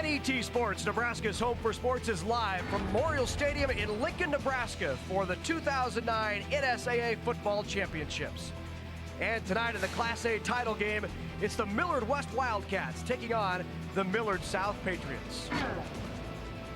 NET Sports, Nebraska's home for sports, is live from Memorial Stadium in Lincoln, Nebraska for the 2009 NSAA Football Championships. And tonight in the Class A title game, it's the Millard West Wildcats taking on the Millard South Patriots.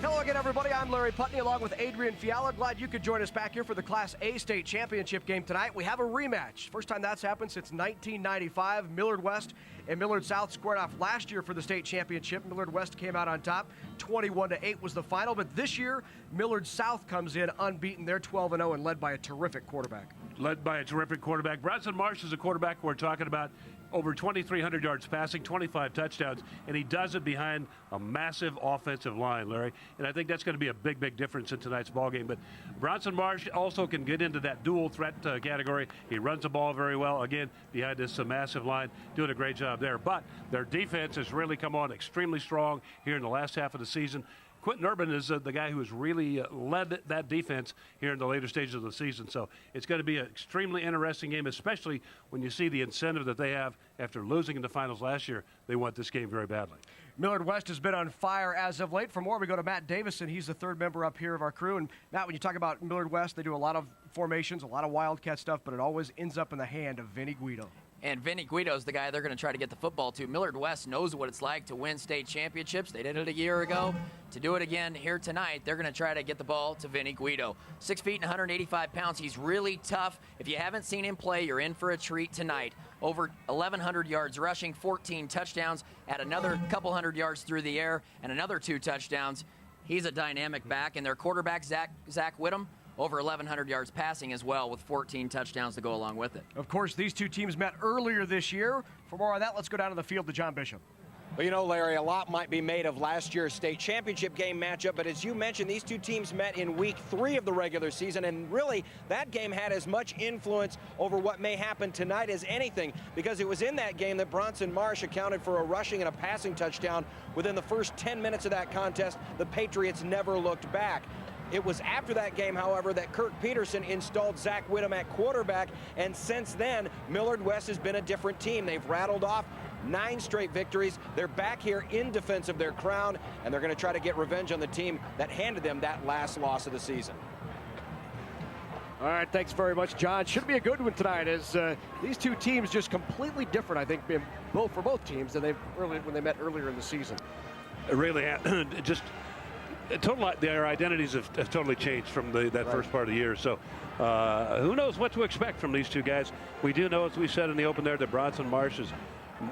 Hello again, everybody. I'm Larry Putney along with Adrian Fiala. Glad you could join us back here for the Class A state championship game tonight. We have a rematch. First time that's happened since 1995. Millard West and Millard South squared off last year for the state championship. Millard West came out on top. 21-8 was the final. But this year, Millard South comes in unbeaten. They're 12-0 and led by a terrific quarterback. Bronson Marsh is a quarterback we're talking about. Over 2,300 yards passing, 25 touchdowns, and he does it behind a massive offensive line, Larry. And I think that's going to be a big, big difference in tonight's ballgame. But Bronson Marsh also can get into that dual threat category. He runs the ball very well, again, behind this massive line, doing a great job there. But their defense has really come on extremely strong here in the last half of the season. Quentin Urban is the guy who has really led that defense here in the later stages of the season. So it's going to be an extremely interesting game, especially when you see the incentive that they have after losing in the finals last year. They want this game very badly. Millard West has been on fire as of late. For more, we go to Matt Davison. He's the third member up here of our crew. And Matt, when you talk about Millard West, they do a lot of formations, a lot of Wildcat stuff, but it always ends up in the hand of Vinny Guido. And Vinny Guido's the guy they're going to try to get the football to. Millard West knows what it's like to win state championships. They did it a year ago. To do it again here tonight, they're going to try to get the ball to Vinny Guido. 6 feet and 185 pounds. He's really tough. If you haven't seen him play, you're in for a treat tonight. Over 1,100 yards rushing, 14 touchdowns, at another couple hundred yards through the air, and another 2 touchdowns. He's a dynamic back. And their quarterback, Zach Whittam, over 1,100 yards passing as well, with 14 touchdowns to go along with it. Of course, these two teams met earlier this year. For more on that, let's go down to the field to John Bishop. Well, you know, Larry, a lot might be made of last year's state championship game matchup, but as you mentioned, these two teams met in week 3 of the regular season, and really that game had as much influence over what may happen tonight as anything, because it was in that game that Bronson Marsh accounted for a rushing and a passing touchdown. Within the first 10 minutes of that contest, the Patriots never looked back. It was after that game, however, that Kirk Peterson installed Zach Whittam at quarterback, and since then, Millard West has been a different team. They've rattled off 9 straight victories. They're back here in defense of their crown, and they're going to try to get revenge on the team that handed them that last loss of the season. All right, thanks very much, John. Should be a good one tonight, as these two teams just completely different, I think, for both teams than when they met earlier in the season. Really, just their identities have totally changed from that first part of the year. So who knows what to expect from these two guys. We do know, as we said in the open there, that Bronson Marsh is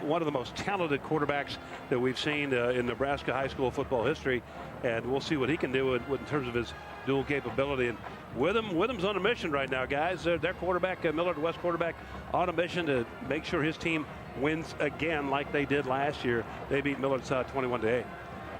one of the most talented quarterbacks that we've seen in Nebraska high school football history, and we'll see what he can do in terms of his dual capability. And Whittam's on a mission right now, guys. Their quarterback, Millard West quarterback, on a mission to make sure his team wins again like they did last year. They beat Millard South 21-8.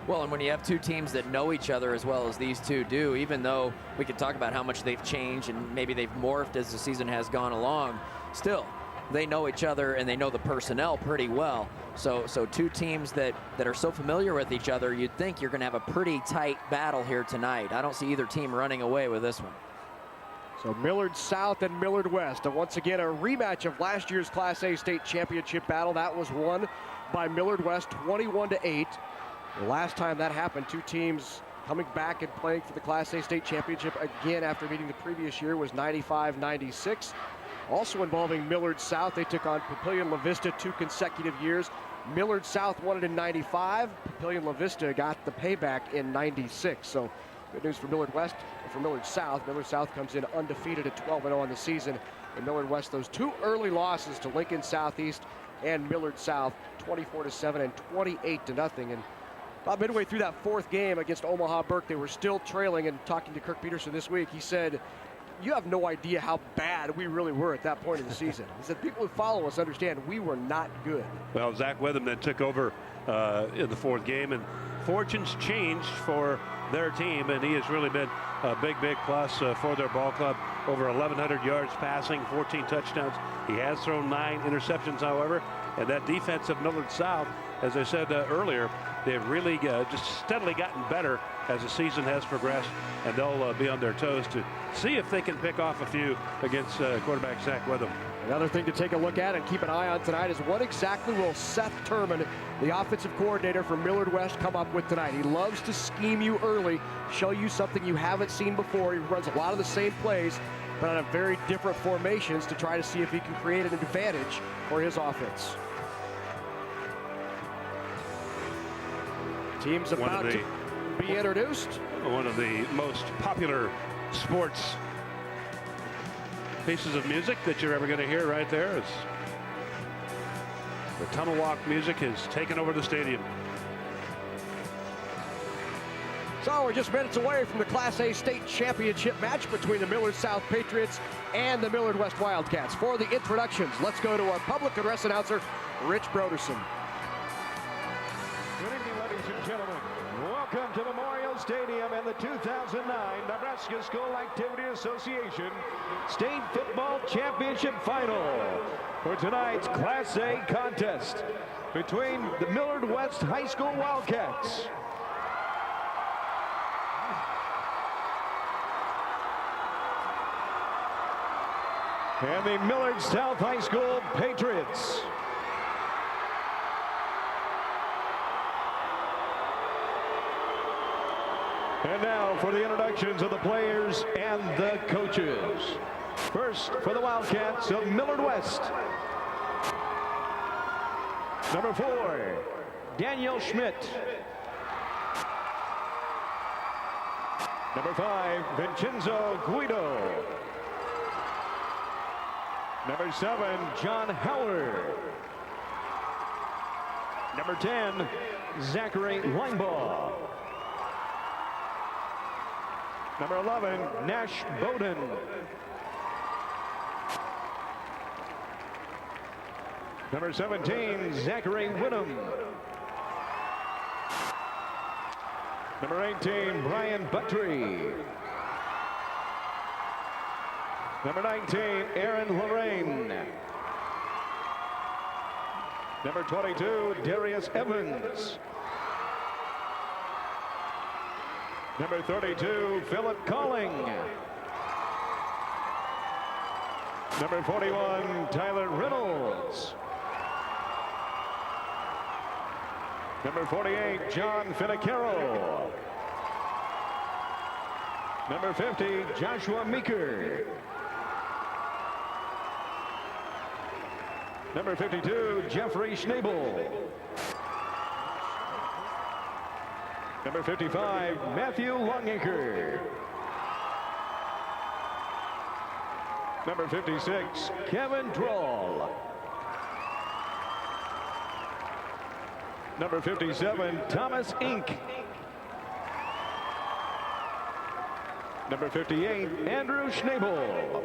Well, and when you have two teams that know each other as well as these two do, even though we could talk about how much they've changed and maybe they've morphed as the season has gone along, still, they know each other and they know the personnel pretty well. So two teams that are so familiar with each other, you'd think you're going to have a pretty tight battle here tonight. I don't see either team running away with this one. So Millard South and Millard West, and once again a rematch of last year's Class A state championship battle. That was won by Millard West 21-8. The last time that happened, two teams coming back and playing for the Class A state championship again after meeting the previous year was 95-96. Also involving Millard South, they took on Papillion La Vista 2 consecutive years. Millard South won it in 95. Papillion La Vista got the payback in 96. So good news for Millard West and for Millard South. Millard South comes in undefeated at 12-0 on the season. And Millard West, those 2 early losses to Lincoln Southeast and Millard South, 24-7 and 28-0. And about midway through that 4th game against Omaha Burke, they were still trailing. And talking to Kirk Peterson this week, he said, "You have no idea how bad we really were at that point in the season." He said, "People who follow us understand we were not good." Well, Zach Whittam then took over in the 4th game, and fortunes changed for their team, and he has really been a big plus for their ball club. Over 1,100 yards passing, 14 touchdowns. He has thrown 9 interceptions, however. And that defense of Millard South, as I said earlier, they've really just steadily gotten better as the season has progressed, and they'll be on their toes to see if they can pick off a few against quarterback Zach Witham. Another thing to take a look at and keep an eye on tonight is what exactly will Seth Turman, the offensive coordinator for Millard West, come up with tonight. He loves to scheme you early, show you something you haven't seen before. He runs a lot of the same plays, but on a very different formations to try to see if he can create an advantage for his offense. Team's about to be introduced. One of the most popular sports pieces of music that you're ever going to hear right there is the tunnel walk music has taken over the stadium. So we're just minutes away from the Class A state championship match between the Millard South Patriots and the Millard West Wildcats. For the introductions, let's go to our public address announcer, Rich Broderson. Good evening, ladies and gentlemen. Welcome to Memorial Stadium and the 2009 Nebraska School Activity Association State Football Championship Final for tonight's Class A contest between the Millard West High School Wildcats and the Millard South High School Patriots. And now for the introductions of the players and the coaches. First, for the Wildcats of Millard West. Number 4, Daniel Schmidt. Number 5, Vincenzo Guido. Number 7, John Howard. Number 10, Zachary Linebaugh. Number 11, Nash Bowden. Number 17, Zachary Whittam. Number 18, Brian Buttry. Number 19, Aaron Lorraine. Number 22, Darius Evans. Number 32, Philip Calling. Number 41, Tyler Reynolds. Number 48, John Finicaro. Number 50, Joshua Meeker. Number 52, Jeffrey Schnabel. Number 55, Matthew Longacre. Number 56, Kevin Droll. Number 57, Thomas Inc. Number 58, Andrew Schnabel.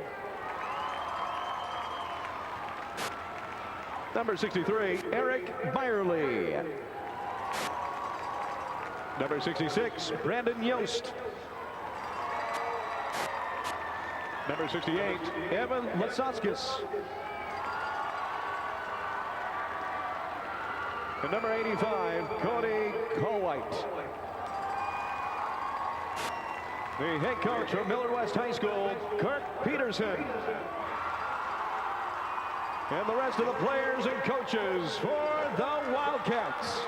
Number 63, Eric Byerly. Number 66, Brandon Yost. Number 68, Evan Lasoskis. And number 85, Cody Colwhite. The head coach from Millard West High School, Kirk Peterson. And the rest of the players and coaches for the Wildcats.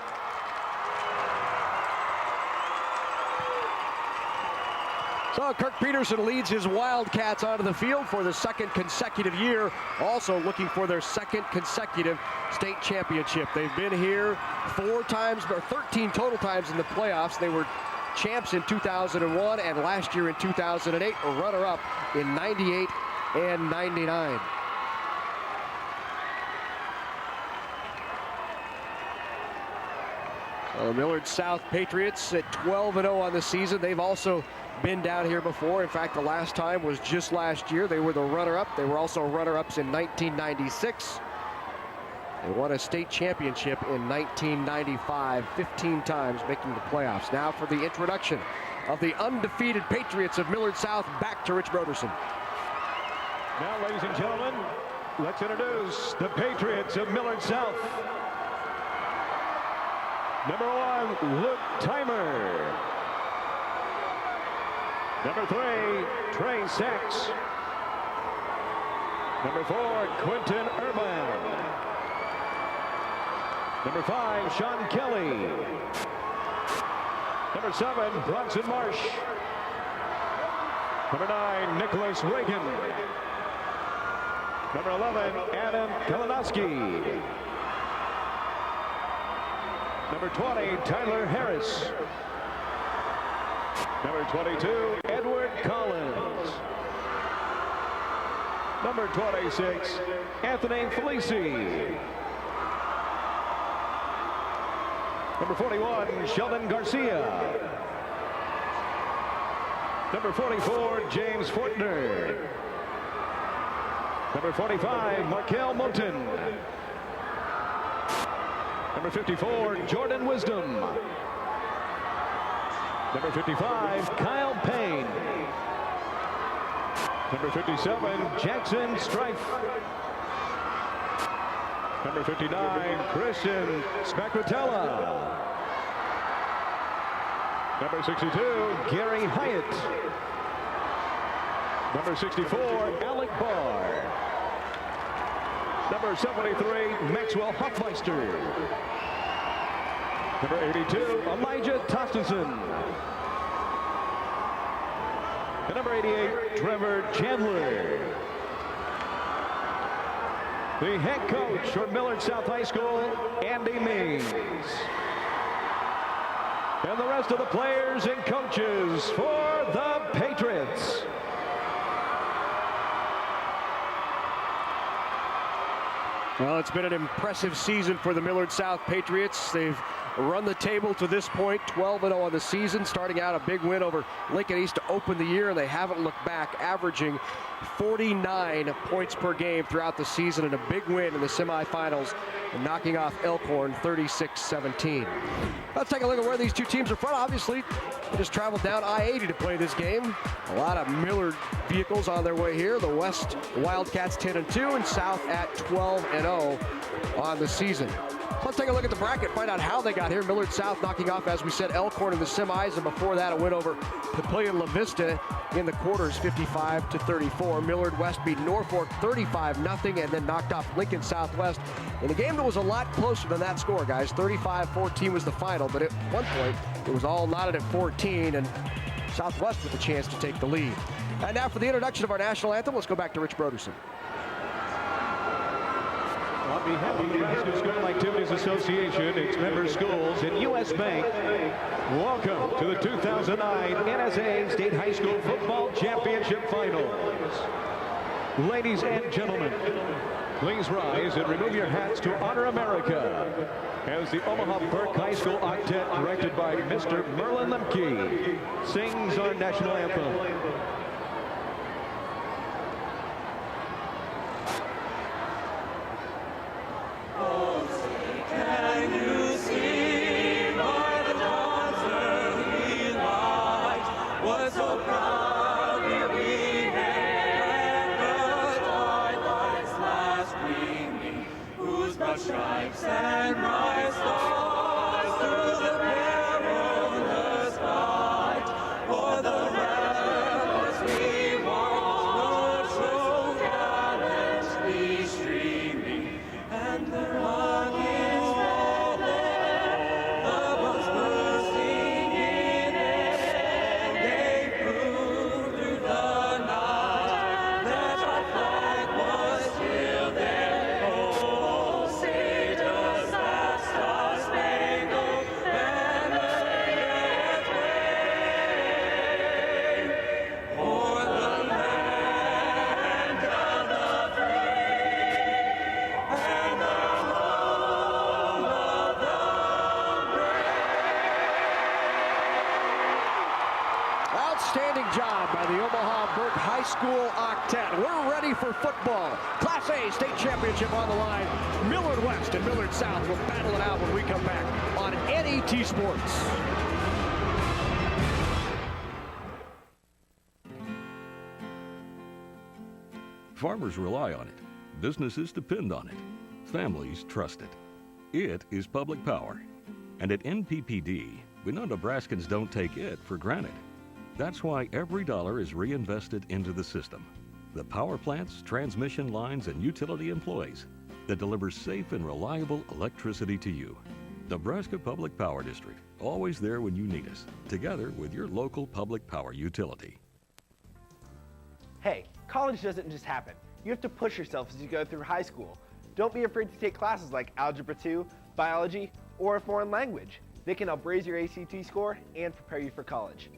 So Kirk Peterson leads his Wildcats onto the field for the second consecutive year, also looking for their second consecutive state championship. They've been here 4 times, or 13 total times in the playoffs. They were champs in 2001 and last year in 2008, a runner-up in 98 and 99. The Millard South Patriots at 12-0 on the season. They've also been down here before. In fact, the last time was just last year. They were the runner-up. They were also runner-ups in 1996. They won a state championship in 1995, 15 times making the playoffs. Now for the introduction of the undefeated Patriots of Millard South. Back to Rich Broderson. Now, ladies and gentlemen, let's introduce the Patriots of Millard South. Number 1, Luke Timer. Number 3, Trey Sachs. Number 4, Quentin Irvine. Number 5, Sean Kelly. Number 7, Bronson Marsh. Number 9, Nicholas Reagan. Number 11, Adam Kalinowski. Number 20, Tyler Harris. Number 22, Edward Collins. Number 26, Anthony Felici. Number 41, Sheldon Garcia. Number 44, James Fortner. Number 45, Markel Moulton. Number 54, Jordan Wisdom. Number 55, Kyle Payne. Number 57, Jackson Strife. Number 59, Christian Spacratella. Number 62, Gary Hyatt. Number 64, Alec Barr. Number 73, Maxwell Hoffmeister. Number 82, Elijah Tostenson. And number 88, Trevor Chandler. The head coach for Millard South High School, Andy Means. And the rest of the players and coaches for the Patriots. Well, it's been an impressive season for the Millard South Patriots. They've run the table to this point, 12-0 on the season, starting out a big win over Lincoln East to open the year, and they haven't looked back, averaging 49 points per game throughout the season, and a big win in the semifinals, and knocking off Elkhorn 36-17. Let's take a look at where these two teams are from. Obviously, they just traveled down I-80 to play this game. A lot of Millard vehicles on their way here. The West Wildcats 10-2 and South at 12-0 on the season. Let's take a look at the bracket, find out how they got here. Millard South knocking off, as we said, Elkhorn in the semis, and before that a win over Papillion La Vista in the quarters, 55-34. Millard West beat Norfolk 35-0 and then knocked off Lincoln Southwest in a game that was a lot closer than that score, guys. 35-14 was the final, but at one point it was all knotted at 14, and Southwest with a chance to take the lead. And now for the introduction of our national anthem, let's go back to Rich Broderson. On behalf of the Nebraska School Activities Association, its member schools, and U.S. Bank, welcome to the 2009 NSAA State High School Football Championship Finals. Ladies and gentlemen, please rise and remove your hats to honor America as the Omaha Burke High School Octet, directed by Mr. Merlin Lemke, sings our national anthem. Stripes and bright stars through the perilous fight, for the rebels we watch, so gallantly streaming, and the rockets falling, the bombs bursting in air, they proved through the night that our flag was still there. Outstanding job by the Omaha Burke High School Octet. We're ready for football. Class A state championship on the line. Millard West and Millard South will battle it out when we come back on NET Sports. Farmers rely on it. Businesses depend on it. Families trust it. It is public power. And at NPPD, we know Nebraskans don't take it for granted. That's why every dollar is reinvested into the system. The power plants, transmission lines, and utility employees that deliver safe and reliable electricity to you. Nebraska Public Power District, always there when you need us, together with your local public power utility. Hey, college doesn't just happen. You have to push yourself as you go through high school. Don't be afraid to take classes like Algebra 2, Biology, or a foreign language. They can help raise your ACT score and prepare you for college.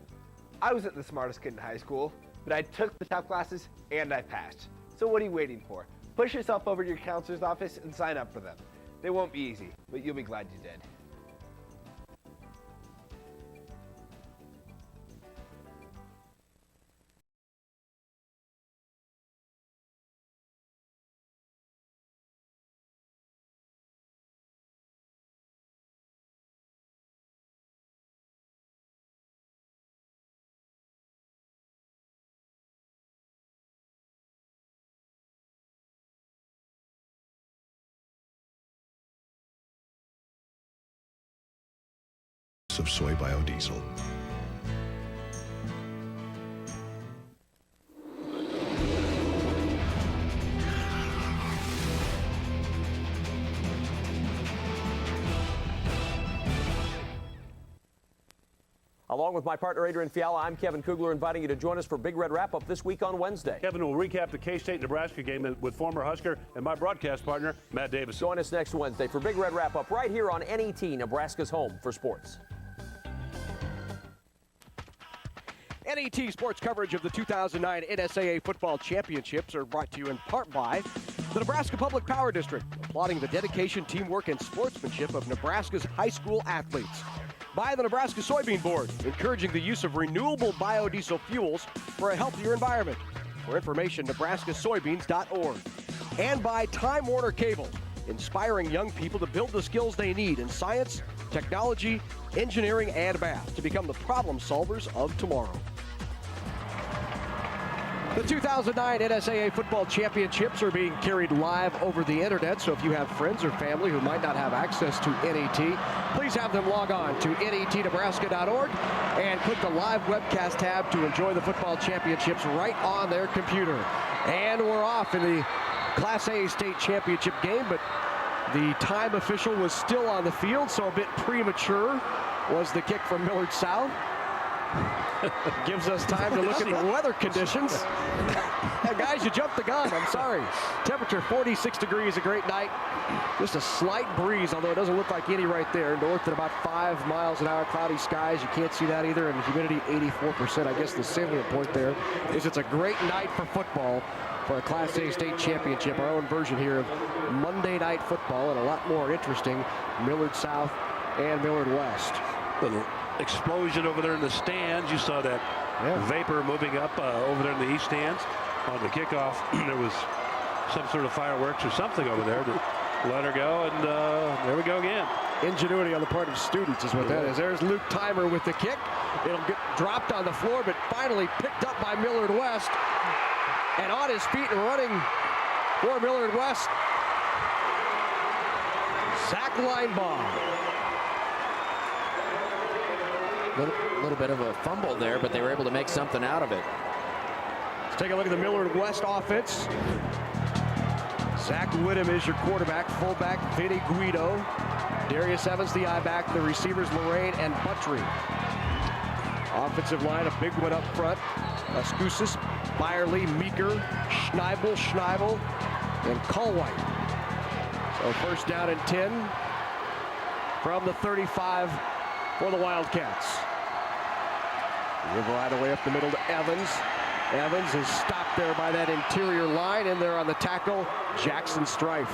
I wasn't the smartest kid in high school, but I took the tough classes and I passed. So what are you waiting for? Push yourself over to your counselor's office and sign up for them. They won't be easy, but you'll be glad you did. Of soy biodiesel. Along with my partner Adrian Fiala, I'm Kevin Kugler, inviting you to join us for Big Red Wrap-Up this week on Wednesday. Kevin will recap the K-State-Nebraska game with former Husker and my broadcast partner, Matt Davis. Join us next Wednesday for Big Red Wrap-Up right here on NET, Nebraska's home for sports. NET sports coverage of the 2009 NSAA Football Championships are brought to you in part by the Nebraska Public Power District, applauding the dedication, teamwork, and sportsmanship of Nebraska's high school athletes. By the Nebraska Soybean Board, encouraging the use of renewable biodiesel fuels for a healthier environment. For information, nebraskasoybeans.org. And by Time Warner Cable, inspiring young people to build the skills they need in science, technology, engineering, and math to become the problem solvers of tomorrow. The 2009 NSAA Football Championships are being carried live over the internet, so if you have friends or family who might not have access to NET, please have them log on to netnebraska.org and click the live webcast tab to enjoy the football championships right on their computer. And we're off in the Class A state championship game, but the time official was still on the field, so a bit premature was the kick from Millard South. Gives us time to look at the weather conditions. Guys, you jumped the gun. I'm sorry. Temperature 46 degrees, a great night. Just a slight breeze, although it doesn't look like any right there. North at about 5 miles an hour, cloudy skies. You can't see that either, and humidity 84%. I guess the salient point there is it's a great night for football for a Class A state championship. Our own version here of Monday Night Football, and a lot more interesting. Millard South and Millard West. Little explosion over there in the stands. You saw that vapor moving up over there in the east stands on the kickoff. There was some sort of fireworks or something over there that let her go, and there we go again. Ingenuity on the part of students is what that is. There's Luke Timer with the kick. It'll get dropped on the floor, but finally picked up by Millard West. And on his feet and running for Millard West, Zach Linebaugh. Little bit of a fumble there, but they were able to make something out of it. Let's take a look at the Millard West offense. Zach Whittem is your quarterback. Fullback, Vinny Guido. Darius Evans, the I-back. The receivers, Lorraine and Buttry. Offensive line, a big one up front. Ascusis, Byerly, Meeker, Schneibel, and Colwhite. So first down and 10 from the 35 for the Wildcats. Give right away up the middle to Evans. Evans is stopped there by that interior line, and there on the tackle, Jackson Strife.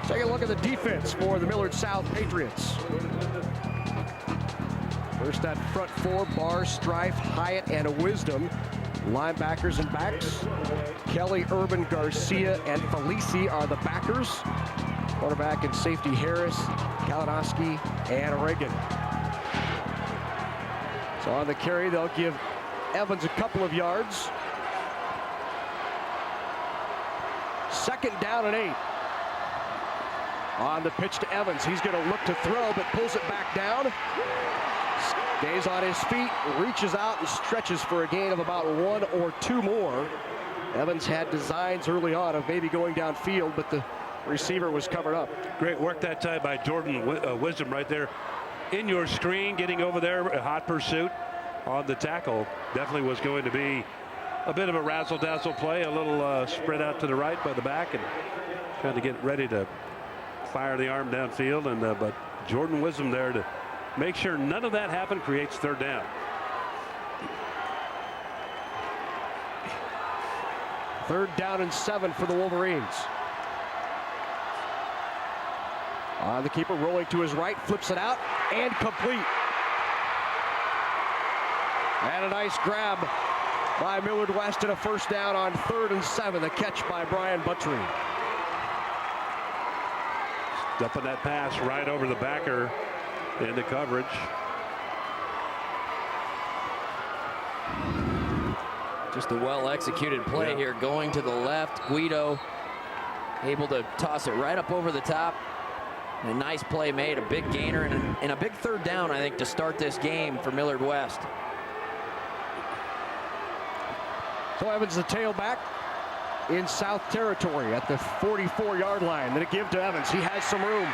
Take a look at the defense for the Millard South Patriots. First, that front four, Barr, Strife, Hyatt, and Wisdom. Linebackers and backs. Kelly, Urban, Garcia, and Felici are the backers. Quarterback and safety, Harris, Kalinowski, and Reagan. So on the carry, they'll give Evans a couple of yards. 2nd down and 8. On the pitch to Evans. He's going to look to throw, but pulls it back down. Stays on his feet, reaches out and stretches for a gain of about 1 or 2 more. Evans had designs early on of maybe going downfield, but the receiver was covered up. Great work that time by Jordan Wisdom right there. In your screen, getting over there, a hot pursuit on the tackle. Definitely was going to be a bit of a razzle-dazzle play, a little spread out to the right by the back, and trying to get ready to fire the arm downfield. And but Jordan Wisdom there to make sure none of that happened, creates 3rd down. 3rd down and 7 for the Wolverines. The keeper rolling to his right, flips it out, and complete. And a nice grab by Millard West and a 1st down on 3rd and 7. The catch by Brian Buttry. Dumping that pass right over the backer into coverage. Just a well-executed play here, going to the left. Guido able to toss it right up over the top. And a nice play made, a big gainer, and a big 3rd down, I think, to start this game for Millard West. So Evans the tailback in South Territory at the 44-yard line. Then a give to Evans. He has some room.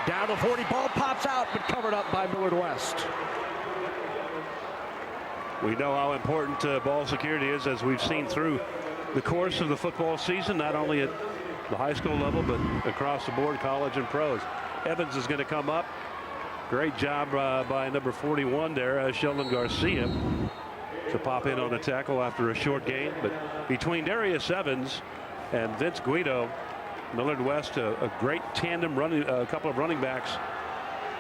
Down the 40, ball pops out, but covered up by Millard West. We know how important ball security is, as we've seen through the course of the football season, not only at the high school level, but across the board, college and pros. Evans is going to come up. Great job by number 41 there, Sheldon Garcia, to pop in on the tackle after a short gain. But between Darius Evans and Vince Guido, Millard West, a great tandem running, a couple of running backs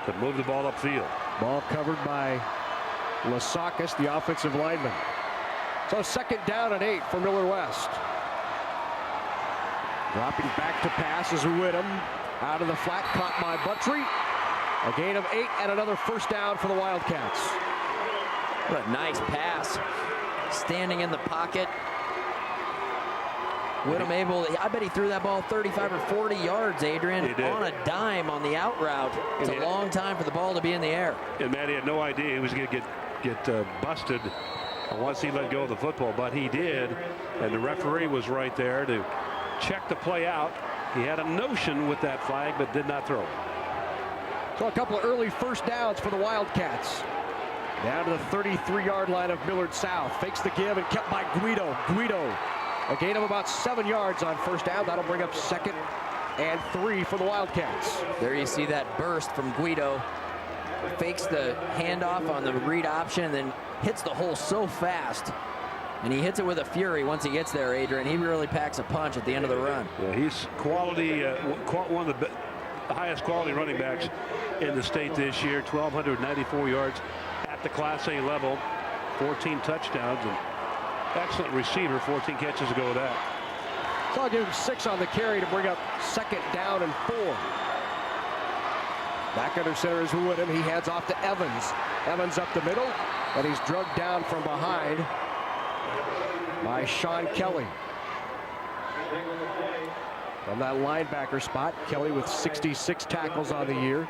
that move the ball upfield. Ball covered by Lasakis, the offensive lineman. So 2nd down and 8 for Millard West. Dropping back to pass is Whittam. Out of the flat, caught by Buttry. A gain of 8 and another 1st down for the Wildcats. What a nice pass. Standing in the pocket. Whittam able, I bet he threw that ball 35 or 40 yards, Adrian, on a dime on the out route. It's a long time for the ball to be in the air. And Matt, he had no idea he was going to get busted once he let go of the football, but he did, and the referee was right there to check the play out. He had a notion with that flag, but did not throw it. So a couple of early 1st downs for the Wildcats. Down to the 33-yard line of Millard South. Fakes the give and kept by Guido. Guido, a gain of about 7 yards on 1st down. That'll bring up 2nd and 3 for the Wildcats. There you see that burst from Guido. Fakes the handoff on the read option, and then hits the hole so fast. And he hits it with a fury once he gets there, Adrian. He really packs a punch at the end of the run. Yeah, he's quality, one of the highest quality running backs in the state this year. 1,294 yards at the Class A level, 14 touchdowns, and excellent receiver. 14 catches to go with that. So I'll give him 6 on the carry to bring up 2nd down and 4. Back under center is Whittam. He heads off to Evans. Evans up the middle, and he's drugged down from behind by Sean Kelly. From that linebacker spot, Kelly with 66 tackles on the year.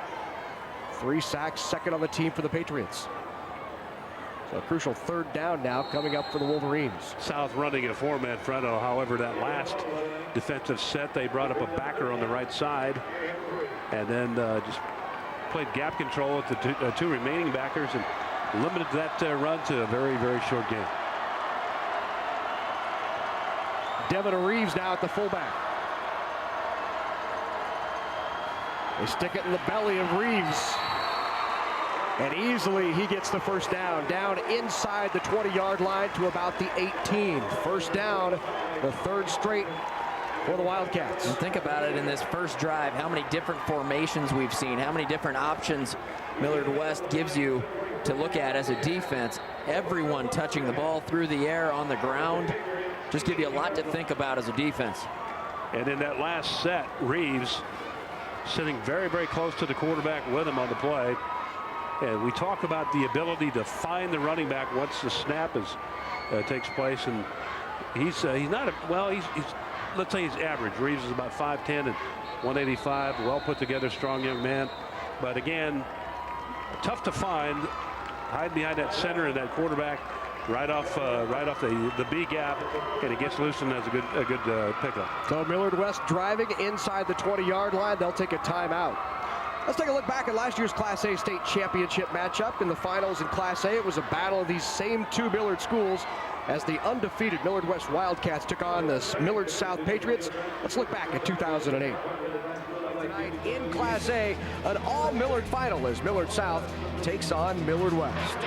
3 sacks, 2nd on the team for the Patriots. So a crucial 3rd down now coming up for the Wolverines. South running a four-man front. However, that last defensive set, they brought up a backer on the right side, and then just played gap control with the two remaining backers and limited that run to a very, very short game. Devin Reeves now at the fullback. They stick it in the belly of Reeves. And easily he gets the 1st down. Down inside the 20-yard line to about the 18. 1st down, the 3rd straight for the Wildcats. And think about it in this first drive, how many different formations we've seen, how many different options Millard West gives you to look at as a defense. Everyone touching the ball through the air, on the ground. Just give you a lot to think about as a defense. And in that last set, Reeves sitting very, very close to the quarterback with him on the play. And we talk about the ability to find the running back once the snap takes place. And he's not he's let's say he's average. Reeves is about 5'10" and 185. Well put together, strong young man. But again, tough to find. Hide behind that center and that quarterback right off the B gap, and he gets loose and has a good pickup. So Millard West driving inside the 20-yard line. They'll take a timeout. Let's take a look back at last year's Class A state championship matchup. In the finals in Class A, it was a battle of these same two Millard schools as the undefeated Millard West Wildcats took on the Millard South Patriots. Let's look back at 2008. Tonight in Class A, an all-Millard final as Millard South takes on Millard West.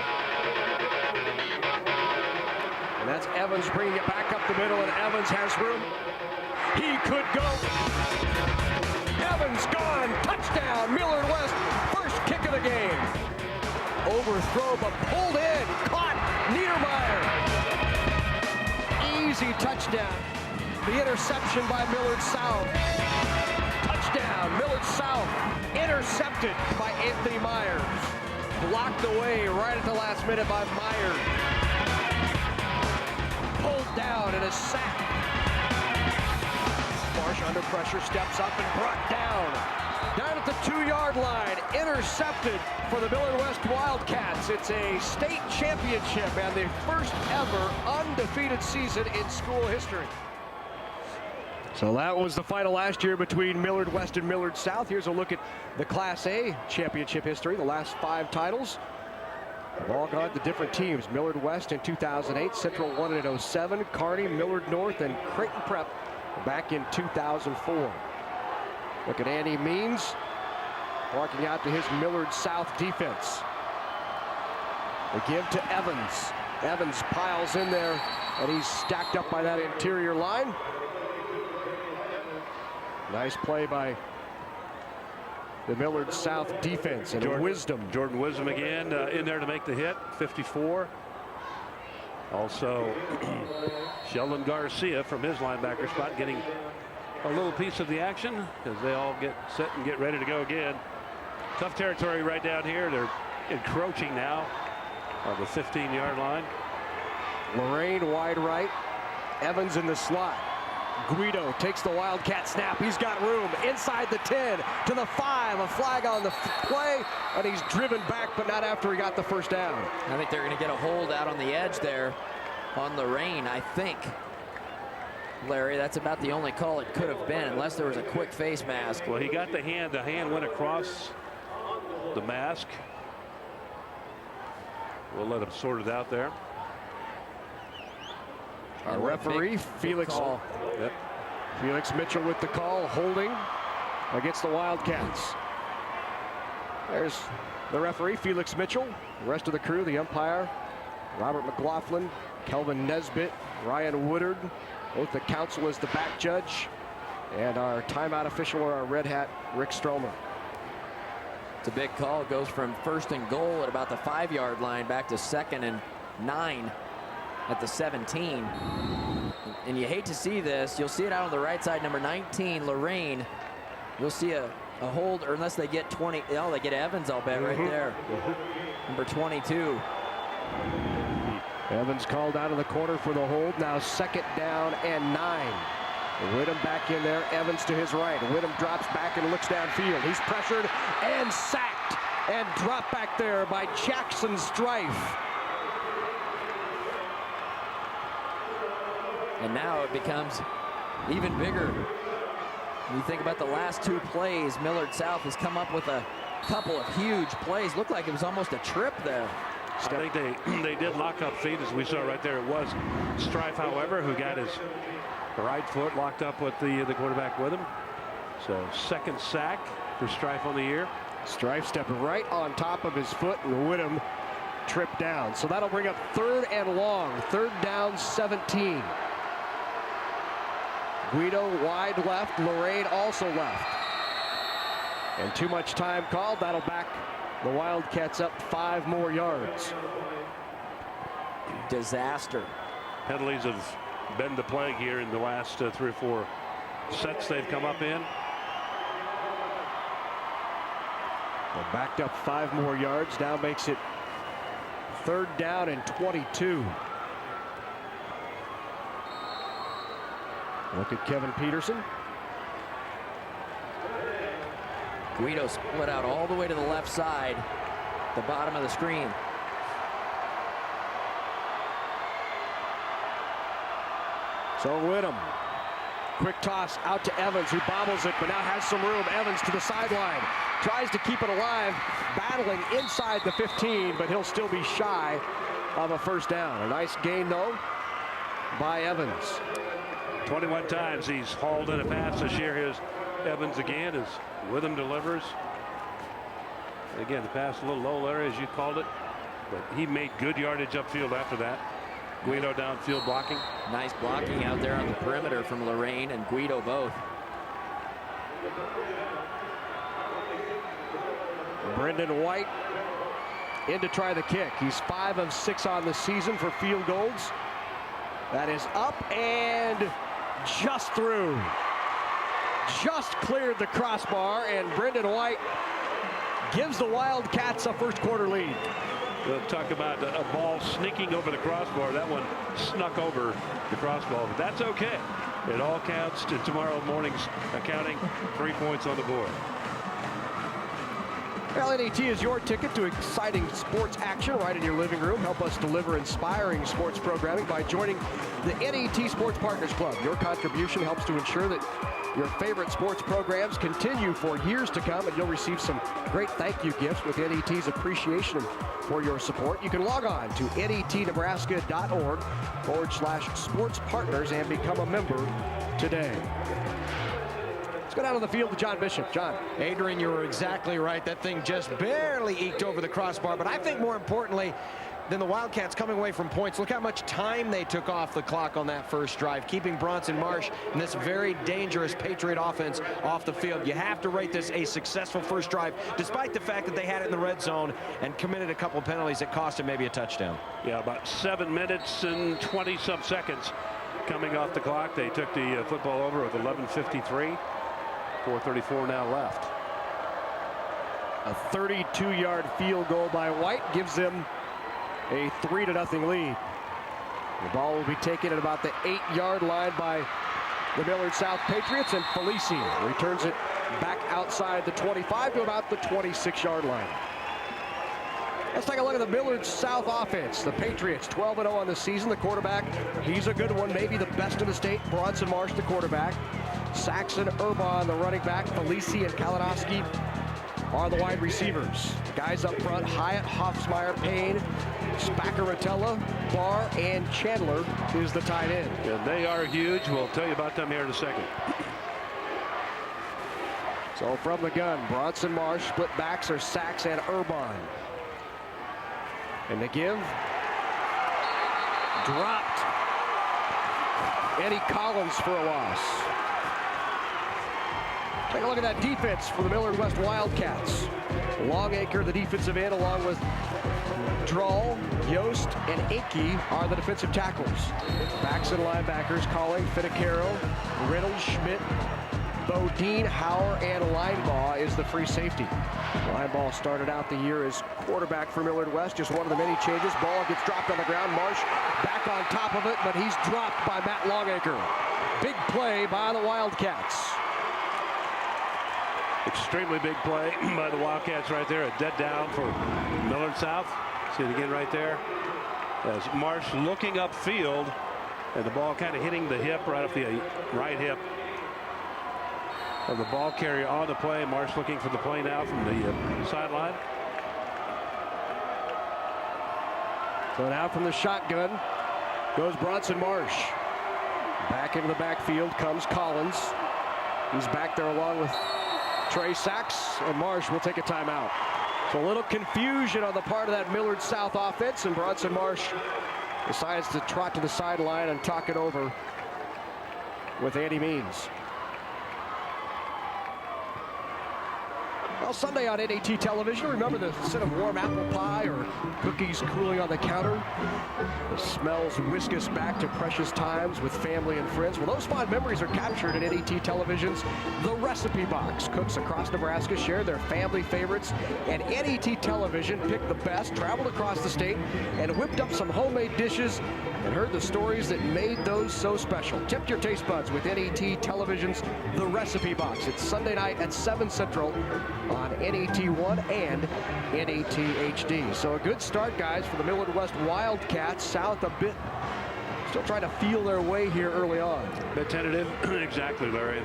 And that's Evans bringing it back up the middle, and Evans has room. He could go. Evans gone. Touchdown, Millard West. First kick of the game. Overthrow, but pulled in. Caught. Niedermeyer. Easy touchdown. The interception by Millard South. Touchdown, Millard South. Intercepted by Anthony Myers. Blocked away right at the last minute by Myers. Pulled down in a sack. Marsh under pressure, steps up and brought down. Down at the 2-yard line, intercepted for the Millard West Wildcats. It's a state championship and the first ever undefeated season in school history. So that was the final last year between Millard West and Millard South. Here's a look at the Class A championship history. The last 5 titles have all gone to different teams. Millard West in 2008, Central won it in 07, Kearney, Millard North, and Creighton Prep back in 2004. Look at Andy Means walking out to his Millard South defense. They give to Evans. Evans piles in there, and he's stacked up by that interior line. Nice play by the Millard South defense, and Jordan Wisdom again in there to make the hit, 54. Also, Sheldon Garcia from his linebacker spot getting a little piece of the action as they all get set and get ready to go again. Tough territory right down here. They're encroaching now on the 15-yard line. Lorraine wide right. Evans in the slot. Guido takes the Wildcat snap. He's got room inside the 10 to the 5. A flag on the play, and he's driven back, but not after he got the first down. I think they're going to get a hold out on the edge there on Lorraine, I think. Larry, that's about the only call it could have been, unless there was a quick face mask. Well, he got the hand. The hand went across the mask. We'll let him sort it out there. Our referee, Felix Mitchell with the call, holding against the Wildcats. There's the referee, Felix Mitchell. The rest of the crew, the umpire, Robert McLaughlin, Kelvin Nesbitt, Ryan Woodard, both the counsel as the back judge, and our timeout official, or our red hat, Rick Stromer. It's a big call. It goes from 1st and goal at about the 5-yard line back to 2nd and 9 at the 17. And you hate to see this. You'll see it out on the right side, number 19, Lorraine. You'll see a hold, or unless they get 20. Oh, they get Evans, I'll bet, right there. Number 22. Evans called out of the corner for the hold. Now 2nd down and 9. Whittem back in there. Evans to his right. Whittem drops back and looks downfield. He's pressured and sacked and dropped back there by Jackson Strife. And now it becomes even bigger. When you think about the last 2 plays, Millard South has come up with a couple of huge plays. Looked like it was almost a trip there. I think they did lock up feet, as we saw right there. It was Strife, however, who got his right foot locked up with the quarterback with him. So 2nd sack for Strife on the year. Strife stepping right on top of his foot, and Whittem tripped down. So that'll bring up 3rd and long. 3rd down, 17. Guido wide left, Lorraine also left. And too much time called. That'll back the Wildcats up 5 more yards. Disaster. Penalties have been the plague here in the last 3 or 4 sets they've come up in. Well, backed up 5 more yards. Now makes it 3rd down and 22. Look at Kevin Peterson. Guido split out all the way to the left side, the bottom of the screen. So Whittam, quick toss out to Evans, who bobbles it, but now has some room. Evans to the sideline, tries to keep it alive, battling inside the 15, but he'll still be shy of a 1st down. A nice gain, though, by Evans. 21 times he's hauled in a pass this year. Here's Evans again as Whittam delivers. And again, the pass a little low, Larry, as you called it, but he made good yardage upfield after that. Guido downfield blocking. Nice blocking out there on the perimeter from Lorraine and Guido both. Brendan White in to try the kick. He's 5 of 6 on the season for field goals. That is up and just through. Just cleared the crossbar, and Brendan White gives the Wildcats a 1st quarter lead. We'll talk about a ball sneaking over the crossbar. That one snuck over the crossbar, but that's okay. It all counts to tomorrow morning's accounting. 3 points on the board. Well, NET is your ticket to exciting sports action right in your living room. Help us deliver inspiring sports programming by joining the NET Sports Partners Club. Your contribution helps to ensure that your favorite sports programs continue for years to come, and you'll receive some great thank you gifts with NET's appreciation for your support. You can log on to netnebraska.org/sports partners and become a member today. Let's go down to the field to John Bishop. John. Adrian, you were exactly right. That thing just barely eked over the crossbar, but I think more importantly than the Wildcats coming away from points, look how much time they took off the clock on that 1st drive, keeping Bronson Marsh and this very dangerous Patriot offense off the field. You have to rate this a successful 1st drive, despite the fact that they had it in the red zone and committed a couple penalties that cost him maybe a touchdown. Yeah, about 7 minutes and 20-some seconds coming off the clock. They took the football over with 11:53. 4:34 now left. A 32-yard field goal by White gives them a 3-0 lead. The ball will be taken at about the 8-yard line by the Millard South Patriots, and Felici returns it back outside the 25 to about the 26-yard line. Let's take a look at the Millard South offense. The Patriots 12-0 on the season. The quarterback, he's a good one, maybe the best in the state. Bronson Marsh, the quarterback. Saxon Urban, the running back. Felici and Kalinowski are the wide receivers. Guys up front, Hyatt, Hoffsmeyer, Payne, Spaccaratella, Barr, and Chandler is the tight end. And they are huge. We'll tell you about them here in a second. So from the gun, Bronson Marsh, split backs are Sax and Urban. And the give, dropped. Eddie Collins for a loss. Take a look at that defense for the Millard West Wildcats. Longacre, the defensive end, along with Droll, Yost, and Inky are the defensive tackles. Backs and linebackers, Calling, Fittecaro, Riddle, Schmidt, Bodine, Hauer, and Linebaugh is the free safety. Linebaugh started out the year as quarterback for Millard West, just one of the many changes. Ball gets dropped on the ground. Marsh back on top of it, but he's dropped by Matt Longacre. Big play by the Wildcats. Extremely big play by the Wildcats right there. A dead down for Millard South. See it again right there. As Marsh looking upfield, and the ball kind of hitting the hip, right off the right hip of the ball carrier on the play. Marsh looking for the play now from the sideline. So now from the shotgun goes Bronson Marsh. Back into the backfield comes Collins. He's back there along with Trey Sachs, and Marsh will take a timeout. So a little confusion on the part of that Millard South offense, and Bronson Marsh decides to trot to the sideline and talk it over with Andy Means. Well, Sunday on NAT television, remember the scent of warm apple pie or cookies cooling on the counter? The smells whisk us back to precious times with family and friends. Well, those fond memories are captured in NAT television's The Recipe Box. Cooks across Nebraska share their family favorites, and NAT television picked the best, traveled across the state, and whipped up some homemade dishes and heard the stories that made those so special. Tip your taste buds with NAT television's The Recipe Box. It's Sunday night at 7 Central on NAT1 and NAT HD. So a good start, guys, for the Millard West Wildcats. South a bit, still trying to feel their way here early on. A bit tentative, exactly, Larry.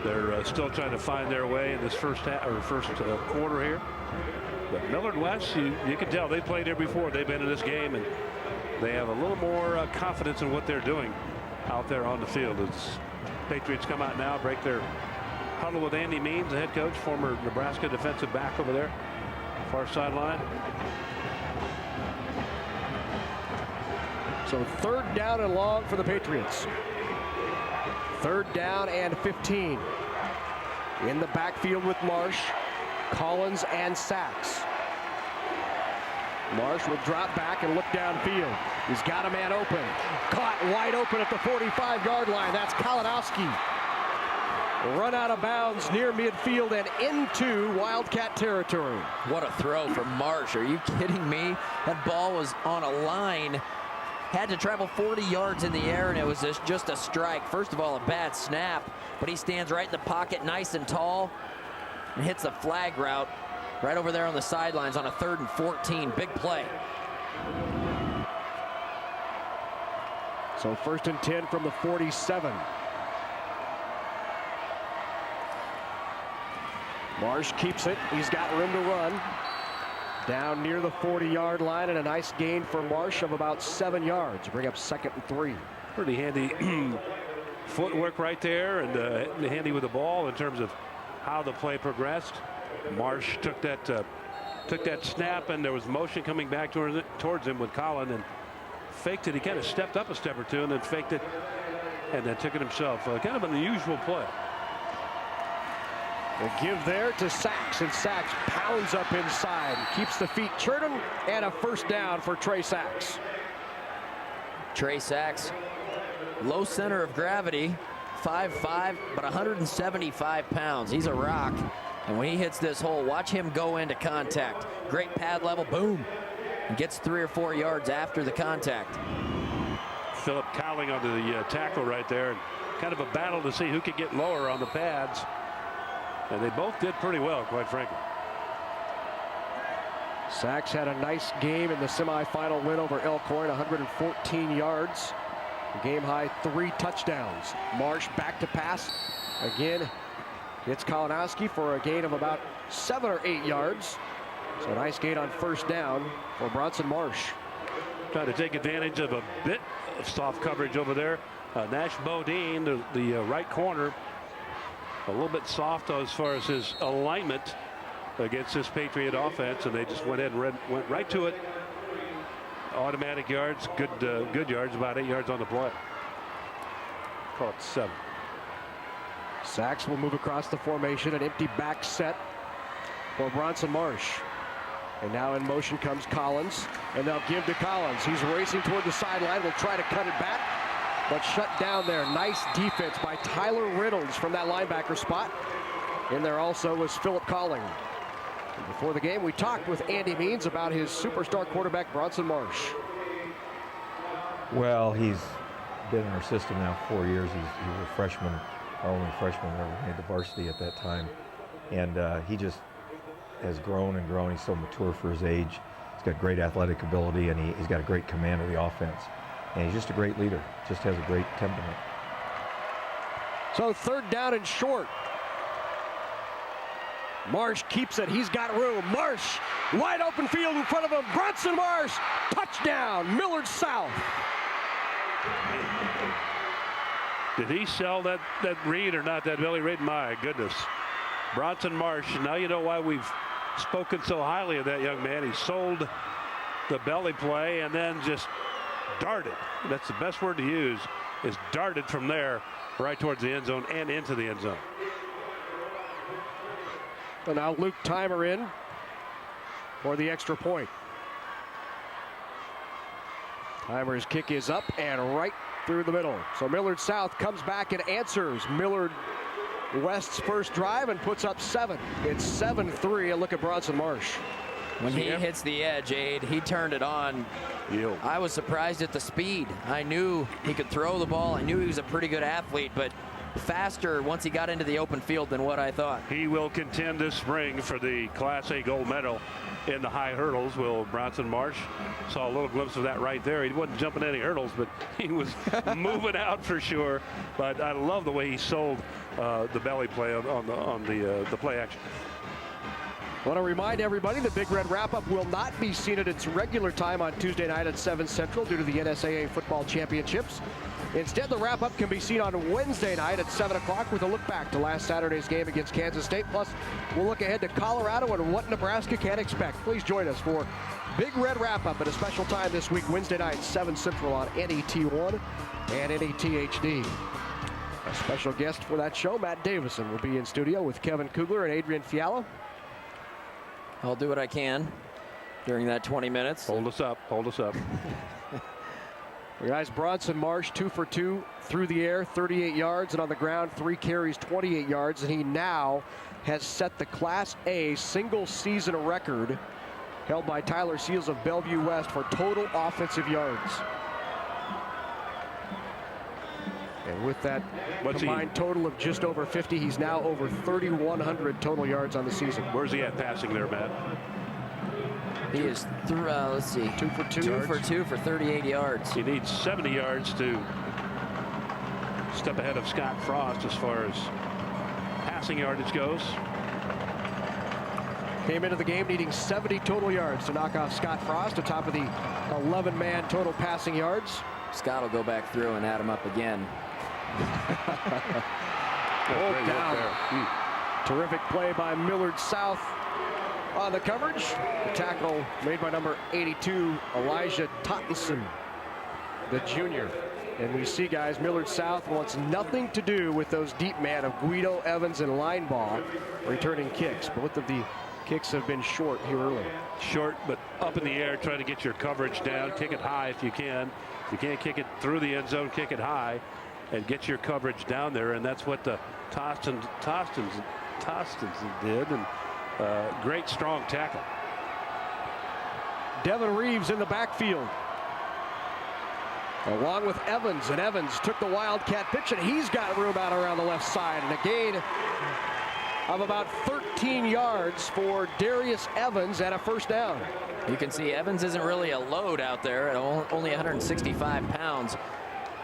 They're still trying to find their way in this first quarter here. But Millard West, you can tell they played here before. They've been in this game, and they have a little more confidence in what they're doing out there on the field. As Patriots come out now, break their huddle with Andy Means, the head coach, former Nebraska defensive back over there, far sideline. So third down and long for the Patriots. Third down and 15. In the backfield with Marsh, Collins, and Sachs. Marsh will drop back and look downfield. He's got a man open. Caught wide open at the 45-yard line. That's Kalinowski. Run out of bounds near midfield and into Wildcat territory. What a throw from Marsh. Are you kidding me? That ball was on a line. Had to travel 40 yards in the air, and it was just a strike. First of all, a bad snap, but he stands right in the pocket, nice and tall, and hits the flag route right over there on the sidelines on a 3rd and 14. Big play. So 1st and 10 from the 47. Marsh keeps it. He's got room to run. Down near the 40-yard line, and a nice gain for Marsh of about 7 yards. Bring up 2nd and 3. Pretty handy footwork right there, and handy with the ball in terms of how the play progressed. Marsh took that snap, and there was motion coming back towards him with Collin, and faked it. He kind of stepped up a step or two and then faked it and then took it himself. Kind of an unusual play. The give there to Sachs, and Sachs pounds up inside, keeps the feet churning, and a first down for Trey Sachs. Trey Sachs, low center of gravity, 5'5", but 175 pounds. He's a rock, and when he hits this hole, watch him go into contact. Great pad level, boom, and gets 3 or 4 yards after the contact. Phillip Cowling onto the tackle right there, and kind of a battle to see who could get lower on the pads. And they both did pretty well, quite frankly. Sachs had a nice game in the semifinal win over Elkhorn, 114 yards. Game high 3 touchdowns. Marsh back to pass. Again, hits Kalinowski for a gain of about 7 or 8 yards. So a nice gain on first down for Bronson Marsh. Trying to take advantage of a bit of soft coverage over there. Nash Bodine, the right corner, a little bit soft as far as his alignment against this Patriot offense, and they just went ahead and went right to it. Automatic yards, good yards, about 8 yards on the play. Call it 7. Sachs will move across the formation, an empty back set for Bronson Marsh. And now in motion comes Collins, and they'll give to Collins. He's racing toward the sideline, will try to cut it back, but shut down there. Nice defense by Tyler Reynolds from that linebacker spot. In there also was Phillip Cowling. Before the game, we talked with Andy Means about his superstar quarterback, Bronson Marsh. Well, he's been in our system now 4 years. He was a freshman, our only freshman that ever made the varsity at that time. And he just has grown and grown. He's so mature for his age. He's got great athletic ability, and he's got a great command of the offense. And he's just a great leader, just has a great temperament. So 3rd down and short. Marsh keeps it, he's got room. Marsh, wide open field in front of him. Bronson Marsh, touchdown, Millard South. Did he sell that read or not, that belly read? My goodness. Bronson Marsh, now you know why we've spoken so highly of that young man. He sold the belly play and then just darted. That's the best word to use, is darted from there right towards the end zone and into the end zone. And now Luke Timer in for the extra point. Timer's kick is up and right through the middle. So Millard South comes back and answers Millard West's first drive and puts up 7. It's 7-3. A look at Bronson Marsh. When he hits the edge, Aid, he turned it on. Yield. I was surprised at the speed. I knew he could throw the ball. I knew he was a pretty good athlete, but faster once he got into the open field than what I thought. He will contend this spring for the Class A gold medal in the high hurdles. Will Bronson Marsh? Saw a little glimpse of that right there. He wasn't jumping any hurdles, but he was moving out for sure. But I love the way he sold the belly play on the play action. I want to remind everybody the Big Red Wrap-Up will not be seen at its regular time on Tuesday night at 7 Central due to the NSAA Football Championships. Instead, the wrap-up can be seen on Wednesday night at 7 o'clock with a look back to last Saturday's game against Kansas State. Plus, we'll look ahead to Colorado and what Nebraska can expect. Please join us for Big Red Wrap-Up at a special time this week, Wednesday night, 7 Central on NET1 and NET-HD. A special guest for that show, Matt Davison, will be in studio with Kevin Kugler and Adrian Fiala. I'll do what I can during that 20 minutes. Hold us up. Hold us up. Guys, Bronson Marsh 2 for 2 through the air, 38 yards, and on the ground 3 carries, 28 yards, and he now has set the Class A single season record held by Tyler Seals of Bellevue West for total offensive yards. And with that combined total of just over 50, he's now over 3,100 total yards on the season. Where's he at passing there, Matt? He is, let's see. 2 for 2. 2 for 2 for 38 yards. He needs 70 yards to step ahead of Scott Frost as far as passing yardage goes. Came into the game needing 70 total yards to knock off Scott Frost atop of the 11-man total passing yards. Scott will go back through and add him up again. Pulled down. Terrific play by Millard South on the coverage. The tackle made by number 82, Elijah Tottenson, the junior. And we see, guys, Millard South wants nothing to do with those deep man of Guido, Evans, and Linebaugh returning kicks. Both of the kicks have been short here early. Short, but up in the air, trying to get your coverage down. Kick it high if you can. If you can't kick it through the end zone, kick it high and get your coverage down there. And that's what the Tostons did. And great strong tackle. Devin Reeves in the backfield along with Evans, and Evans took the Wildcat pitch, and he's got room out around the left side, and a gain of about 13 yards for Darius Evans and a first down. You can see Evans isn't really a load out there at only 165 pounds,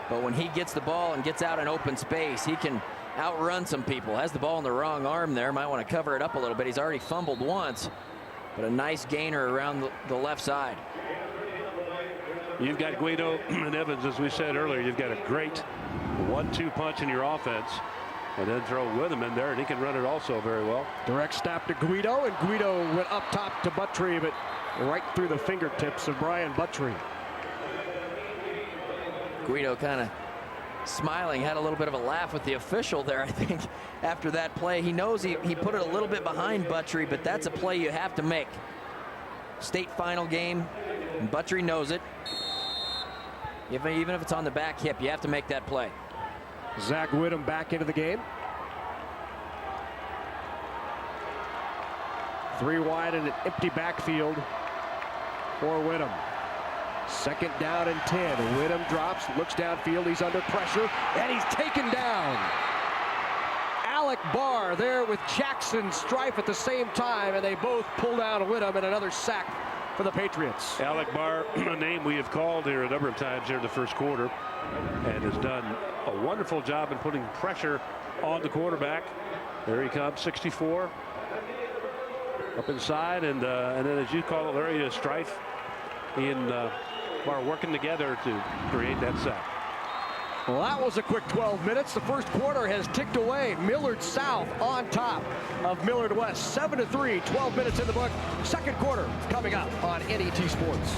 but when he gets the ball and gets out in open space, he can outrun some people. Has the ball in the wrong arm there, might want to cover it up a little bit. He's already fumbled once, but a nice gainer around the left side. You've got Guido and Evans, as we said earlier. You've got a great 1-2 punch in your offense, and then throw Witham in there, and he can run it also very well. Direct snap to Guido, and Guido went up top to Buttry, but right through the fingertips of Brian Buttry. Guido kind of smiling, had a little bit of a laugh with the official there, I think, after that play. He knows he put it a little bit behind Buttry, but that's a play you have to make. State final game, and Buttry knows it. Even if it's on the back hip, you have to make that play. Zach Whittam back into the game. 3 wide and an empty backfield for Whittam. Second down and 10. Whittam drops, looks downfield. He's under pressure, and he's taken down. Alec Barr there with Jackson Strife at the same time, and they both pull down Whittam, and another sack for the Patriots. Alec Barr, a name we have called here a number of times here in the first quarter, and has done a wonderful job in putting pressure on the quarterback. There he comes, 64, up inside, and then as you call it, Larry, Strife, he and Barr working together to create that sack. Well, that was a quick 12 minutes. The first quarter has ticked away. Millard South on top of Millard West. 7-3, 12 minutes in the book. Second quarter coming up on NET Sports.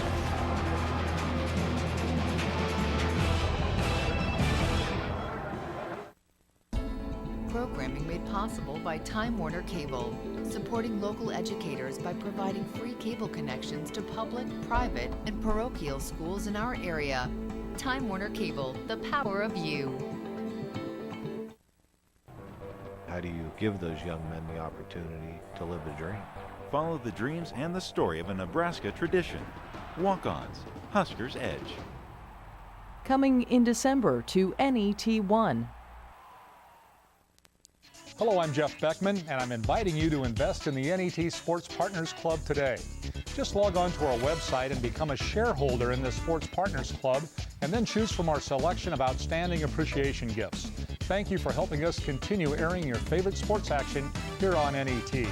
programming made possible by Time Warner Cable, supporting local educators by providing free cable connections to public, private, and parochial schools in our area. Time Warner Cable, the power of you. How do you give those young men the opportunity to live the dream? Follow the dreams and the story of a Nebraska tradition. Walk-ons, Huskers Edge. Coming in December to NET1. Hello, I'm Jeff Beckman, and I'm inviting you to invest in the NET Sports Partners Club today. Just log on to our website and become a shareholder in the Sports Partners Club, and then choose from our selection of outstanding appreciation gifts. Thank you for helping us continue airing your favorite sports action here on NET.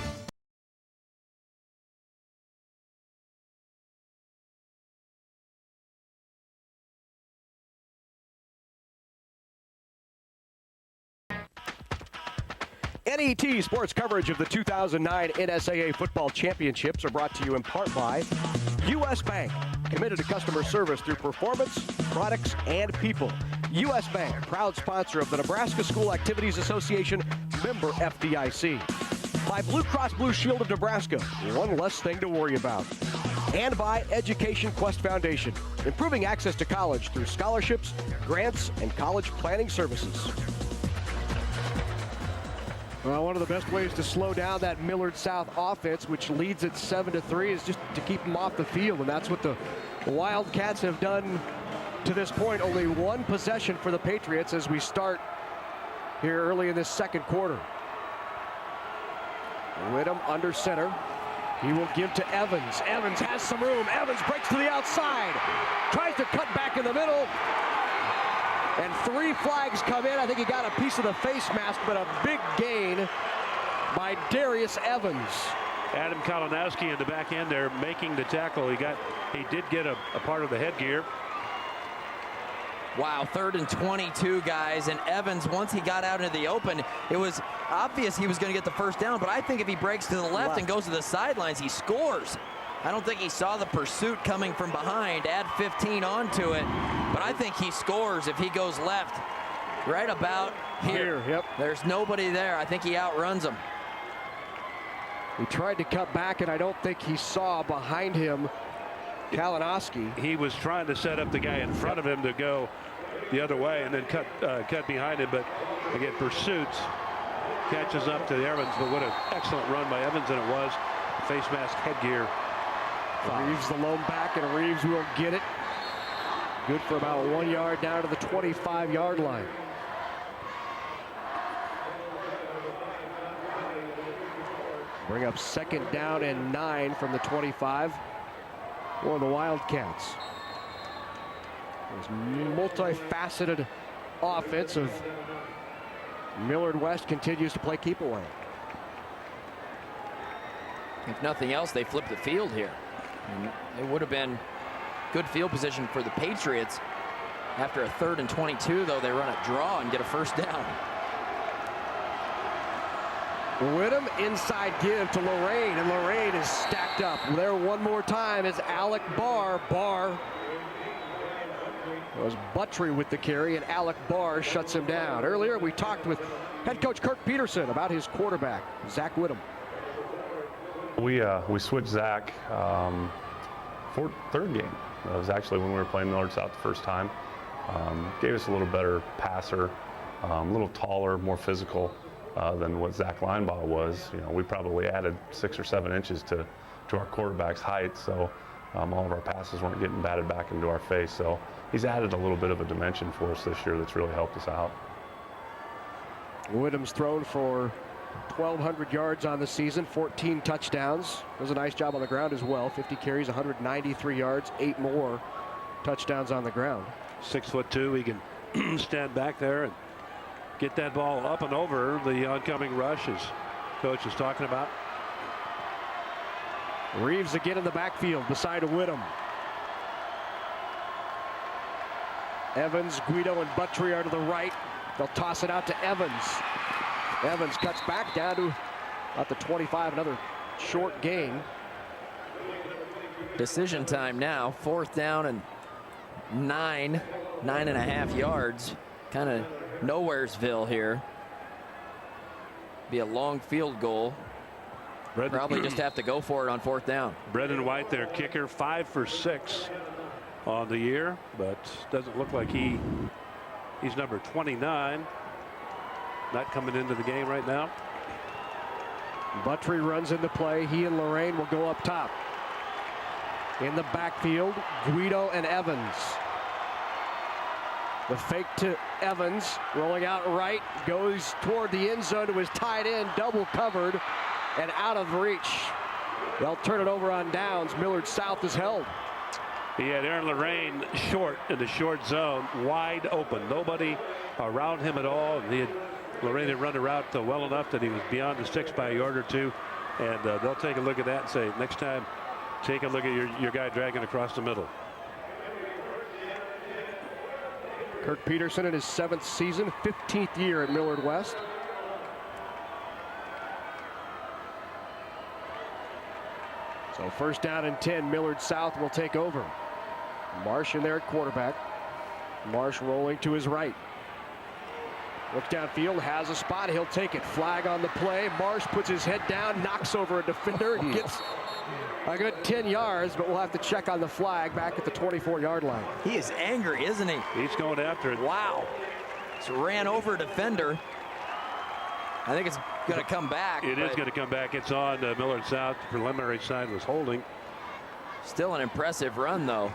NET sports coverage of the 2009 NSAA Football Championships are brought to you in part by U.S. Bank, committed to customer service through performance, products, and people. U.S. Bank, proud sponsor of the Nebraska School Activities Association, member FDIC. By Blue Cross Blue Shield of Nebraska, one less thing to worry about. And by Education Quest Foundation, improving access to college through scholarships, grants, and college planning services. Well, one of the best ways to slow down that Millard South offense, which leads at 7-3, is just to keep them off the field, and that's what the Wildcats have done to this point. Only one possession for the Patriots as we start here early in this second quarter. Whittem under center. He will give to Evans. Evans has some room. Evans breaks to the outside. Tries to cut back in the middle. And 3 flags come in. I think he got a piece of the face mask, but a big gain by Darius Evans. Adam Kalinowski in the back end there making the tackle. He did get a part of the headgear. Wow, 3rd and 22, guys. And Evans, once he got out into the open, it was obvious he was going to get the first down. But I think if he breaks to the left and goes to the sidelines, he scores. I don't think he saw the pursuit coming from behind. Add 15 onto it. But I think he scores if he goes left right about here. Yep. There's nobody there. I think he outruns him. He tried to cut back, and I don't think he saw behind him Kalinowski. He was trying to set up the guy in front of him to go the other way and then cut behind him. But again, pursuits catches up to the Evans. But what an excellent run by Evans, and it was. Face mask, headgear. Reeves the lone back, and Reeves will get it. Good for about 1 yard down to the 25-yard line. Bring up 2nd down and 9 from the 25 for the Wildcats. This multifaceted offense of Millard West continues to play keep away. If nothing else, they flip the field here. And it would have been good field position for the Patriots. After a 3rd and 22, though, they run a draw and get a first down. Whittem inside give to Lorraine, and Lorraine is stacked up. There one more time is Alec Barr. Barr was Buttry with the carry, and Alec Barr shuts him down. Earlier, we talked with head coach Kirk Peterson about his quarterback, Zach Whittem. We switched Zach for 3rd game. It was actually when we were playing Millard South the first time. Gave us a little better passer, a little taller, more physical than what Zach Linebaugh was. You know, we probably added 6 or 7 inches to our quarterback's height, so all of our passes weren't getting batted back into our face. So he's added a little bit of a dimension for us this year that's really helped us out. Whittem's thrown for 1,200 yards on the season, 14 touchdowns. Does a nice job on the ground as well. 50 carries, 193 yards, 8 more touchdowns on the ground. 6'2", he can stand back there and get that ball up and over the oncoming rush, as coach is talking about. Reeves again in the backfield beside Whittem. Evans, Guido, and Buttry are to the right. They'll toss it out to Evans. Evans cuts back down to about the 25, another short gain. Decision time now, 4th down and 9.5 yards. Kind of nowheresville here. Be a long field goal. Probably just have to go for it on 4th down. Brendan White, their kicker, 5 for 6 on the year, but doesn't look like he's number 29. Not coming into the game right now. Buttry runs into play. He and Lorraine will go up top. In the backfield, Guido and Evans. The fake to Evans, rolling out right, goes toward the end zone to his tight end, double covered and out of reach. They'll turn it over on downs. Millard South is held. He had Aaron Lorraine short in the short zone, wide open. Nobody around him at all. Lorraine had run a route well enough that he was beyond the sticks by a yard or two. And they'll take a look at that and say, next time, take a look at your guy dragging across the middle. Kirk Peterson in his 7th season, 15th year at Millard West. So 1st down and 10, Millard South will take over. Marsh in there at quarterback. Marsh rolling to his right. Looks downfield, has a spot, he'll take it. Flag on the play. Marsh puts his head down, knocks over a defender, and gets a good 10 yards, but we'll have to check on the flag back at the 24-yard line. He is angry, isn't he? He's going after it. Wow. Just ran over a defender. I think it's going to come back. It is going to come back. It's on Millard South. The preliminary sign was holding. Still an impressive run, though.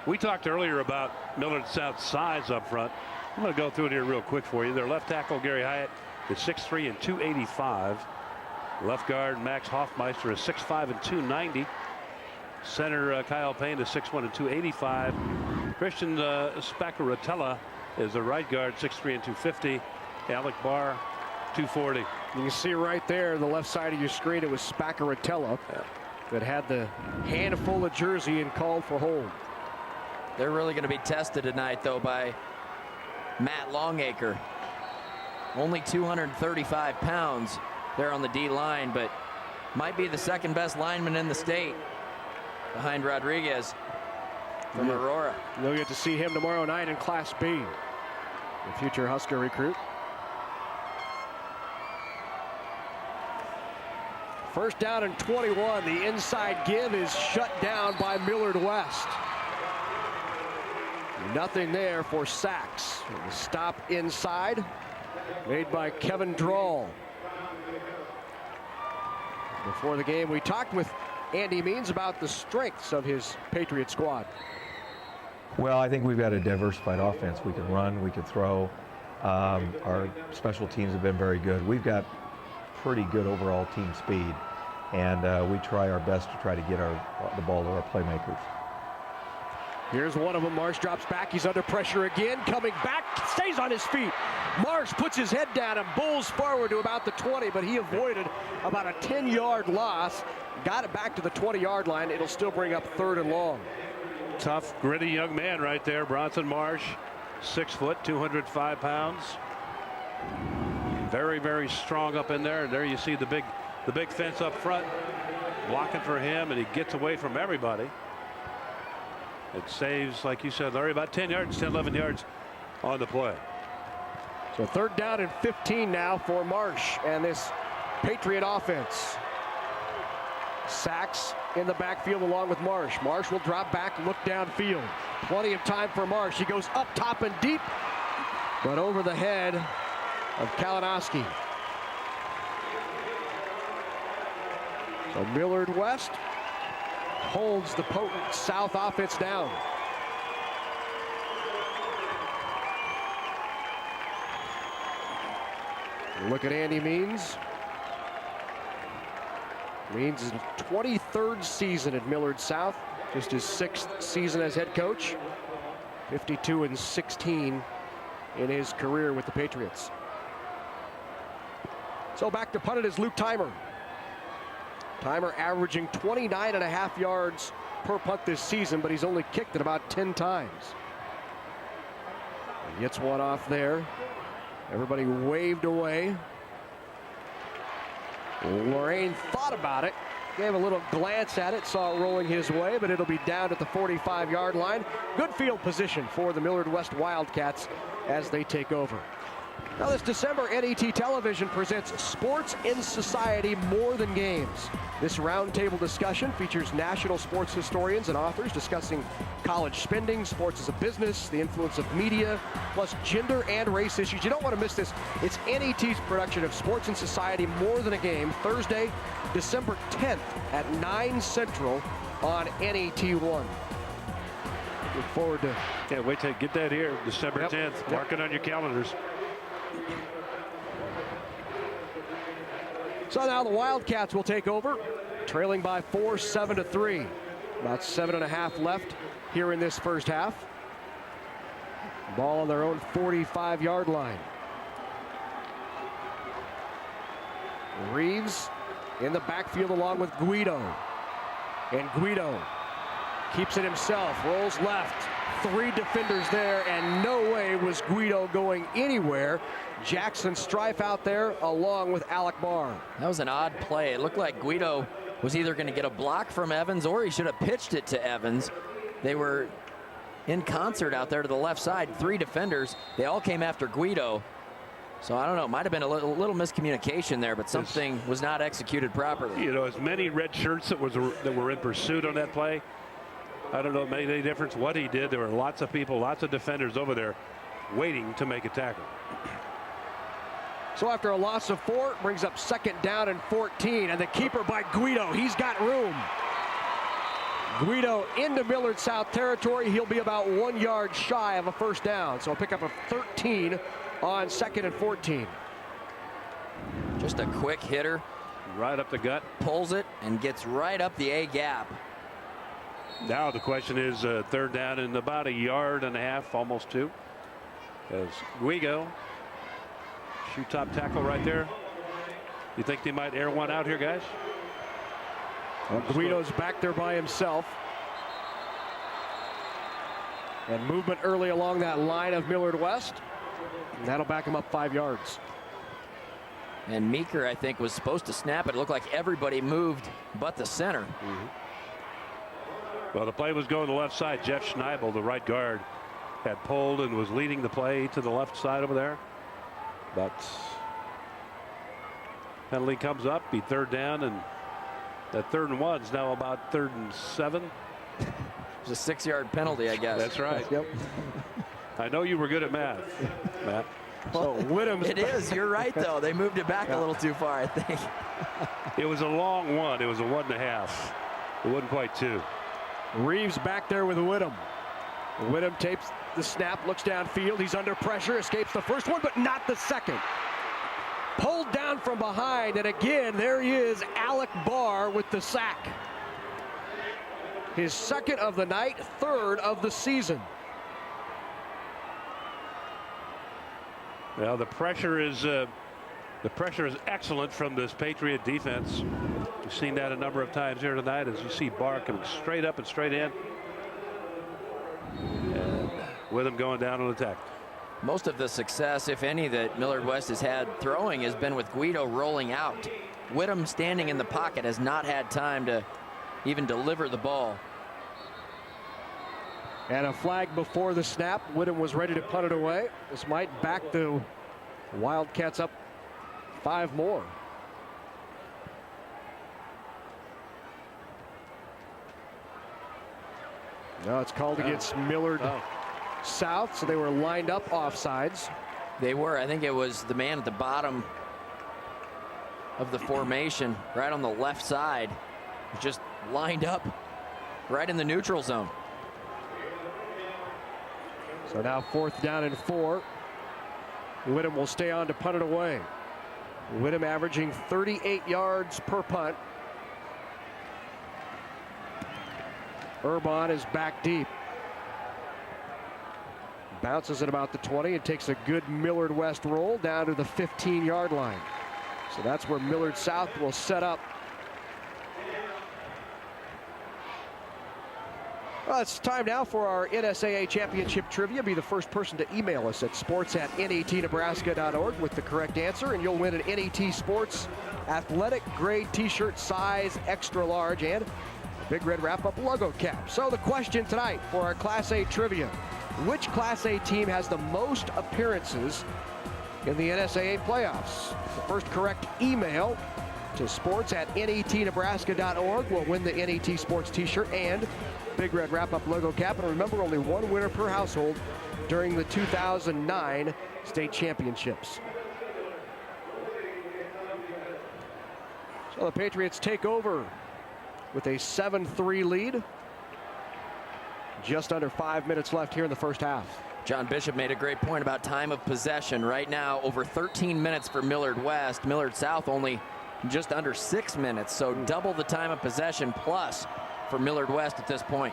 We talked earlier about Millard South's size up front. I'm going to go through it here real quick for you. Their left tackle, Gary Hyatt, is 6'3" and 285. Left guard, Max Hoffmeister, is 6'5" and 290. Center, Kyle Payne, is 6'1" and 285. Christian Spaccaratella is the right guard, 6'3" and 250. Alec Barr, 240. You can see right there, the left side of your screen, it was Spaccaratella that had the handful of jersey and called for hold. They're really going to be tested tonight, though, by Matt Longacre. Only 235 pounds there on the D line, but might be the 2nd best lineman in the state behind Rodriguez from Aurora. You'll get to see him tomorrow night in Class B, the future Husker recruit. 1st down and 21. The inside give is shut down by Millard West. Nothing there for sacks. The stop inside made by Kevin Drall. Before the game, we talked with Andy Means about the strengths of his Patriot squad. Well, I think we've got a diversified offense. We can run, we can throw. Our special teams have been very good. We've got pretty good overall team speed, and we try our best to try to get the ball to our playmakers. Here's one of them. Marsh drops back. He's under pressure again. Coming back, stays on his feet. Marsh puts his head down and bowls forward to about the 20, but he avoided about a 10-yard loss. Got it back to the 20-yard line. It'll still bring up 3rd and long. Tough, gritty young man right there, Bronson Marsh. 6 foot, 205 pounds. Very, very strong up in there. And there you see the big fence up front, blocking for him, and he gets away from everybody. It saves, like you said, Larry, about 10 yards, 10, 11 yards on the play. So 3rd down and 15 now for Marsh and this Patriot offense. Sacks in the backfield along with Marsh. Marsh will drop back, look downfield. Plenty of time for Marsh. He goes up top and deep, but over the head of Kalinowski. So Millard West holds the potent South offense down. Look at Andy Means. Means' 23rd season at Millard South, just his 6th season as head coach. 52 and 16 in his career with the Patriots. So back to punt it is Luke Timer. Timer averaging 29.5 yards per punt this season, but he's only kicked it about 10 times. He gets one off there. Everybody waved away. Lorraine thought about it, gave a little glance at it, saw it rolling his way, but it'll be down at the 45-yard line. Good field position for the Millard West Wildcats as they take over. Now this December, NET Television presents Sports in Society More Than Games. This roundtable discussion features national sports historians and authors discussing college spending, sports as a business, the influence of media, plus gender and race issues. You don't want to miss this. It's NET's production of Sports in Society More Than a Game, Thursday, December 10th at 9 Central on NET1. Look forward to... Can't wait to get that here, December 10th. Mark it on your calendars. So now the Wildcats will take over, trailing by 4, 7-3. About 7.5 left here in this first half. Ball on their own 45-yard line. Reeves in the backfield along with Guido. And Guido keeps it himself, rolls left. 3 defenders there, and no way was Guido going anywhere. Jackson Strife out there along with Alec Barr. That was an odd play. It looked like Guido was either going to get a block from Evans or he should have pitched it to Evans. They were in concert out there to the left side. 3 defenders. They all came after Guido. So I don't know. It might have been a little miscommunication there, but something was not executed properly. You know, as many red shirts that were in pursuit on that play, I don't know if it made any difference what he did. There were lots of people, lots of defenders over there waiting to make a tackle. So after a loss of 4, it brings up 2nd down and 14, and the keeper by Guido. He's got room. Guido into Millard South territory. He'll be about 1 yard shy of a first down. So a pickup of 13 on 2nd and 14. Just a quick hitter. Right up the gut. Pulls it and gets right up the A gap. Now the question is 3rd down and about 1.5 yards, almost 2. As Guido, shoot top tackle right there. You think they might air one out here, guys? Well, Guido's back there by himself. And movement early along that line of Millard West. And that'll back him up 5 yards. And Meeker, I think, was supposed to snap it. It looked like everybody moved but the center. Well, the play was going to the left side. Jeff Schneibel, the right guard, had pulled and was leading the play to the left side over there. But penalty comes up, be 3rd down, and that 3rd and 1 is now about 3rd and 7. It was a 6-yard penalty, I guess. That's right. Yep. I know you were good at math, Matt. So Whittam's It is. You're right, though. They moved it back a little too far, I think. It was a long 1. It was a 1.5. It wasn't quite 2. Reeves back there with Whittam. Whittam tapes the snap, looks downfield. He's under pressure, escapes the first one, but not the second. Pulled down from behind, and again, there he is, Alec Barr with the sack. His 2nd of the night, 3rd of the season. Well, the pressure is excellent from this Patriot defense. We've seen that a number of times here tonight as you see Barr coming straight up and straight in. And with him going down on the tackle. Most of the success, if any, that Millard West has had throwing has been with Guido rolling out. Whittam standing in the pocket has not had time to even deliver the ball. And a flag before the snap. Whittam was ready to punt it away. This might back the Wildcats up 5 more. No, it's called against Millard South, so they were lined up offsides. They were. I think it was the man at the bottom of the formation, right on the left side, just lined up right in the neutral zone. So now 4th down and 4. Whittam will stay on to punt it away. Whittam averaging 38 yards per punt. Urban is back deep. Bounces at about the 20 and takes a good Millard West roll down to the 15-yard line. So that's where Millard South will set up. Well, it's time now for our NSAA Championship Trivia. Be the first person to email us at sports@netnebraska.org with the correct answer, and you'll win an NET Sports athletic grade t-shirt size extra large and a Big Red Wrap-Up logo cap. So the question tonight for our Class A Trivia: which Class A team has the most appearances in the NSAA playoffs. The first correct email to sports@netnebraska.org will win the NET Sports t-shirt and Big Red Wrap-Up logo cap. And remember, only one winner per household during the 2009 state championships. So the Patriots take over with a 7-3 lead. Just under 5 minutes left here in the first half. John Bishop made a great point about time of possession. Right now, over 13 minutes for Millard West. Millard South only just under 6 minutes, so double the time of possession plus for Millard West at this point.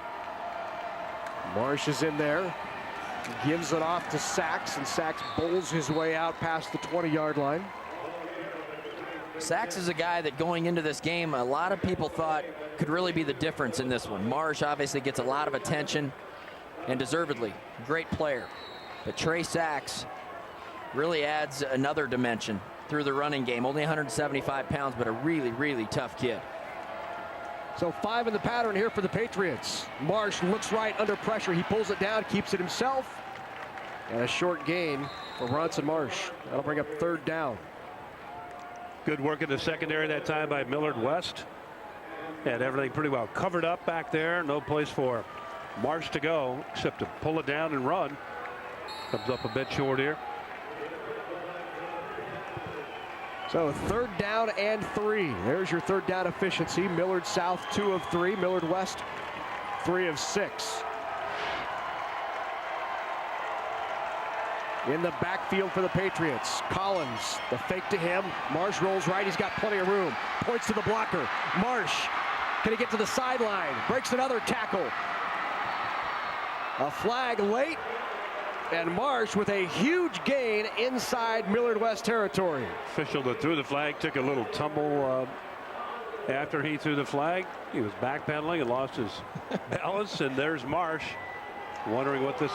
Marsh is in there, gives it off to Sachs, and Sachs bowls his way out past the 20-yard line. Sachs is a guy that going into this game, a lot of people thought could really be the difference in this one. Marsh obviously gets a lot of attention, and deservedly, great player. But Trey Sachs really adds another dimension through the running game. Only 175 pounds, but a really, really tough kid. So 5 in the pattern here for the Patriots. Marsh looks right under pressure. He pulls it down, keeps it himself. And a short gain for Bronson Marsh. That'll bring up 3rd down. Good work in the secondary that time by Millard West. Had everything pretty well covered up back there. No place for Marsh to go except to pull it down and run. Comes up a bit short here. So 3rd down and 3. There's your 3rd down efficiency. Millard South 2 of 3. Millard West 3 of 6. In the backfield for the Patriots, Collins, the fake to him. Marsh rolls right. He's got plenty of room. Points to the blocker. Marsh, can he get to the sideline? Breaks another tackle. A flag late. And Marsh with a huge gain inside Millard West territory. Official that threw the flag took a little tumble after he threw the flag. He was backpedaling and lost his balance. And there's Marsh wondering what this.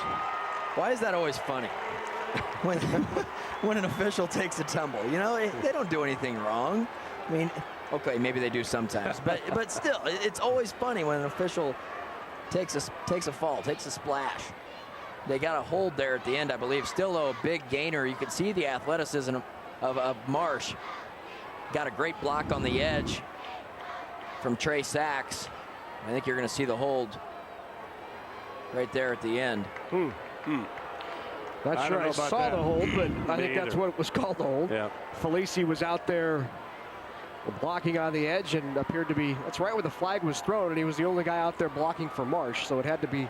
Why is that always funny? when an official takes a tumble, you know, they don't do anything wrong. I mean, okay, maybe they do sometimes, but still, it's always funny when an official takes a fall, takes a splash. They got a hold there at the end, I believe. Still, though, a big gainer. You can see the athleticism of Marsh. Got a great block on the edge from Trey Sachs. I think you're going to see the hold right there at the end. Not sure I saw the hold, but I think that's what it was called, the hold. Yeah. Felici was out there blocking on the edge and appeared to be, that's right where the flag was thrown, and he was the only guy out there blocking for Marsh, so it had to be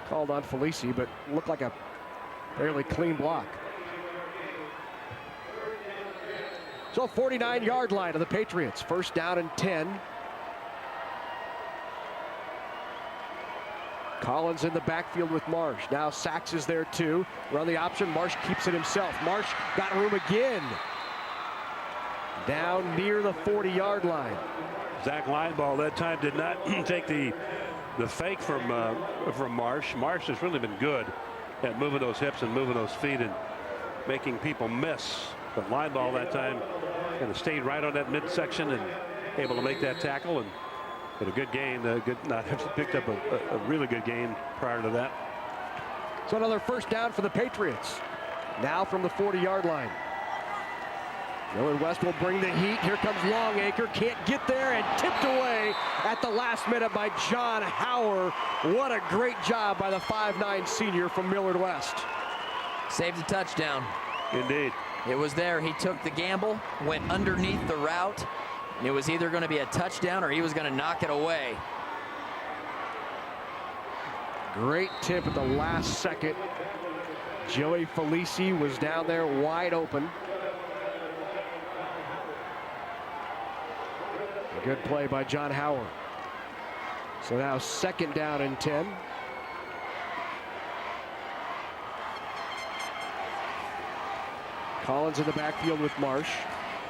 called on Felici, but looked like a fairly clean block. So 49-yard line of the Patriots, 1st down and 10. Collins in the backfield with Marsh. Now Sachs is there too. Run the option. Marsh keeps it himself. Marsh got room again. Down near the 40-yard line. Zach Lineball that time did not take the fake from Marsh. Marsh has really been good at moving those hips and moving those feet and making people miss. But Lineball that time kind of stayed right on that midsection and able to make that tackle and had a good gain. Picked up a really good gain prior to that. So another 1st down for the Patriots. Now from the 40-yard line. Millard West will bring the heat. Here comes Longacre. Can't get there and tipped away at the last minute by John Hauer. What a great job by the 5'9" senior from Millard West. Saved the touchdown. Indeed. It was there. He took the gamble, went underneath the route. It was either going to be a touchdown or he was going to knock it away. Great tip at the last second. Joey Felici was down there wide open. A good play by John Hauer. So now 2nd down and 10. Collins in the backfield with Marsh.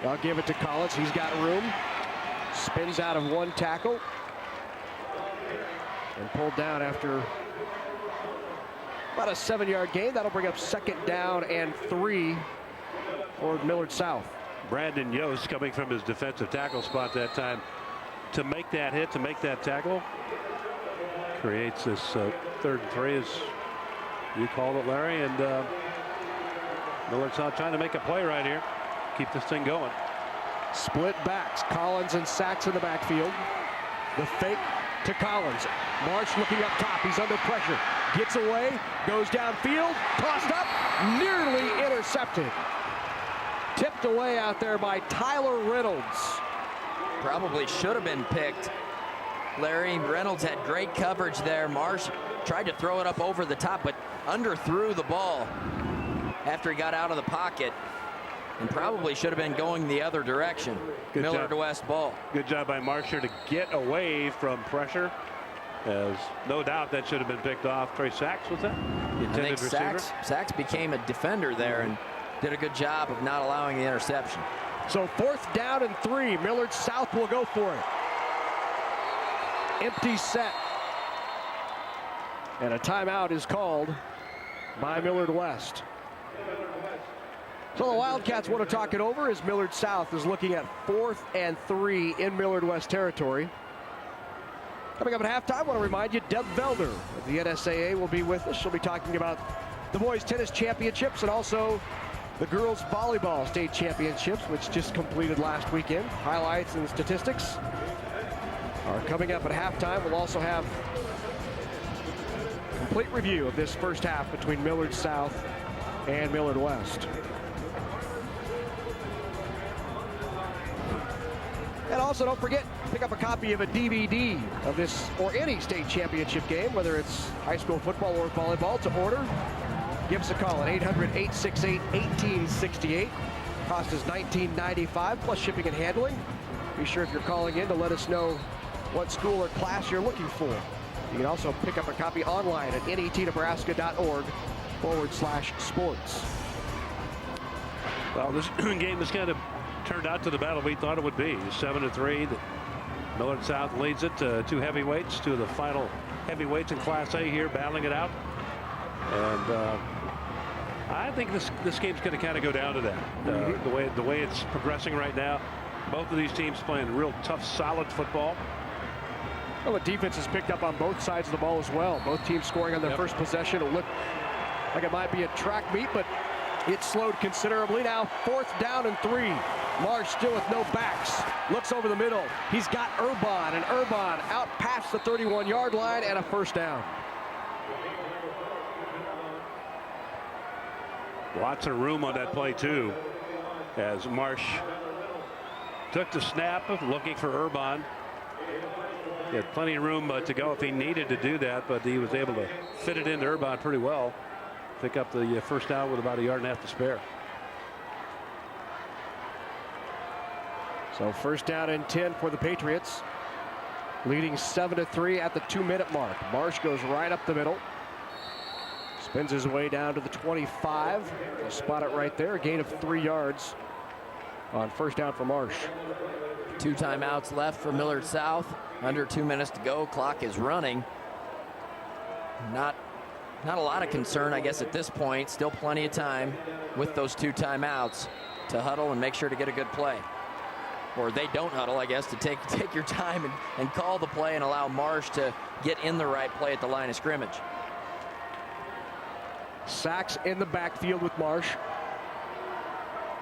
I'll give it to Collins. He's got room. Spins out of one tackle. And pulled down after about a 7-yard gain. That'll bring up 2nd down and 3 for Millard South. Brandon Yost coming from his defensive tackle spot that time to make that hit, to make that tackle. Creates this 3rd and 3 as you called it, Larry. And Millard South trying to make a play right here. Keep this thing going. Split backs. Collins and Sachs in the backfield. The fake to Collins. Marsh looking up top. He's under pressure. Gets away. Goes downfield. Tossed up. Nearly intercepted. Tipped away out there by Tyler Reynolds. Probably should have been picked. Larry Reynolds had great coverage there. Marsh tried to throw it up over the top, but underthrew the ball after he got out of the pocket, and probably should have been going the other direction. Good Millard job. West ball. Good job by Marsher to get away from pressure. As no doubt that should have been picked off. Trey Sachs was that? The I intended think receiver. Sachs became a defender there and did a good job of not allowing the interception. So 4th down and 3. Millard South will go for it. Empty set. And a timeout is called by Millard West. So the Wildcats want to talk it over as Millard South is looking at 4th and 3 in Millard West territory. Coming up at halftime, I want to remind you, Deb Velder of the NSAA will be with us. She'll be talking about the boys tennis championships and also the girls volleyball state championships, which just completed last weekend. Highlights and statistics are coming up at halftime. We'll also have a complete review of this first half between Millard South and Millard West. And also, don't forget, pick up a copy of a DVD of this or any state championship game, whether it's high school football or volleyball. To order, give us a call at 800-868-1868. Cost is $19.95 plus shipping and handling. Be sure if you're calling in to let us know what school or class you're looking for. You can also pick up a copy online at netnebraska.org/sports. Well, this game has kind of turned out to the battle we thought it would be. 7-3. Millard South leads it to 2 heavyweights, 2 of the final heavyweights in Class A here, battling it out. And I think this game's going to kind of go down to that. The way it's progressing right now. Both of these teams playing real tough, solid football. Well, the defense has picked up on both sides of the ball as well. Both teams scoring on their first possession. It looked like it might be a track meet, but it slowed considerably. Now 4th down and 3. Marsh still with no backs. Looks over the middle. He's got Urban, and Urban out past the 31-yard line and a first down. Lots of room on that play, too, as Marsh took the snap, looking for Urban. He had plenty of room to go if he needed to do that, but he was able to fit it into Urban pretty well. Pick up the first down with about 1.5 yards to spare. So 1st down and 10 for the Patriots, leading 7-3 at the 2-minute mark. Marsh goes right up the middle, spins his way down to the 25. We'll spot it right there. A gain of 3 yards on 1st down for Marsh. 2 timeouts left for Millard South. Under 2 minutes to go. Clock is running. Not a lot of concern, I guess, at this point. Still plenty of time with those 2 timeouts to huddle and make sure to get a good play. Or they don't huddle, I guess, to take your time and call the play and allow Marsh to get in the right play at the line of scrimmage. Sachs in the backfield with Marsh.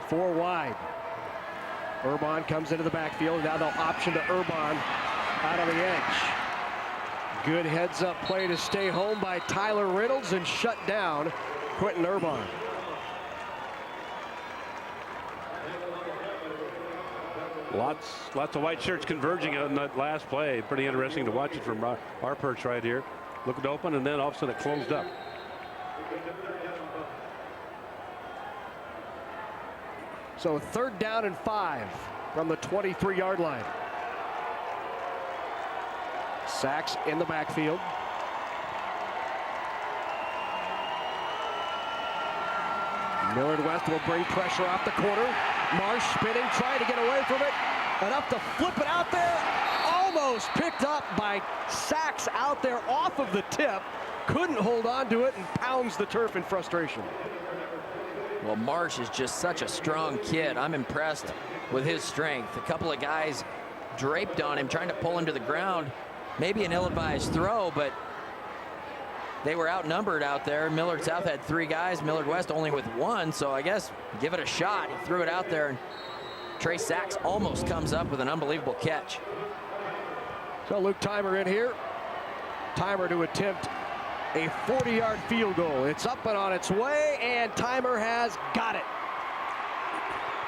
4 wide. Urban comes into the backfield. Now they'll option to Urban out on the edge. Good heads-up play to stay home by Tyler Reynolds and shut down Quentin Urban. Lots of white shirts converging on that last play. Pretty interesting to watch it from our perch right here. Looked open, and then all of a sudden it closed up. So 3rd down and 5 from the 23-yard line. Sachs in the backfield. Millard West will bring pressure off the corner. Marsh spinning, trying to get away from it. Enough to flip it out there. Almost picked up by Sachs out there off of the tip. Couldn't hold on to it and pounds the turf in frustration. Well, Marsh is just such a strong kid. I'm impressed with his strength. A couple of guys draped on him, trying to pull him to the ground. Maybe an ill-advised throw, but they were outnumbered out there. Millard South had 3 guys, Millard West only with 1, so I guess give it a shot. He threw it out there, and Trey Sachs almost comes up with an unbelievable catch. So Luke Timer in here. Timer to attempt a 40-yard field goal. It's up and on its way, and Timer has got it.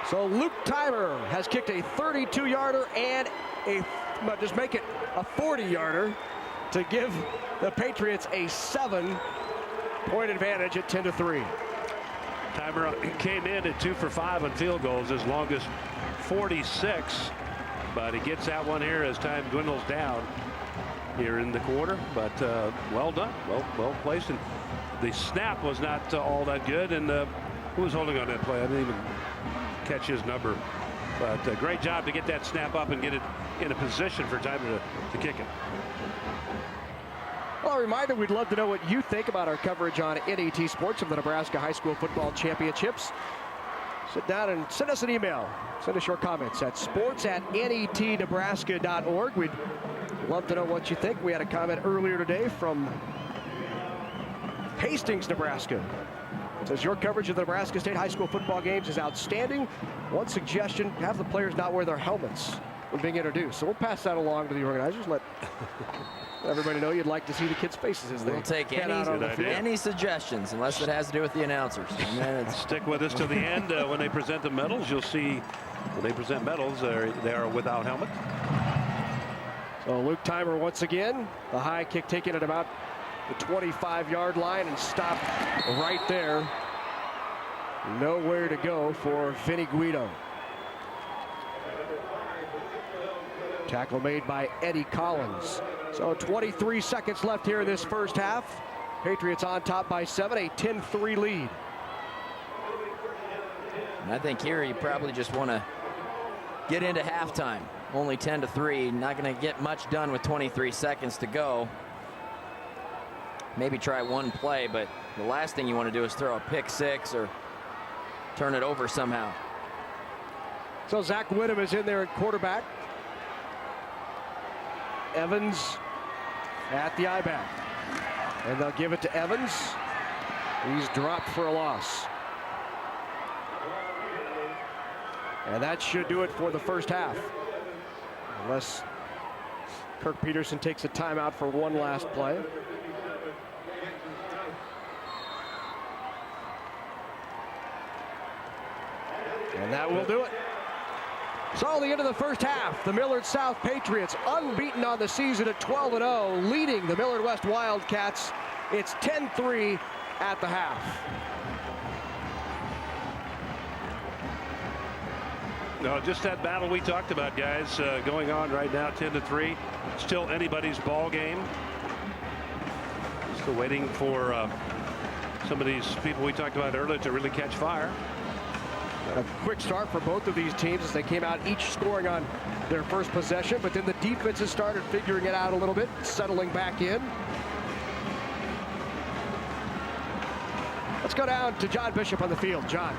So Luke Timer has kicked a 32-yarder and just make it a 40-yarder to give the Patriots a 7-point advantage at 10-3. Timer came in at 2 for 5 on field goals, his longest 46, but he gets that one here as time dwindles down here in the quarter. But well done, well placed, and the snap was not all that good. And who was holding on that play? I didn't even catch his number, but great job to get that snap up and get it in a position for Timer to kick it. Well, a reminder, we'd love to know what you think about our coverage on NET Sports of the Nebraska High School Football Championships. Sit down and send us an email. Send us your comments at sports@netnebraska.org. We'd love to know what you think. We had a comment earlier today from Hastings, Nebraska. It says, your coverage of the Nebraska State High School football games is outstanding. One suggestion, have the players not wear their helmets when being introduced. So we'll pass that along to the organizers. Let everybody know you'd like to see the kids' faces as they We'll take head out on the field. any suggestions, unless it has to do with the announcers. And then Stick with us to the end. When they present the medals, you'll see when they present medals, they are without helmet. So Luke Timer once again, the high kick taken at about the 25-yard line and stopped right there. Nowhere to go for Vinny Guido. Tackle made by Eddie Collins. So 23 seconds left here in this first half. Patriots on top by 7, a 10-3 lead. And I think here you probably just want to get into halftime. Only 10-3, not going to get much done with 23 seconds to go. Maybe try one play, but the last thing you want to do is throw a pick 6 or turn it over somehow. So Zach Whittam is in there at quarterback. Evans at the I-back. And they'll give it to Evans. He's dropped for a loss. And that should do it for the first half. Unless Kirk Peterson takes a timeout for one last play. And that will do it. So the end of the first half, the Millard South Patriots unbeaten on the season at 12-0, leading the Millard West Wildcats. It's 10-3 at the half. No, just that battle we talked about, guys, going on right now, 10-3. Still anybody's ball game. Still waiting for some of these people we talked about earlier to really catch fire. A quick start for both of these teams as they came out each scoring on their first possession, but then the defenses started figuring it out a little bit, settling back in. Let's go down to John Bishop on the field. John.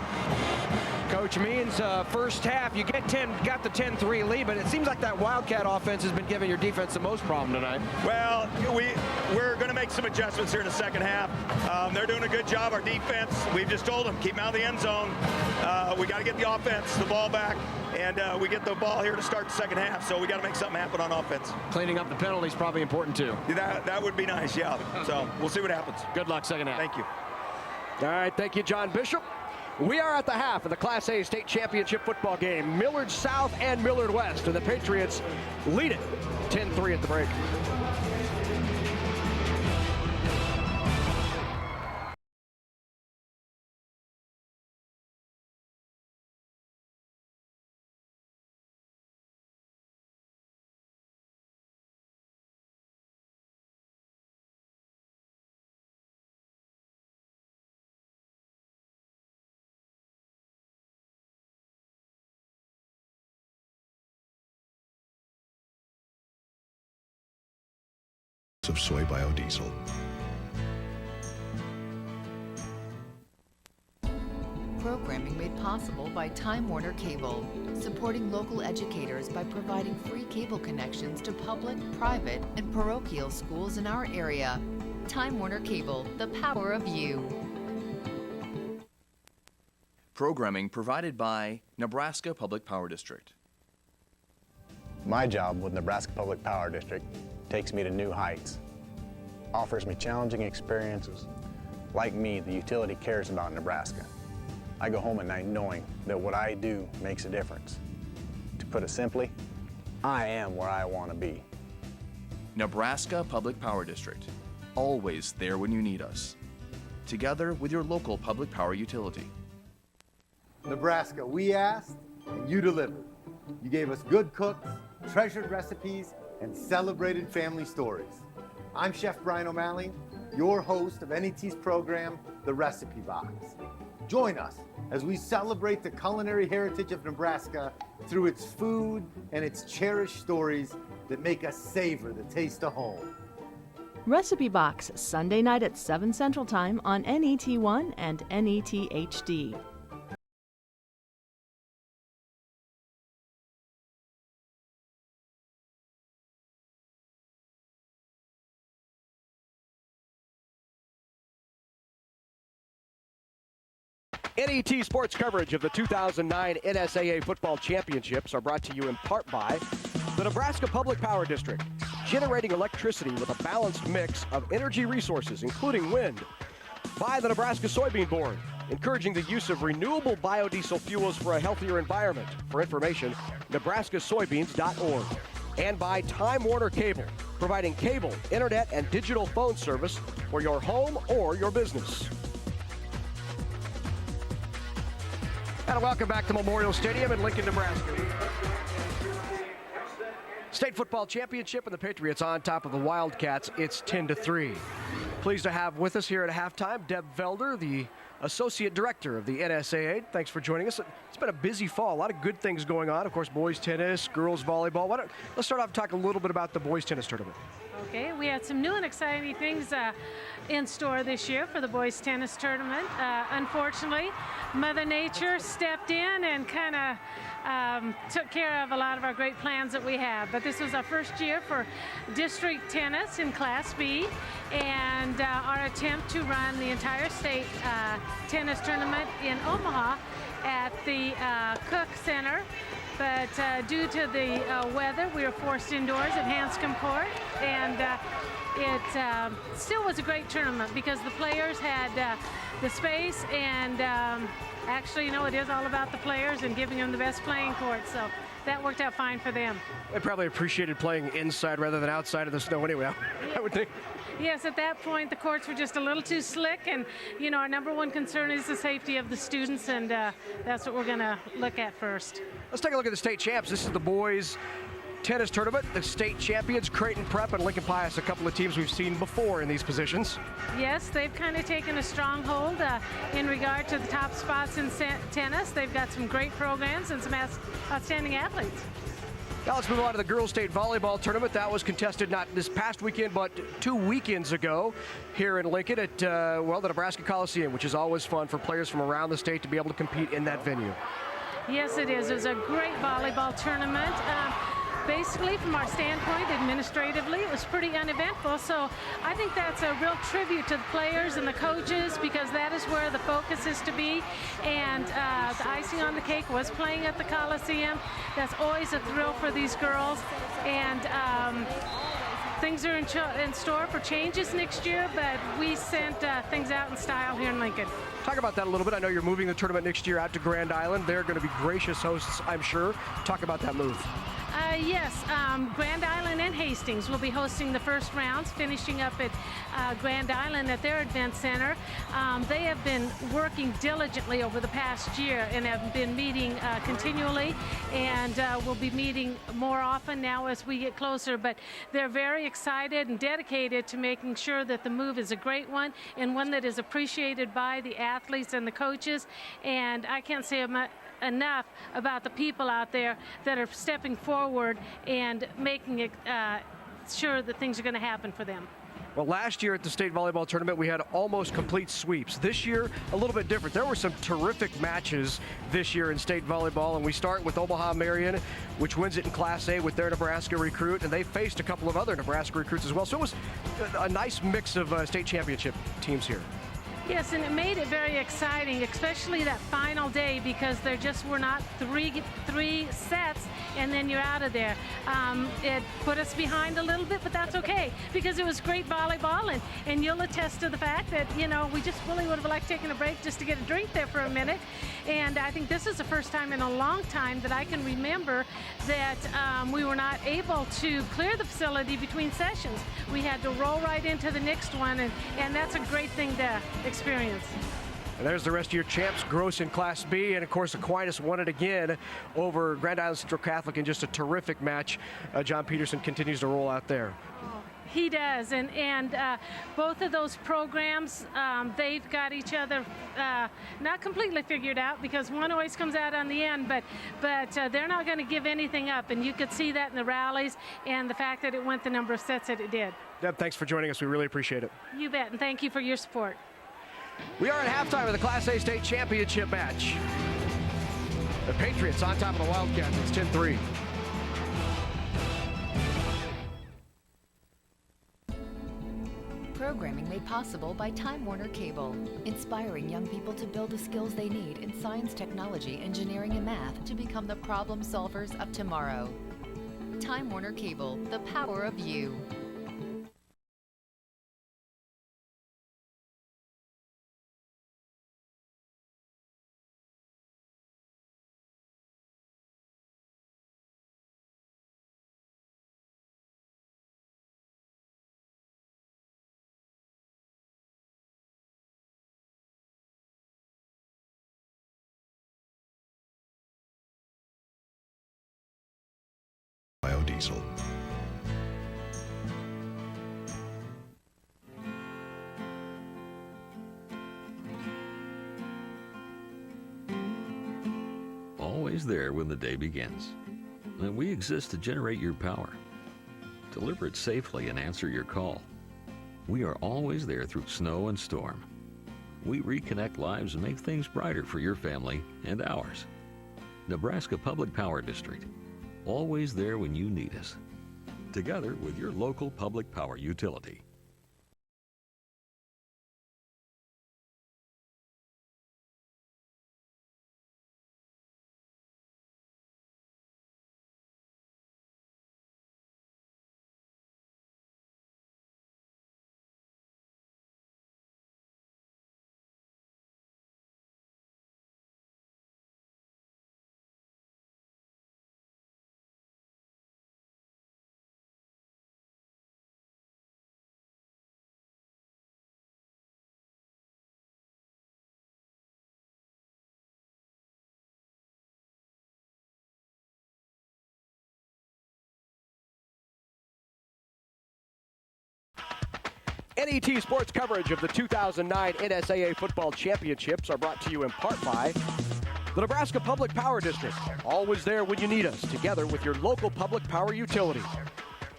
Coach Means, first half, you got the 10-3 lead, but it seems like that Wildcat offense has been giving your defense the most problem tonight. Well, we're going to make some adjustments here in the second half. They're doing a good job, our defense. We've just told them, keep them out of the end zone. We got to get the offense, the ball back, and we get the ball here to start the second half, so we got to make something happen on offense. Cleaning up the penalties probably important, too. That would be nice, yeah. So we'll see what happens. Good luck second half. Thank you. All right, thank you, John Bishop. We are at the half of the Class A state championship football game. Millard South and Millard West, and the Patriots lead it 10-3 at the break. Of soy biodiesel. Programming made possible by Time Warner Cable, supporting local educators by providing free cable connections to public, private, and parochial schools in our area. Time Warner Cable, the power of you. Programming provided by Nebraska Public Power District. My job with Nebraska Public Power District takes me to new heights, offers me challenging experiences. Like me, the utility cares about Nebraska. I go home at night knowing that what I do makes a difference. To put it simply, I am where I want to be. Nebraska Public Power District, always there when you need us. Together with your local public power utility. Nebraska, we asked and you delivered. You gave us good cooks, treasured recipes, and celebrated family stories. I'm Chef Brian O'Malley, your host of NET's program, The Recipe Box. Join us as we celebrate the culinary heritage of Nebraska through its food and its cherished stories that make us savor the taste of home. Recipe Box, Sunday night at 7 Central Time on NET1 and NET HD. NET sports coverage of the 2009 NSAA football championships are brought to you in part by the Nebraska Public Power District, generating electricity with a balanced mix of energy resources, including wind. By the Nebraska Soybean Board, encouraging the use of renewable biodiesel fuels for a healthier environment. For information, nebraskasoybeans.org. And by Time Warner Cable, providing cable, internet, and digital phone service for your home or your business. And welcome back to Memorial Stadium in Lincoln, Nebraska. State football championship and the Patriots on top of the Wildcats. It's 10-3. Pleased to have with us here at halftime Deb Velder, the Associate Director of the NSAA. Thanks for joining us. It's been a busy fall. A lot of good things going on. Of course, boys tennis, girls volleyball. Let's start off and talk a little bit about the boys tennis tournament. Okay, we had some new and exciting things in store this year for the boys tennis tournament. Unfortunately, Mother Nature stepped in and kind of took care of a lot of our great plans that we have. But this was our first year for district tennis in Class B, and our attempt to run the entire state tennis tournament in Omaha at the Cook Center. But due to the weather, we were forced indoors at Hanscom Court, and it still was a great tournament because the players had the space, and actually, it is all about the players and giving them the best playing court, so that worked out fine for them. They probably appreciated playing inside rather than outside of the snow anyway, I would think. Yes, at that point, the courts were just a little too slick, and, our number one concern is the safety of the students, and that's what we're going to look at first. Let's take a look at the state champs. This is the boys tennis tournament. The state champions, Creighton Prep and Lincoln Pius, a couple of teams we've seen before in these positions. Yes, they've kind of taken a stronghold in regard to the top spots in tennis. They've got some great programs and some outstanding athletes. Now let's move on to the girls' state volleyball tournament. That was contested not this past weekend, but 2 weekends ago here in Lincoln at, the Nebraska Coliseum, which is always fun for players from around the state to be able to compete in that venue. Yes, it is. It was a great volleyball tournament. Basically, from our standpoint, administratively, it was pretty uneventful. So I think that's a real tribute to the players and the coaches, because that is where the focus is to be. And the icing on the cake was playing at the Coliseum. That's always a thrill for these girls. And things are in store for changes next year, but we sent things out in style here in Lincoln. Talk about that a little bit. I know you're moving the tournament next year out to Grand Island. They're going to be gracious hosts, I'm sure. Talk about that move. Yes, Grand Island and Hastings will be hosting the first rounds, finishing up at Grand Island at their event center. They have been working diligently over the past year and have been meeting continually, and will be meeting more often now as we get closer. But they're very excited and dedicated to making sure that the move is a great one and one that is appreciated by the athletes and the coaches. And I can't say enough about the people out there that are stepping forward and making it sure that things are going to happen for them. Well, last year at the state volleyball tournament, we had almost complete sweeps. This year, a little bit different. There were some terrific matches this year in state volleyball, and we start with Omaha Marion, which wins it in Class A with their Nebraska recruit, and they faced a couple of other Nebraska recruits as well. So it was a nice mix of state championship teams here. Yes, and it made it very exciting, especially that final day, because there just were not three sets, and then you're out of there. It put us behind a little bit, but that's okay, because it was great volleyball, and you'll attest to the fact that, you know, we just really would have liked taking a break just to get a drink there for a minute. And I think this is the first time in a long time that I can remember that we were not able to clear the facility between sessions. We had to roll right into the next one, and that's a great thing to experience. And there's the rest of your champs. Gross in Class B, and of course Aquinas won it again over Grand Island Central Catholic in just a terrific match. John Peterson continues to roll out there. He does, and both of those programs, they've got each other not completely figured out, because one always comes out on the end, but they're not going to give anything up, and you could see that in the rallies and the fact that it went the number of sets that it did. Deb, thanks for joining us. We really appreciate it. You bet, and thank you for your support. We are at halftime of the Class A state championship match. The Patriots on top of the Wildcats. It's 10-3. Programming made possible by Time Warner Cable, inspiring young people to build the skills they need in science, technology, engineering, and math to become the problem solvers of tomorrow. Time Warner Cable, the power of you. Biodiesel. Always there when the day begins. And we exist to generate your power, deliver it safely, and answer your call. We are always there through snow and storm. We reconnect lives and make things brighter for your family and ours. Nebraska Public Power District. Always there when you need us. Together with your local public power utility. NET sports coverage of the 2009 NSAA football championships are brought to you in part by the Nebraska Public Power District. Always there when you need us, together with your local public power utility.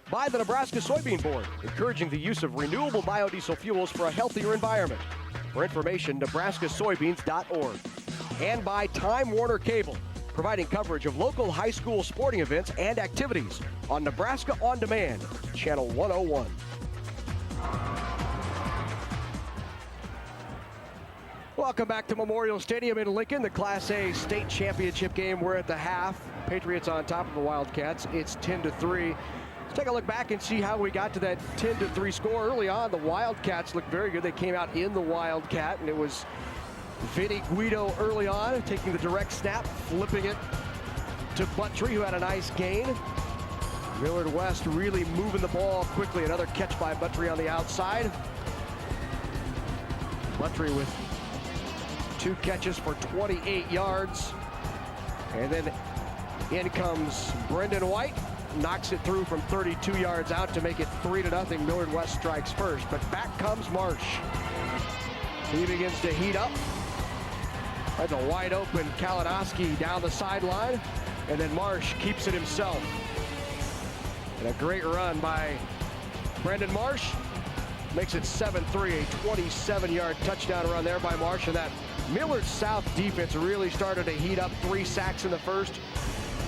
By the Nebraska Soybean Board, encouraging the use of renewable biodiesel fuels for a healthier environment. For information, nebraskasoybeans.org. And by Time Warner Cable, providing coverage of local high school sporting events and activities on Nebraska On Demand, Channel 101. Welcome back to Memorial Stadium in Lincoln, the Class A state championship game. We're at the half. Patriots on top of the Wildcats. It's 10-3. Let's take a look back and see how we got to that 10-3 score. Early on, the Wildcats looked very good. They came out in the Wildcat, and it was Vinny Guido early on, taking the direct snap, flipping it to Buttry, who had a nice gain. Millard West really moving the ball quickly. Another catch by Buttry on the outside. Buttry with 2 catches for 28 yards. And then in comes Brendan White, knocks it through from 32 yards out to make it 3-0. Millard West strikes first, but back comes Marsh. He begins to heat up. That's a wide open Kalinowski down the sideline, and then Marsh keeps it himself. And a great run by Brendan Marsh. makes it 7-3, a 27-yard touchdown run there by Marsh. And that Millard South defense really started to heat up. 3 sacks in the first.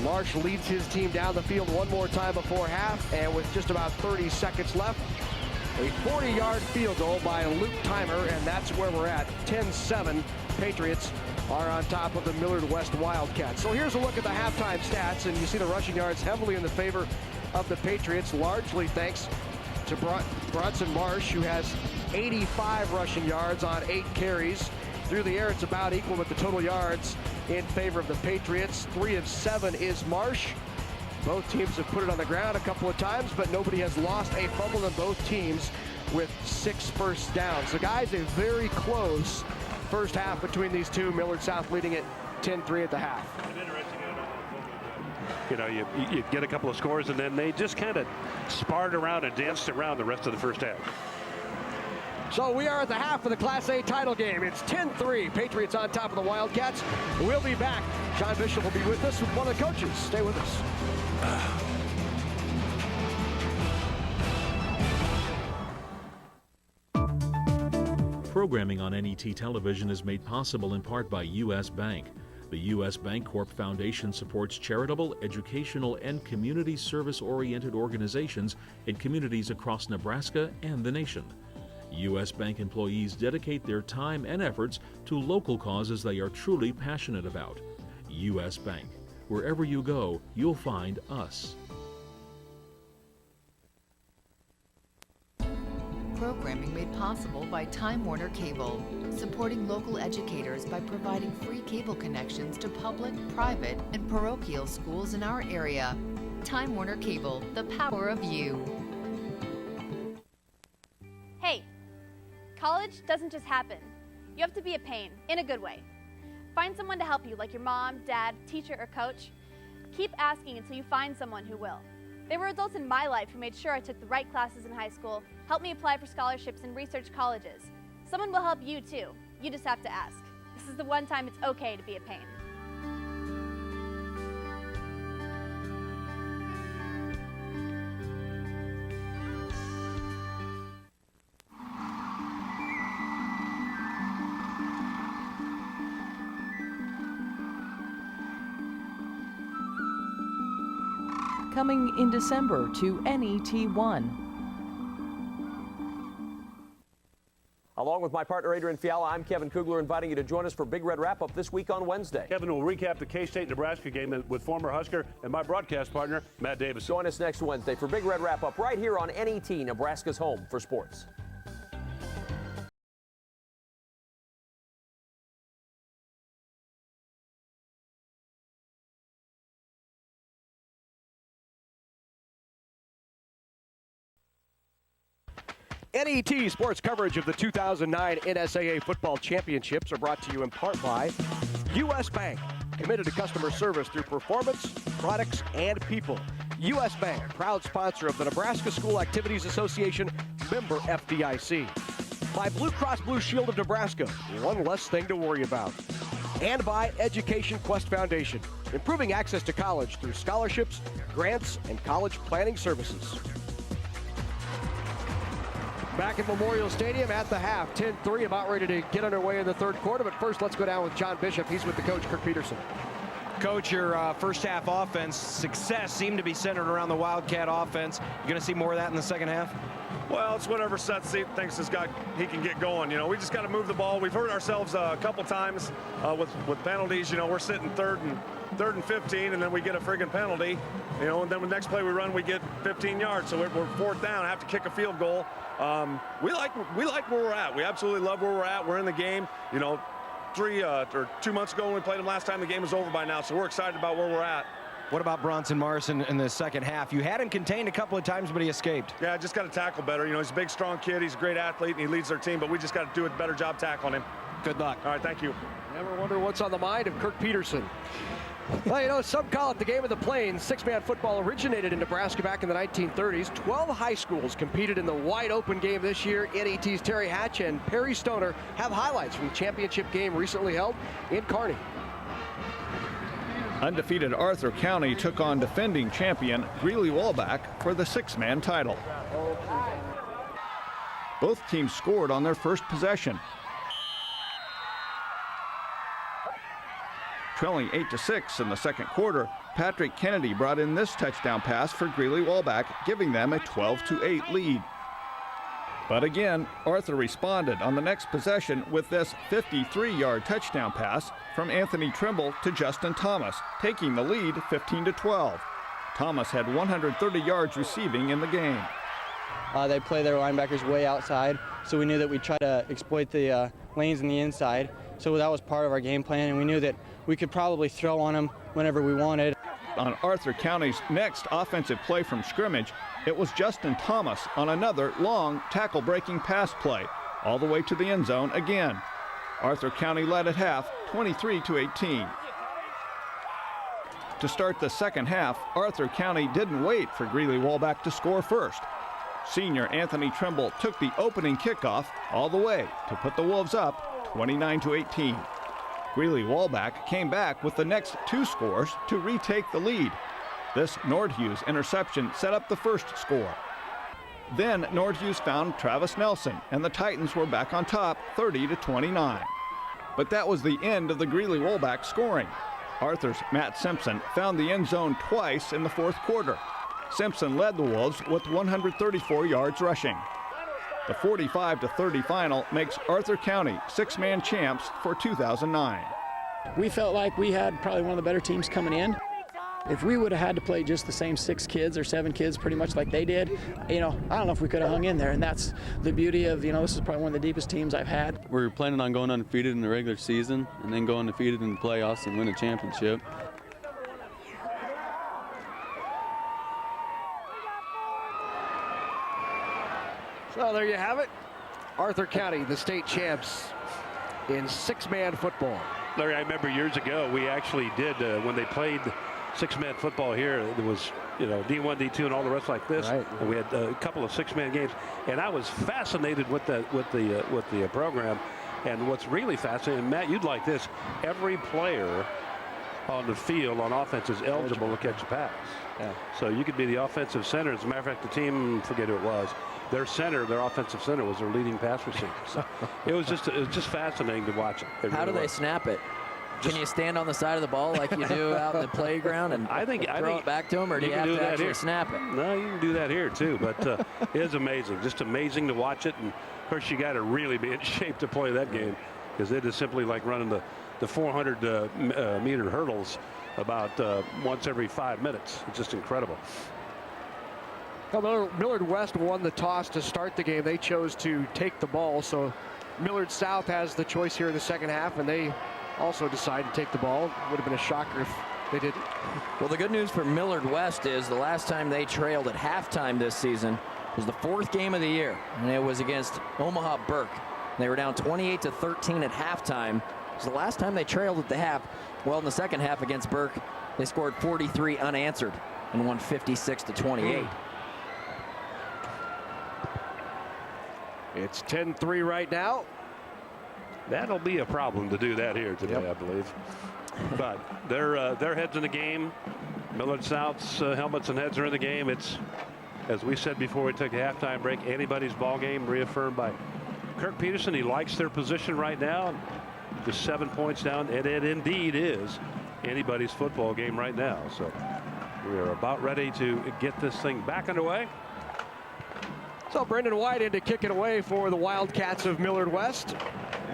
Marsh leads his team down the field one more time before half, and with just about 30 seconds left, a 40-yard field goal by Luke Timer, and that's where we're at. 10-7, Patriots are on top of the Millard West Wildcats. So here's a look at the halftime stats, and you see the rushing yards heavily in the favor of the Patriots, largely thanks to Bronson Marsh, who has 85 rushing yards on 8 carries. Through the air, it's about equal with the total yards in favor of the Patriots. 3 of 7 is Marsh. Both teams have put it on the ground a couple of times, but nobody has lost a fumble in both teams with 6 first downs. So guys, a very close first half between these two. Millard South leading it 10-3 at the half. You know, you get a couple of scores, and then they just kind of sparred around and danced around the rest of the first half. So we are at the half of the Class A title game. It's 10-3. Patriots on top of the Wildcats. We'll be back. John Bishop will be with us with one of the coaches. Stay with us. Programming on NET television is made possible in part by U.S. Bank. The U.S. Bancorp Foundation supports charitable, educational, and community service-oriented organizations in communities across Nebraska and the nation. U.S. Bank employees dedicate their time and efforts to local causes they are truly passionate about. U.S. Bank. Wherever you go, you'll find us. Programming made possible by Time Warner Cable, supporting local educators by providing free cable connections to public, private, and parochial schools in our area. Time Warner Cable, the power of you. Hey, college doesn't just happen. You have to be a pain, in a good way. Find someone to help you, like your mom, dad, teacher, or coach. Keep asking until you find someone who will. There were adults in my life who made sure I took the right classes in high school, helped me apply for scholarships and research colleges. Someone will help you too. You just have to ask. This is the one time it's okay to be a pain. Coming in December to NET1. Along with my partner Adrian Fiala, I'm Kevin Kugler, inviting you to join us for Big Red Wrap-Up this week on Wednesday. Kevin will recap the K-State-Nebraska game with former Husker and my broadcast partner, Matt Davis. Join us next Wednesday for Big Red Wrap-Up right here on NET, Nebraska's home for sports. NET sports coverage of the 2009 NSAA Football Championships are brought to you in part by U.S. Bank, committed to customer service through performance, products, and people. U.S. Bank, proud sponsor of the Nebraska School Activities Association, member FDIC. By Blue Cross Blue Shield of Nebraska, one less thing to worry about. And by Education Quest Foundation, improving access to college through scholarships, grants, and college planning services. Back at Memorial Stadium at the half, 10-3, about ready to get underway in the third quarter. But first, let's go down with John Bishop. He's with the coach, Kirk Peterson. Coach, your first half offense success seemed to be centered around the Wildcat offense. You going to see more of that in the second half? Well, it's whatever Seth thinks he can get going. You know, we just got to move the ball. We've hurt ourselves a couple times with penalties. You know, we're sitting third and 15, and then we get a friggin' penalty. You know, and then the next play we run, we get 15 yards. So we're fourth down, have to kick a field goal. We like where we're at. We absolutely love where we're at. We're in the game. You know, 2 months ago when we played them last time, the game was over by now. So we're excited about where we're at. What about Bronson Morrison in the second half? You had him contained a couple of times, but he escaped. Yeah, just got to tackle better. You know, he's a big, strong kid. He's a great athlete, and he leads their team, but we just got to do a better job tackling him. Good luck. All right, thank you. Never wonder what's on the mind of Kirk Peterson. Well, you know, some call it the game of the plains. Six-man football originated in Nebraska back in the 1930s. 12 high schools competed in the wide-open game this year. NET's Terry Hatch and Perry Stoner have highlights from the championship game recently held in Kearney. Undefeated Arthur County took on defending champion Greeley-Walbach for the six-man title. Both teams scored on their first possession. Trailing 8-6 in the second quarter, Patrick Kennedy brought in this touchdown pass for Greeley-Walbach, giving them a 12-8 lead. But again, Arthur responded on the next possession with this 53-yard touchdown pass from Anthony Trimble to Justin Thomas, taking the lead 15-12. Thomas had 130 yards receiving in the game. They play their linebackers way outside, so we knew that we'd try to exploit the lanes in the inside. So that was part of our game plan, and we knew that we could probably throw on them whenever we wanted. On Arthur County's next offensive play from scrimmage, it was Justin Thomas on another long tackle-breaking pass play, all the way to the end zone again. Arthur County led at half, 23-18. To start the second half, Arthur County didn't wait for Greeley-Walbach to score first. Senior Anthony Trimble took the opening kickoff all the way to put the Wolves up 29-18. Greeley-Walbach came back with the next two scores to retake the lead. This Nordhughes interception set up the first score. Then Nordhughes found Travis Nelson, and the Titans were back on top 30-29. But that was the end of the Greeley-Walbach scoring. Arthur's Matt Simpson found the end zone twice in the fourth quarter. Simpson led the Wolves with 134 yards rushing. The 45-30 final makes Arthur County six-man champs for 2009. We felt like we had probably one of the better teams coming in. If we would have had to play just the same 6 kids or 7 kids pretty much like they did, I don't know if we could have hung in there. And that's the beauty of, this is probably one of the deepest teams I've had. We're planning on going undefeated in the regular season and then going undefeated in the playoffs and win a championship. So there you have it. Arthur County, the state champs in six-man football. Larry, I remember years ago we actually did, when they played six-man football here, there was, D1, D2, and all the rest like this. Right. And we had a couple of six-man games. And I was fascinated with the program. And what's really fascinating, Matt, you'd like this, every player on the field on offense is eligible to catch a pass. Yeah. So you could be the offensive center. As a matter of fact, the team, forget who it was, their offensive center was their leading pass receiver. So it was just fascinating to watch it. How do they snap it? Can you stand on the side of the ball like you do out in the playground and throw it back to them, or do you have to actually snap it? No, you can do that here too, but it is amazing. Just amazing to watch it. And of course, you got to really be in shape to play that game, because it is simply like running the 400 meter hurdles about once every 5 minutes. It's just incredible. Well, Millard West won the toss to start the game. They chose to take the ball, so Millard South has the choice here in the second half, and they also decide to take the ball. Would have been a shocker if they didn't. Well, the good news for Millard West is the last time they trailed at halftime this season was the 4th game of the year, and it was against Omaha Burke. They were down 28-13 at halftime. It was the last time they trailed at the half. Well, in the second half against Burke, they scored 43 unanswered and won 56-28. It's 10-3 right now. That'll be a problem to do that here today, I believe. But their heads in the game. Millard South's helmets and heads are in the game. It's, as we said before we took a halftime break, anybody's ball game, reaffirmed by Kirk Peterson. He likes their position right now. Just 7 points down, and it indeed is anybody's football game right now. So we are about ready to get this thing back underway. So Brendan White in to kick it away for the Wildcats of Millard West.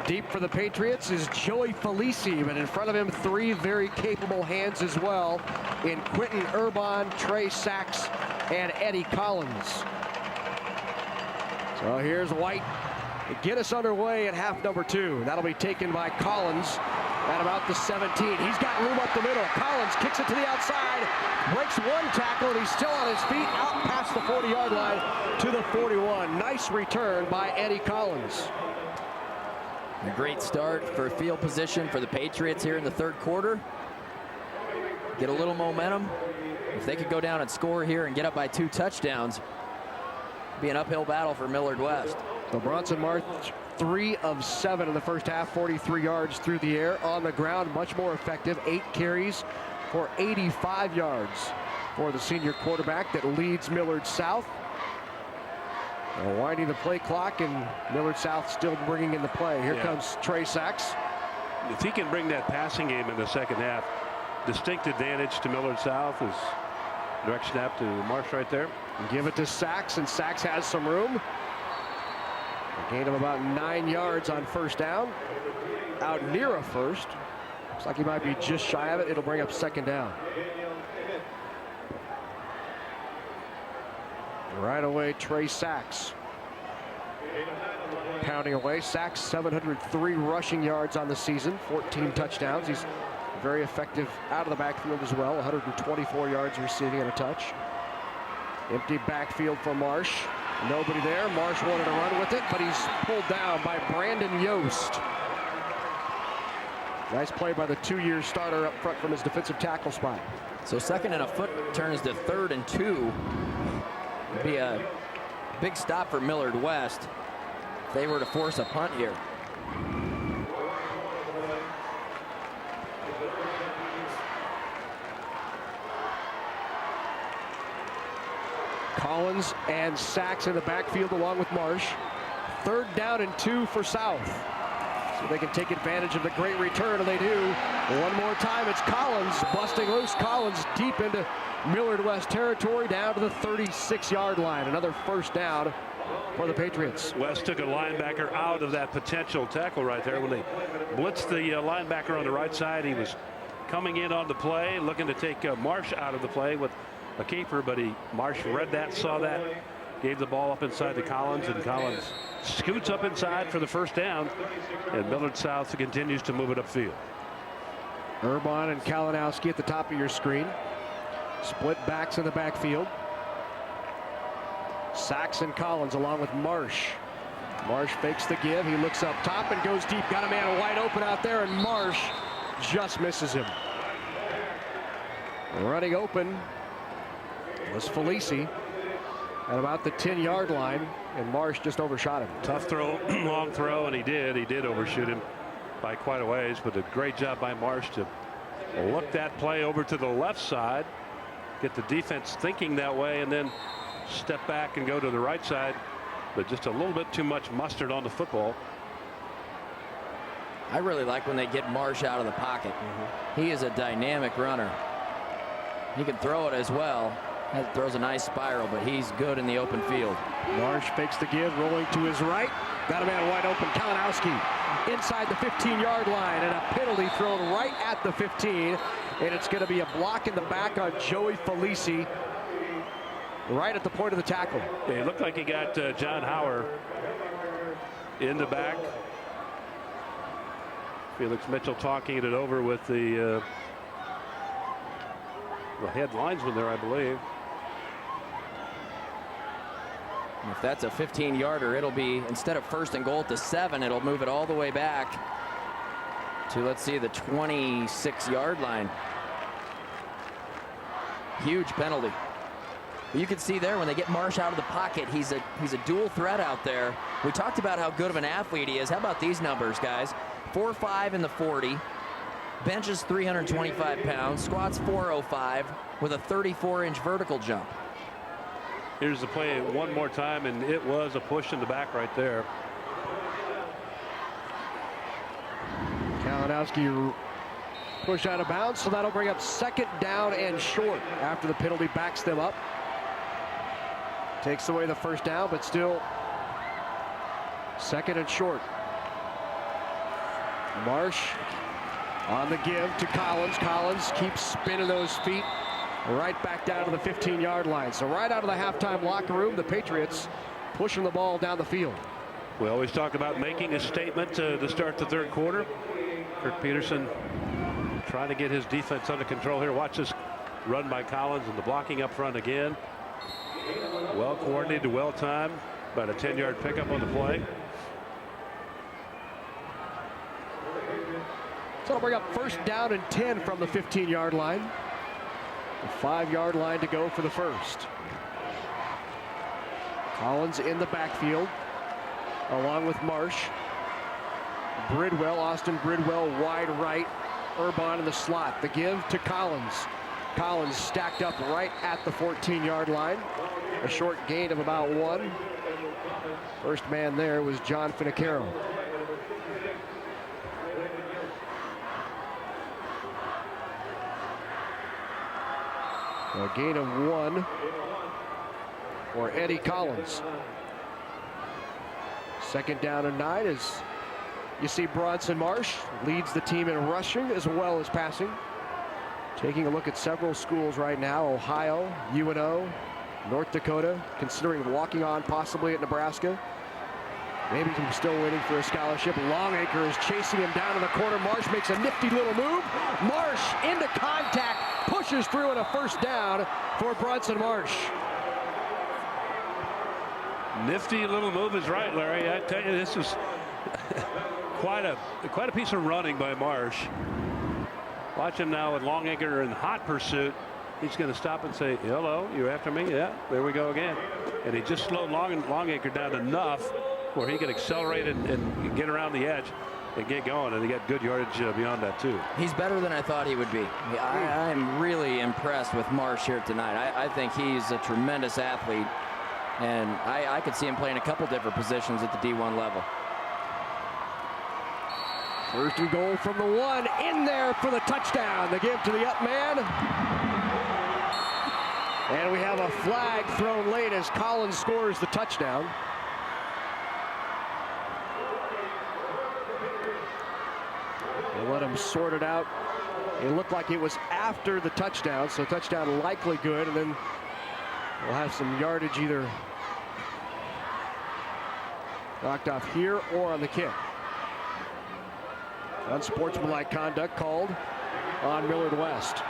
Deep for the Patriots is Joey Felici, but in front of him 3 very capable hands as well in Quentin Urban, Trey Sachs, and Eddie Collins. So here's White to get us underway at half number 2. That'll be taken by Collins at about the 17. He's got room up the middle. Collins kicks it to the outside, breaks one tackle, and he's still on his feet out past the 40-yard line to the 41. Nice return by Eddie Collins. A great start for field position for the Patriots here in the third quarter. Get a little momentum. If they could go down and score here and get up by 2 touchdowns, it'd be an uphill battle for Millard West. So Bronson March, 3 of 7 in the first half, 43 yards through the air. On the ground, much more effective. 8 carries for 85 yards for the senior quarterback that leads Millard South. Winding the play clock, and Millard South still bringing in the play. Here comes Trey Sachs. If he can bring that passing game in the second half, distinct advantage to Millard South is direct snap to Marsh right there. And give it to Sachs, and Sachs has some room. A gain of about 9 yards on first down. Out near a first. Looks like he might be just shy of it. It'll bring up second down. Right away, Trey Sachs. Pounding away. Sachs, 703 rushing yards on the season, 14 touchdowns. He's very effective out of the backfield as well, 124 yards receiving and a touch. Empty backfield for Marsh. Nobody there. Marsh wanted to run with it, but he's pulled down by Brandon Yost. Nice play by the 2-year starter up front from his defensive tackle spot. So second and a foot turns to 3rd and 2. It'd be a big stop for Millard West if they were to force a punt here. Collins and Sachs in the backfield along with Marsh. 3rd down and 2 for South. So they can take advantage of the great return, and they do. One more time, it's Collins busting loose. Collins deep into Millard West territory, down to the 36-yard line. Another first down for the Patriots. West took a linebacker out of that potential tackle right there. When they blitzed the linebacker on the right side, he was coming in on the play, looking to take Marsh out of the play with a keeper, but Marsh read that, saw that, gave the ball up inside to Collins, and Collins scoots up inside for the first down, and Millard South continues to move it upfield. Urban and Kalinowski at the top of your screen. Split backs in the backfield. Sachs and Collins along with Marsh. Marsh fakes the give. He looks up top and goes deep. Got a man wide open out there, and Marsh just misses him. Running open was Felici at about the 10-yard line, and Marsh just overshot him. Tough throw, long throw, and he did overshoot him by quite a ways, but a great job by Marsh to look that play over to the left side, get the defense thinking that way, and then step back and go to the right side, but just a little bit too much mustard on the football. I really like when they get Marsh out of the pocket. He is a dynamic runner. He can throw it as well. Throws a nice spiral, but he's good in the open field. Marsh fakes the give, rolling to his right. Got a man wide open. Kalinowski inside the 15-yard line, and a penalty thrown right at the 15. And it's going to be a block in the back on Joey Felici, right at the point of the tackle. Yeah, it looked like he got John Hauer in the back. Felix Mitchell talking it over with the head linesman there, I believe. If that's a 15-yarder, it'll be, instead of 1st and goal to 7, it'll move it all the way back to, let's see, the 26-yard line. Huge penalty. But you can see there when they get Marsh out of the pocket, he's a dual threat out there. We talked about how good of an athlete he is. How about these numbers, guys? 4.5 in the 40, benches 325 pounds, squats 405 with a 34-inch vertical jump. Here's the play one more time, and it was a push in the back right there. Kalinowski pushed out of bounds, so that'll bring up 2nd down and short after the penalty backs them up. Takes away the first down, but still 2nd and short. Marsh on the give to Collins. Collins keeps spinning those feet right back down to the 15-yard line. So right out of the halftime locker room, the Patriots pushing the ball down the field. We always talk about making a statement to start the 3rd quarter. Kirk Peterson trying to get his defense under control here. Watch this run by Collins and the blocking up front again. Well coordinated, well timed. About a 10-yard pickup on the play. So it'll bring up 1st down and 10 from the 15-yard line. The 5-yard line to go for the first. Collins in the backfield along with Marsh. Bridwell, Austin Bridwell wide right. Urban in the slot. The give to Collins. Collins stacked up right at the 14-yard line. A short gain of about 1. First man there was John Finicaro. A gain of 1 for Eddie Collins. Second down and 9 as you see Bronson Marsh leads the team in rushing as well as passing. Taking a look at several schools right now: Ohio, UNO, North Dakota, considering walking on possibly at Nebraska. Maybe he's still waiting for a scholarship. Longacre is chasing him down in the corner. Marsh makes a nifty little move. Marsh into contact, pushes through, and a first down for Bronson Marsh. Nifty little move is right, Larry. I tell you, this is quite a piece of running by Marsh. Watch him now with Longacre in hot pursuit. He's going to stop and say, "Hello, you after me?" Yeah, there we go again. And he just slowed Longacre down enough where he could accelerate and get around the edge and get going. And he got good yardage beyond that too. He's better than I thought he would be. I'm really impressed with Marsh here tonight. I think he's a tremendous athlete. And I could see him playing a couple different positions at the D1 level. First and goal from the 1, in there for the touchdown. They give to the up man. And we have a flag thrown late as Collins scores the touchdown. They let him sort it out. It looked like it was after the touchdown, so touchdown likely good, and then we'll have some yardage either knocked off here or on the kick. Unsportsmanlike conduct called on Millard West.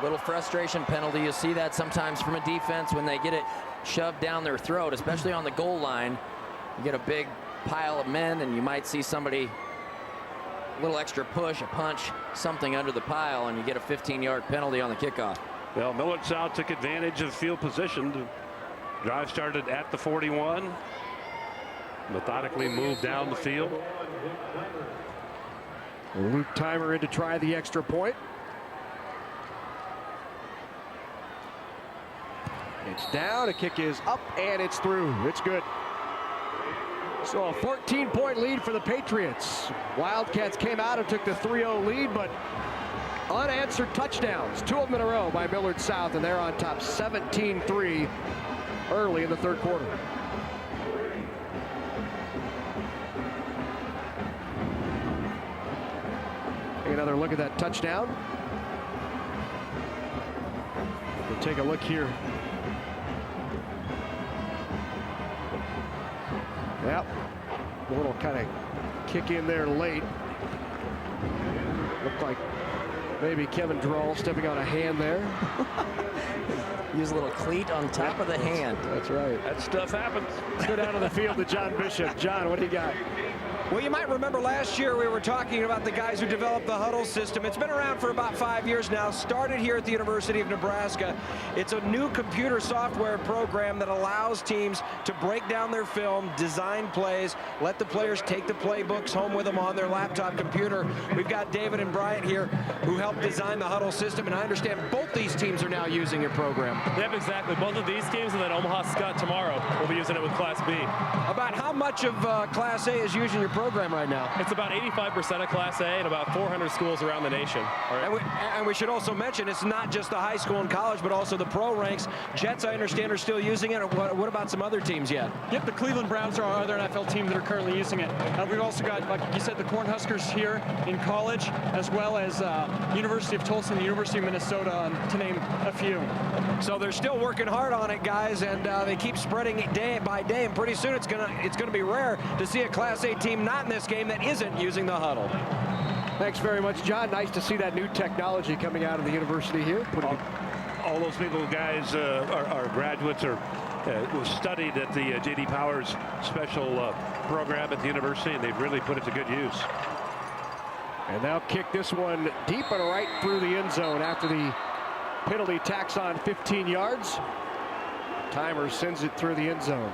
Little frustration penalty. You see that sometimes from a defense when they get it shoved down their throat, especially on the goal line. You get a big pile of men and you might see somebody, a little extra push, a punch, something under the pile, and you get a 15-yard penalty on the kickoff. Well, Millard South took advantage of field position. The drive started at the 41. Methodically moved down the field. Luke Timer in to try the extra point. It's down, a kick is up, and it's through. It's good. So a 14-point lead for the Patriots. Wildcats came out and took the 3-0 lead, but unanswered touchdowns, 2 of them in a row by Millard South, and they're on top 17-3 early in the third quarter. Take another look at that touchdown. We'll take a look here. Yep, a little kind of kick in there late. Looked like maybe Kevin Drall stepping on a hand there. Use a little cleat on top of the hand. That's right. That stuff happens. Let's go down to the field to John Bishop. John, what do you got? Well, you might remember last year we were talking about the guys who developed the huddle system. It's been around for about 5 years now, started here at the University of Nebraska. It's a new computer software program that allows teams to break down their film, design plays, let the players take the playbooks home with them on their laptop computer. We've got David and Bryant here who helped design the huddle system, and I understand both these teams are now using your program. Yep, exactly. Both of these teams, and then Omaha Scott tomorrow will be using it with Class B. About how much of Class A is using your program right now? It's about 85% of Class A and about 400 schools around the nation. And we should also mention it's not just the high school and college, but also the pro ranks. Jets, I understand, are still using it. What about some other teams yet? Yep, the Cleveland Browns are our other NFL team that are currently using it. We've also got, like you said, the Cornhuskers here in college, as well as University of Tulsa and the University of Minnesota, to name a few. So they're still working hard on it, guys, and they keep spreading it day by day, and pretty soon it's gonna be rare to see a Class A team not in this game that isn't using the huddle. Thanks very much, John. Nice to see that new technology coming out of the university here. All those people, guys, are graduates or studied at the J.D. Powers special program at the university, and they've really put it to good use. And they'll kick this one deep and right through the end zone after the penalty tacks on 15 yards. Timer sends it through the end zone.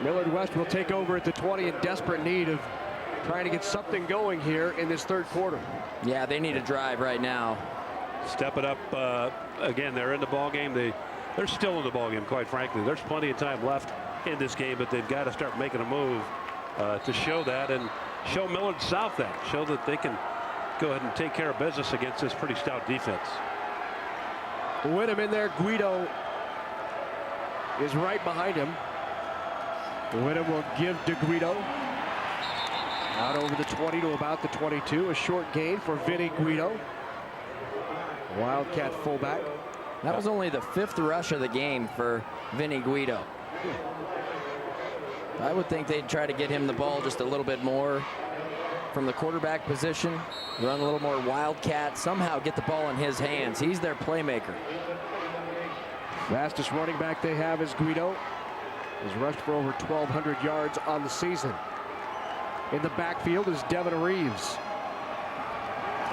Millard West will take over at the 20 in desperate need of trying to get something going here in this third quarter. Yeah, they need a drive right now. Step it up again. They're in the ball game. They they're still in the ballgame, quite frankly. There's plenty of time left in this game, but they've got to start making a move to show that and show Millard South that. Show that they can go ahead and take care of business against this pretty stout defense. Whittam in there. Guido is right behind him. Whittam will give to Guido. Out over the 20 to about the 22. A short gain for Vinny Guido. Wildcat fullback. That was only the 5th rush of the game for Vinny Guido. I would think they'd try to get him the ball just a little bit more from the quarterback position. Run a little more Wildcat. Somehow get the ball in his hands. He's their playmaker. Fastest running back they have is Guido. He's rushed for over 1,200 yards on the season. In the backfield is Devin Reeves.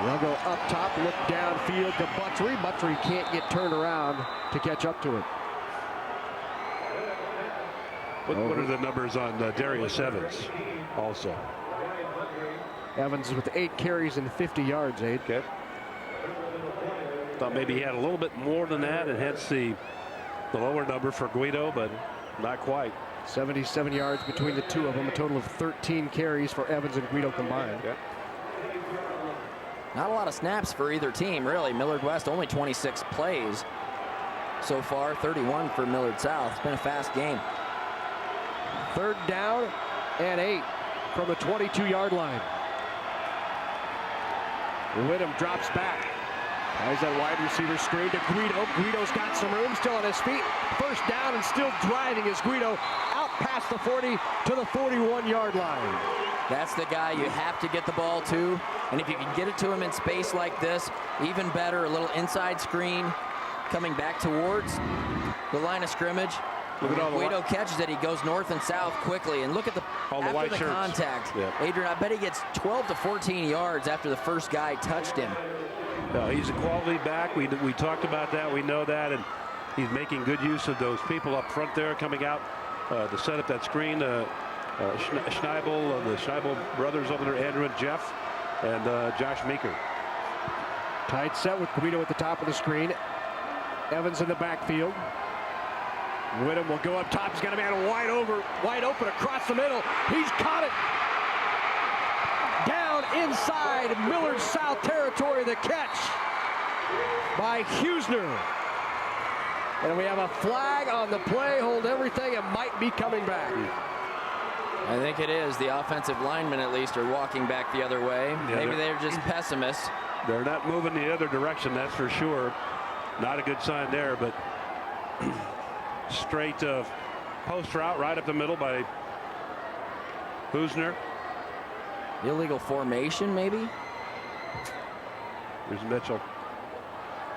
They'll go up top, look downfield to Buttrey. Buttrey can't get turned around to catch up to it. What are the numbers on Darius Evans also? Evans with 8 carries and 50 yards, Aid. Okay. Thought maybe he had a little bit more than that, and hence the lower number for Guido, but not quite. 77 yards between the two of them, a total of 13 carries for Evans and Guido combined. Yeah. Not a lot of snaps for either team, really. Millard West only 26 plays so far, 31 for Millard South. It's been a fast game. 3rd down and 8 from the 22-yard line. Whittam drops back. Has that wide receiver screen to Guido. Guido's got some room, still on his feet. 1st down and still driving is Guido out past the 40 to the 41-yard line. That's the guy you have to get the ball to. And if you can get it to him in space like this, even better. A little inside screen coming back towards the line of scrimmage. Guido catches it. He goes north and south quickly. And look at after the contact. Yeah. Adrian, I bet he gets 12 to 14 yards after the first guy touched him. No, he's a quality back. We talked about that. We know that. And he's making good use of those people up front there coming out to set up that screen. Schneibel, the Schneibel brothers over there, Andrew and Jeff, and Josh Meeker. Tight set with Guido at the top of the screen. Evans in the backfield. Whittam will go up top. He's got a man wide open across the middle. He's caught it. Down inside Millard South territory. The catch by Huesner. And we have a flag on the play. Hold everything. It might be coming back. I think it is. The offensive linemen, at least, are walking back the other way. Yeah, maybe they're just pessimists. They're not moving the other direction, that's for sure. Not a good sign there, but straight post route right up the middle by Huesner. Illegal formation, maybe? Here's Mitchell.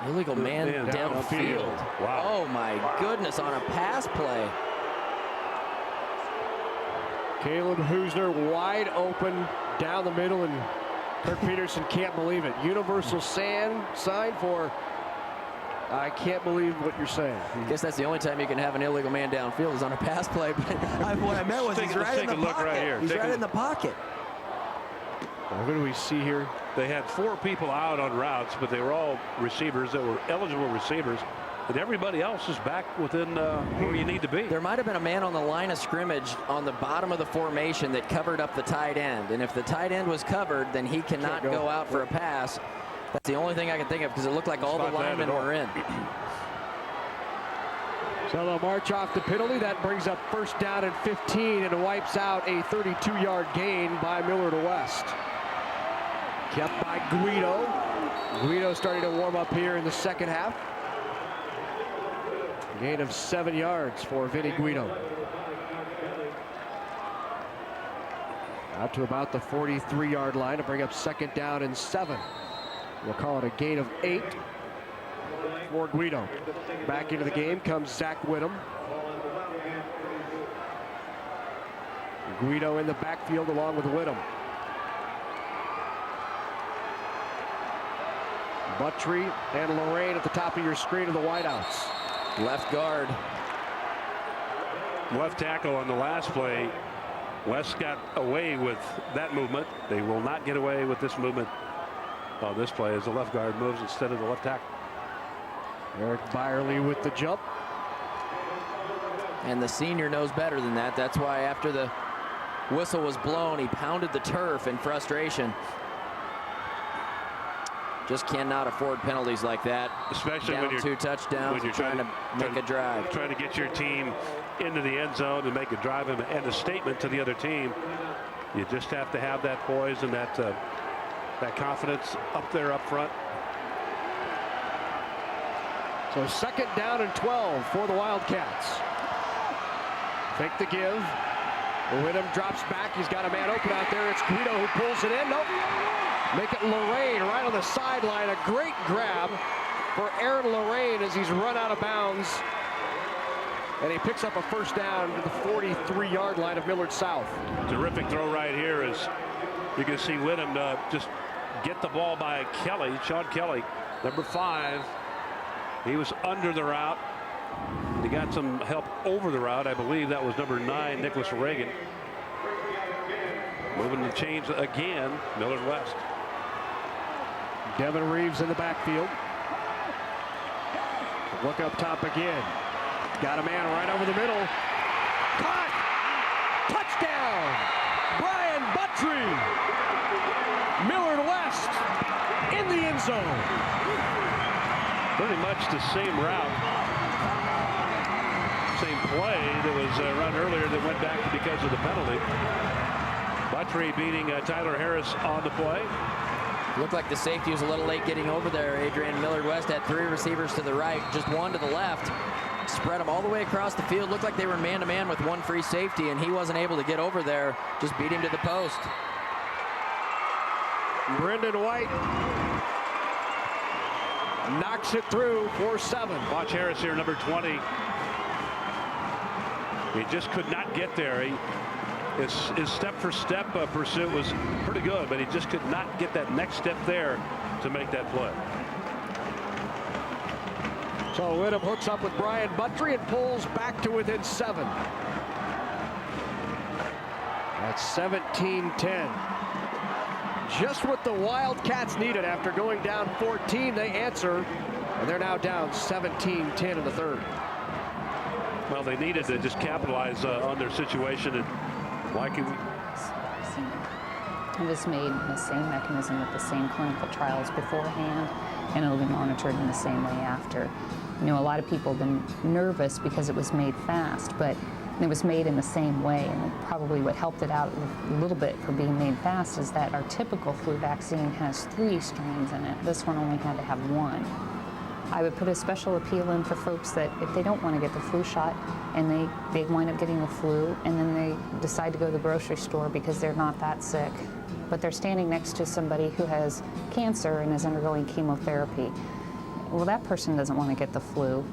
Illegal man downfield. Wow. Oh, my goodness, on a pass play. Caleb Huesner wide open down the middle, and Kirk Peterson can't believe it. Universal sign for I can't believe what you're saying. I guess that's the only time you can have an illegal man downfield is on a pass play. But what I meant was he's right in the pocket. Right here. He's right in the pocket. What do we see here? They had 4 people out on routes, but they were all receivers that were eligible receivers. And everybody else is back within where you need to be. There might have been a man on the line of scrimmage on the bottom of the formation that covered up the tight end. And if the tight end was covered, then he cannot go out for a pass. That's the only thing I can think of because it looked like all the linemen were in. So they'll march off the penalty. That brings up 1st down and 15 and wipes out a 32-yard gain by Millard West. Kept by Guido. Guido starting to warm up here in the 2nd half. Gain of 7 yards for Vinny Guido. Out to about the 43-yard line to bring up 2nd down and 7. We'll call it a gain of 8 for Guido. Back into the game comes Zach Whittam. Guido in the backfield along with Whittam. Buttrey and Lorraine at the top of your screen of the wideouts. Left guard. Left tackle on the last play. West got away with that movement. They will not get away with this movement on this play as the left guard moves instead of the left tackle. Eric Byerly with the jump. And the senior knows better than that. That's why after the whistle was blown, he pounded the turf in frustration. Just cannot afford penalties like that. Especially down when you're 2 touchdowns, when you're trying to make a drive. Trying to get your team into the end zone and make a drive and a statement to the other team. You just have to have that poise and that confidence up there up front. So 2nd down and 12 for the Wildcats. Fake the give. Whittem drops back. He's got a man open out there. It's Guido who pulls it in. Nope. Make it Lorraine right on the sideline. A great grab for Aaron Lorraine as he's run out of bounds. And he picks up a 1st down to the 43-yard line of Millard South. Terrific throw right here as you can see Whittem just get the ball by Kelly, Sean Kelly, number 5. He was under the route. He got some help over the route. I believe that was number 9, Nicholas Reagan. Moving the chains again, Millard West. Devin Reeves in the backfield. Look up top again. Got a man right over the middle. Caught! Touchdown! Brian Buttry! Millard West in the end zone. Pretty much the same route. Same play that was run earlier that went back because of the penalty. Buttry beating Tyler Harris on the play. Looked like the safety was a little late getting over there, Adrian. Millard West had 3 receivers to the right, just 1 to the left. Spread them all the way across the field. Looked like they were man-to-man with 1 free safety, and he wasn't able to get over there. Just beat him to the post. Brendan White knocks it through for 7. Watch Harris here, number 20. He just could not get there. His step-for-step pursuit was pretty good, but he just could not get that next step there to make that play. So Whittem hooks up with Brian Buttry and pulls back to within 7. That's 17-10. Just what the Wildcats needed after going down 14. They answer, and they're now down 17-10 in the 3rd. Well, they needed to just capitalize on their situation. And why can we? It was made in the same mechanism with the same clinical trials beforehand, and it'll be monitored in the same way after. You know, a lot of people have been nervous because it was made fast, but it was made in the same way, and probably what helped it out a little bit for being made fast is that our typical flu vaccine has 3 strains in it. This one only had to have 1. I would put a special appeal in for folks that if they don't want to get the flu shot and they wind up getting the flu and then they decide to go to the grocery store because they're not that sick, but they're standing next to somebody who has cancer and is undergoing chemotherapy. Well, that person doesn't want to get the flu.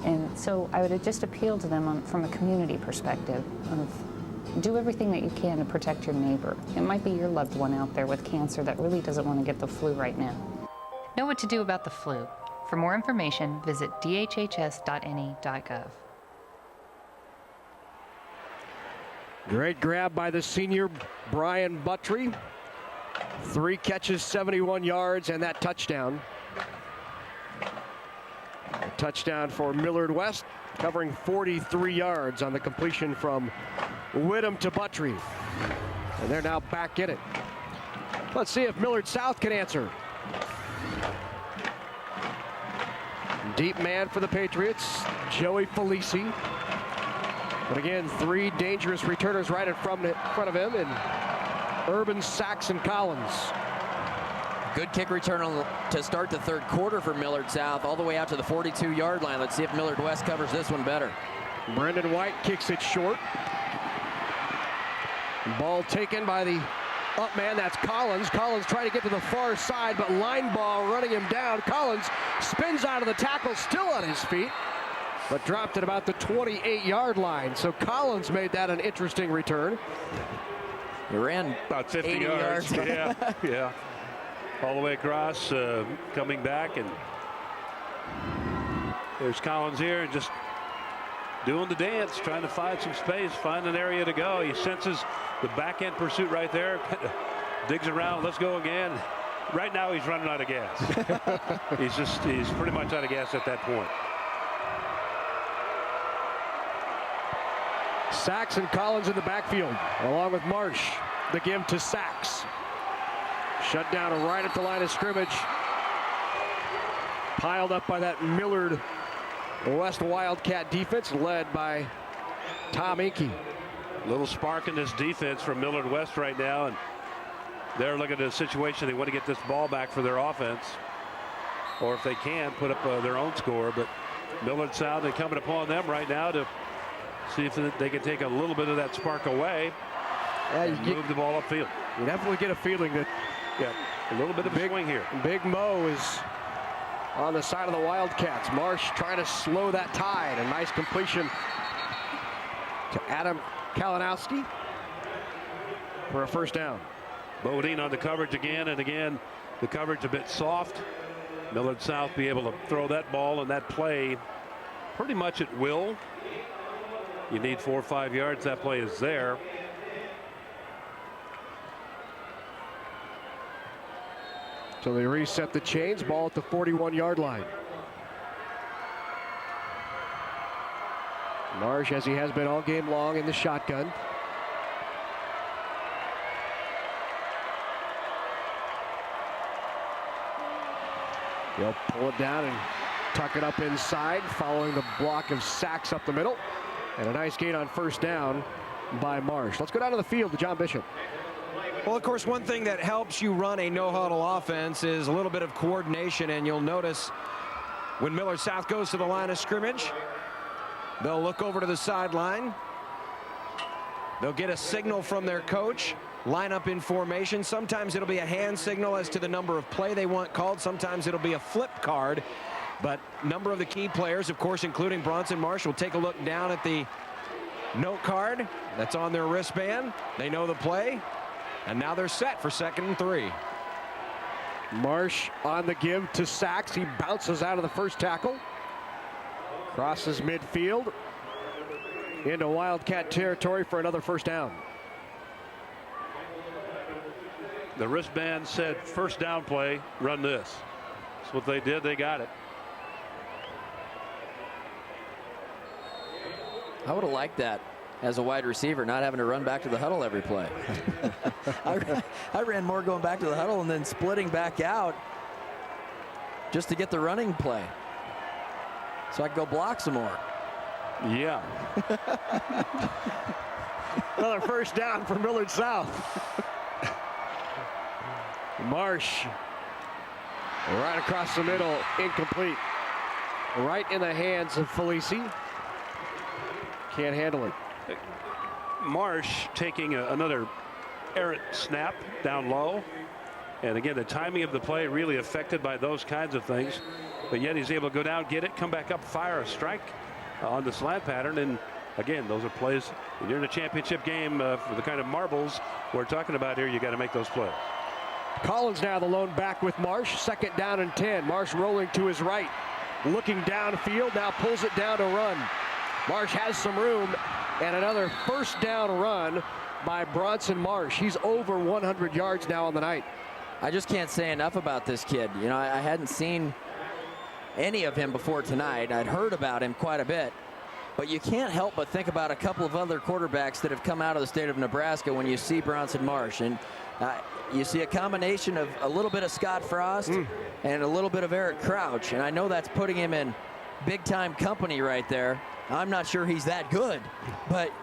And so I would just appeal to them from a community perspective of do everything that you can to protect your neighbor. It might be your loved one out there with cancer that really doesn't want to get the flu right now. Know what to do about the flu. For more information, visit dhhs.ne.gov. Great grab by the senior Brian Buttry. 3 catches, 71 yards, and that touchdown. A touchdown for Millard West, covering 43 yards on the completion from Whittem to Buttry. And they're now back in it. Let's see if Millard South can answer. Deep man for the Patriots, Joey Felici. But again, 3 dangerous returners right in front of him, and Urban, Sachs, and Collins. Good kick return to start the 3rd quarter for Millard South, all the way out to the 42-yard line. Let's see if Millard West covers this one better. Brendan White kicks it short. Ball taken by the up man, that's Collins. Collins trying to get to the far side, but line ball running him down. Collins spins out of the tackle, still on his feet, but dropped at about the 28-yard line. So Collins made that an interesting return. He ran about 50 yards. Yeah. All the way across, coming back, and there's Collins here, and just doing the dance, trying to find some space, find an area to go. He senses the back end pursuit right there, digs around, let's go again. Right now he's running out of gas. he's pretty much out of gas at that point. Sachs and Collins in the backfield, along with Marsh. The give to Sachs. Shut down right at the line of scrimmage. Piled up by that Millard West Wildcat defense, led by Tom Inke. Little spark in this defense from Millard West right now, and they're looking at a situation they want to get this ball back for their offense, or if they can, put up their own score. But Millard South incumbent upon them right now to see if they can take a little bit of that spark away and move the ball upfield. You definitely get a feeling that a little bit of a swing here. Big Mo is on the side of the Wildcats. Marsh trying to slow that tide. A nice completion to Adam Kalinowski for a first down. Bodine on the coverage again, and again the coverage a bit soft. Millard South be able to throw that ball and that play pretty much at will. You need 4 or 5 yards. That play is there. So they reset the chains. Ball at the 41-yard line. Marsh, as he has been all game long, in the shotgun. They'll pull it down and tuck it up inside, following the block of Sachs up the middle. And a nice gain on first down by Marsh. Let's go down to the field to John Bishop. Well, of course, one thing that helps you run a no-huddle offense is a little bit of coordination, and you'll notice when Millard South goes to the line of scrimmage, they'll look over to the sideline. They'll get a signal from their coach, line up in formation. Sometimes it'll be a hand signal as to the number of play they want called. Sometimes it'll be a flip card. But a number of the key players, of course, including Bronson Marsh, will take a look down at the note card that's on their wristband. They know the play. And now they're set for 2nd and 3. Marsh on the give to Sachs. He bounces out of the first tackle. Crosses midfield into Wildcat territory for another first down. The wristband said first down play, run this. That's what they did. They got it. I would have liked that as a wide receiver, not having to run back to the huddle every play. I ran more going back to the huddle and then splitting back out just to get the running play so I could go block some more. Yeah. Another first down for Millard South. Marsh right across the middle, incomplete. Right in the hands of Felici. Can't handle it. Marsh taking another errant snap down low, and again the timing of the play really affected by those kinds of things, but yet he's able to go down, get it, come back up, fire a strike on the slant pattern. And again, those are plays when you're in a championship game for the kind of marbles we're talking about here. You got to make those plays. Collins now the lone back with Marsh. 2nd down and 10. Marsh rolling to his right, looking downfield, now pulls it down to run. Marsh has some room, and another first down run by Bronson Marsh. He's over 100 yards now on the night. I just can't say enough about this kid. You know, I hadn't seen any of him before tonight. I'd heard about him quite a bit. But you can't help but think about a couple of other quarterbacks that have come out of the state of Nebraska when you see Bronson Marsh. And you see a combination of a little bit of Scott Frost and a little bit of Eric Crouch. And I know that's putting him in big-time company right there. I'm not sure he's that good, but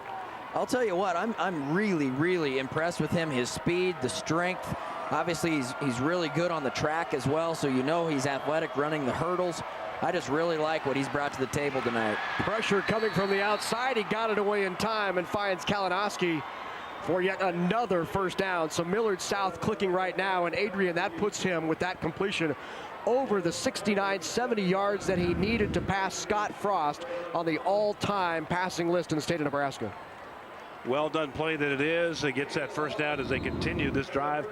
I'll tell you what, I'm really, really impressed with him. His speed, the strength. Obviously, he's really good on the track as well, so you know he's athletic running the hurdles. I just really like what he's brought to the table tonight. Pressure coming from the outside. He got it away in time and finds Kalinowski for yet another first down. So Millard South clicking right now, and Adrian, that puts him with that completion over the 69, 70 yards that he needed to pass Scott Frost on the all-time passing list in the state of Nebraska. Well done play that it is. It gets that first down as they continue this drive.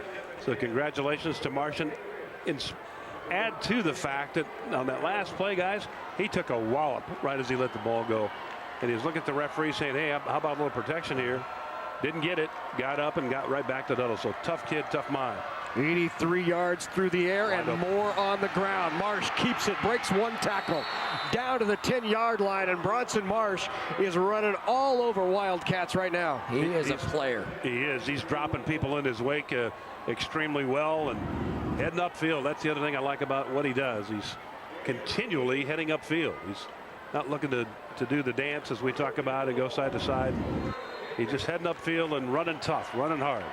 So congratulations to Martian. Add to the fact that on that last play, guys, he took a wallop right as he let the ball go. And he was looking at the referee saying, hey, how about a little protection here? Didn't get it, got up and got right back to the huddle. So tough kid, tough mind. 83 yards through the air and more on the ground. Marsh keeps it, breaks one tackle, down to the 10-yard line, and Bronson Marsh is running all over Wildcats right now. He is a player. He is. He's dropping people in his wake extremely well and heading upfield. That's the other thing I like about what he does. He's continually heading upfield. He's not looking to do the dance as we talk about and go side to side. He's just heading upfield and running tough, running hard.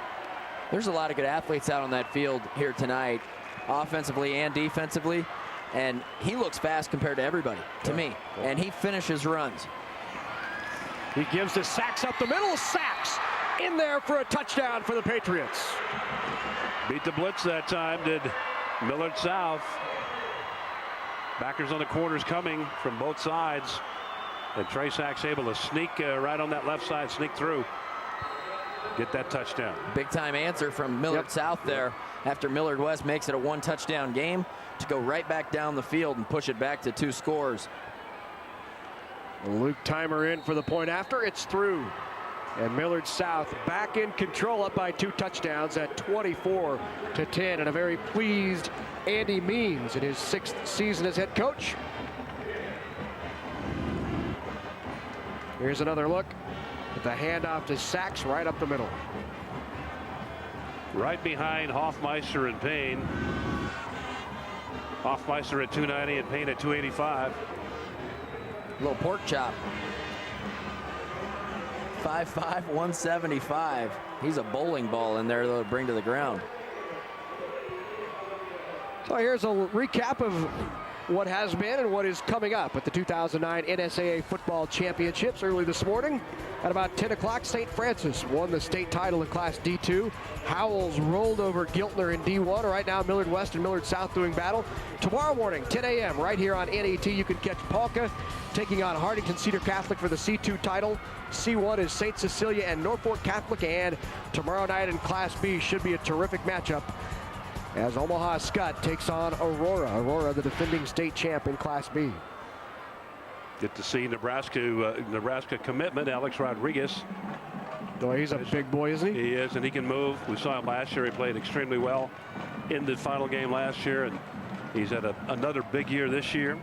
There's a lot of good athletes out on that field here tonight, offensively and defensively, and he looks fast compared to everybody, to me, and he finishes runs. He gives the Sachs up the middle. Sachs in there for a touchdown for the Patriots. Beat the blitz that time, did Millard South. Backers on the corners coming from both sides, and Trey Sachs able to sneak right on that left side, sneak through. Get that touchdown. Big time answer from Millard South there after Millard West makes it a 1-touchdown game to go right back down the field and push it back to 2 scores. Luke Timer in for the point after. It's through. And Millard South back in control, up by 2 touchdowns at 24-10. And a very pleased Andy Means in his 6th season as head coach. Here's another look at the handoff to Sachs right up the middle. Right behind Hoffmeister and Payne. Hoffmeister at 290 and Payne at 285. Little pork chop. 5'5", 175. He's a bowling ball in there to bring to the ground. So here's a recap of what has been and what is coming up at the 2009 NSAA Football Championships. Early this morning at about 10 o'clock, St. Francis won the state title in Class D2. Howells rolled over Giltner in D1. Right now, Millard West and Millard South doing battle. Tomorrow morning, 10 a.m., right here on NET, you can catch Polka taking on Hartington Cedar Catholic for the C2 title. C1 is St. Cecilia and Norfolk Catholic. And tomorrow night in Class B should be a terrific matchup as Omaha Scott takes on Aurora. Aurora, the defending state champ in Class B. Get to see Nebraska commitment, Alex Rodriguez. Oh, he's a big boy, isn't he? He is, and he can move. We saw him last year. He played extremely well in the final game last year, and he's had another big year this year.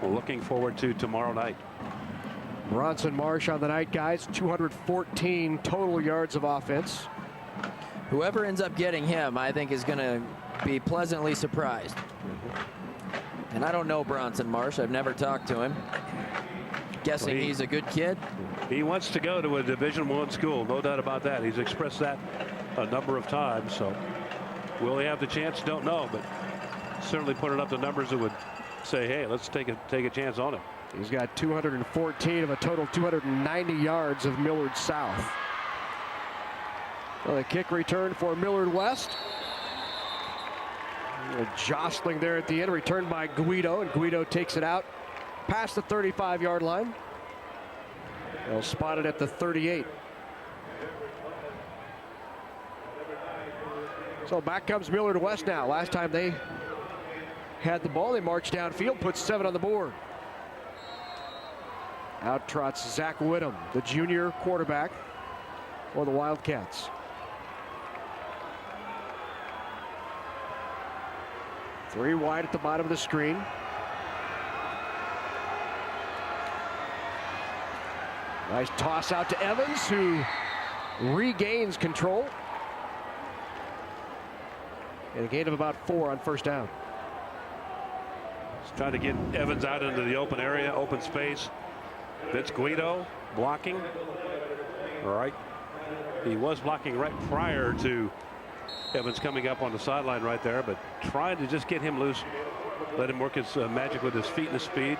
We're looking forward to tomorrow night. Bronson Marsh on the night, guys. 214 total yards of offense. Whoever ends up getting him, I think, is going to be pleasantly surprised. And I don't know Bronson Marsh. I've never talked to him. Guessing he's a good kid. He wants to go to a Division I school, no doubt about that. He's expressed that a number of times. So will he have the chance? Don't know, but certainly putting up the numbers that would say, hey, let's take a chance on it. He's got 214 of a total 290 yards of Millard South. Well, the kick return for Millard West. A little jostling there at the end, returned by Guido, and Guido takes it out past the 35-yard line. They'll spot it at the 38. So back comes Millard West now. Last time they had the ball, they marched downfield, put 7 on the board. Out trots Zach Whittam, the junior quarterback for the Wildcats. Three wide at the bottom of the screen. Nice toss out to Evans, who regains control. And a gain of about 4 on first down. He's trying to get Evans out into the open area, open space. That's Guido blocking. All right. He was blocking right prior to Evans coming up on the sideline right there, but trying to just get him loose, let him work his magic with his feet and his speed.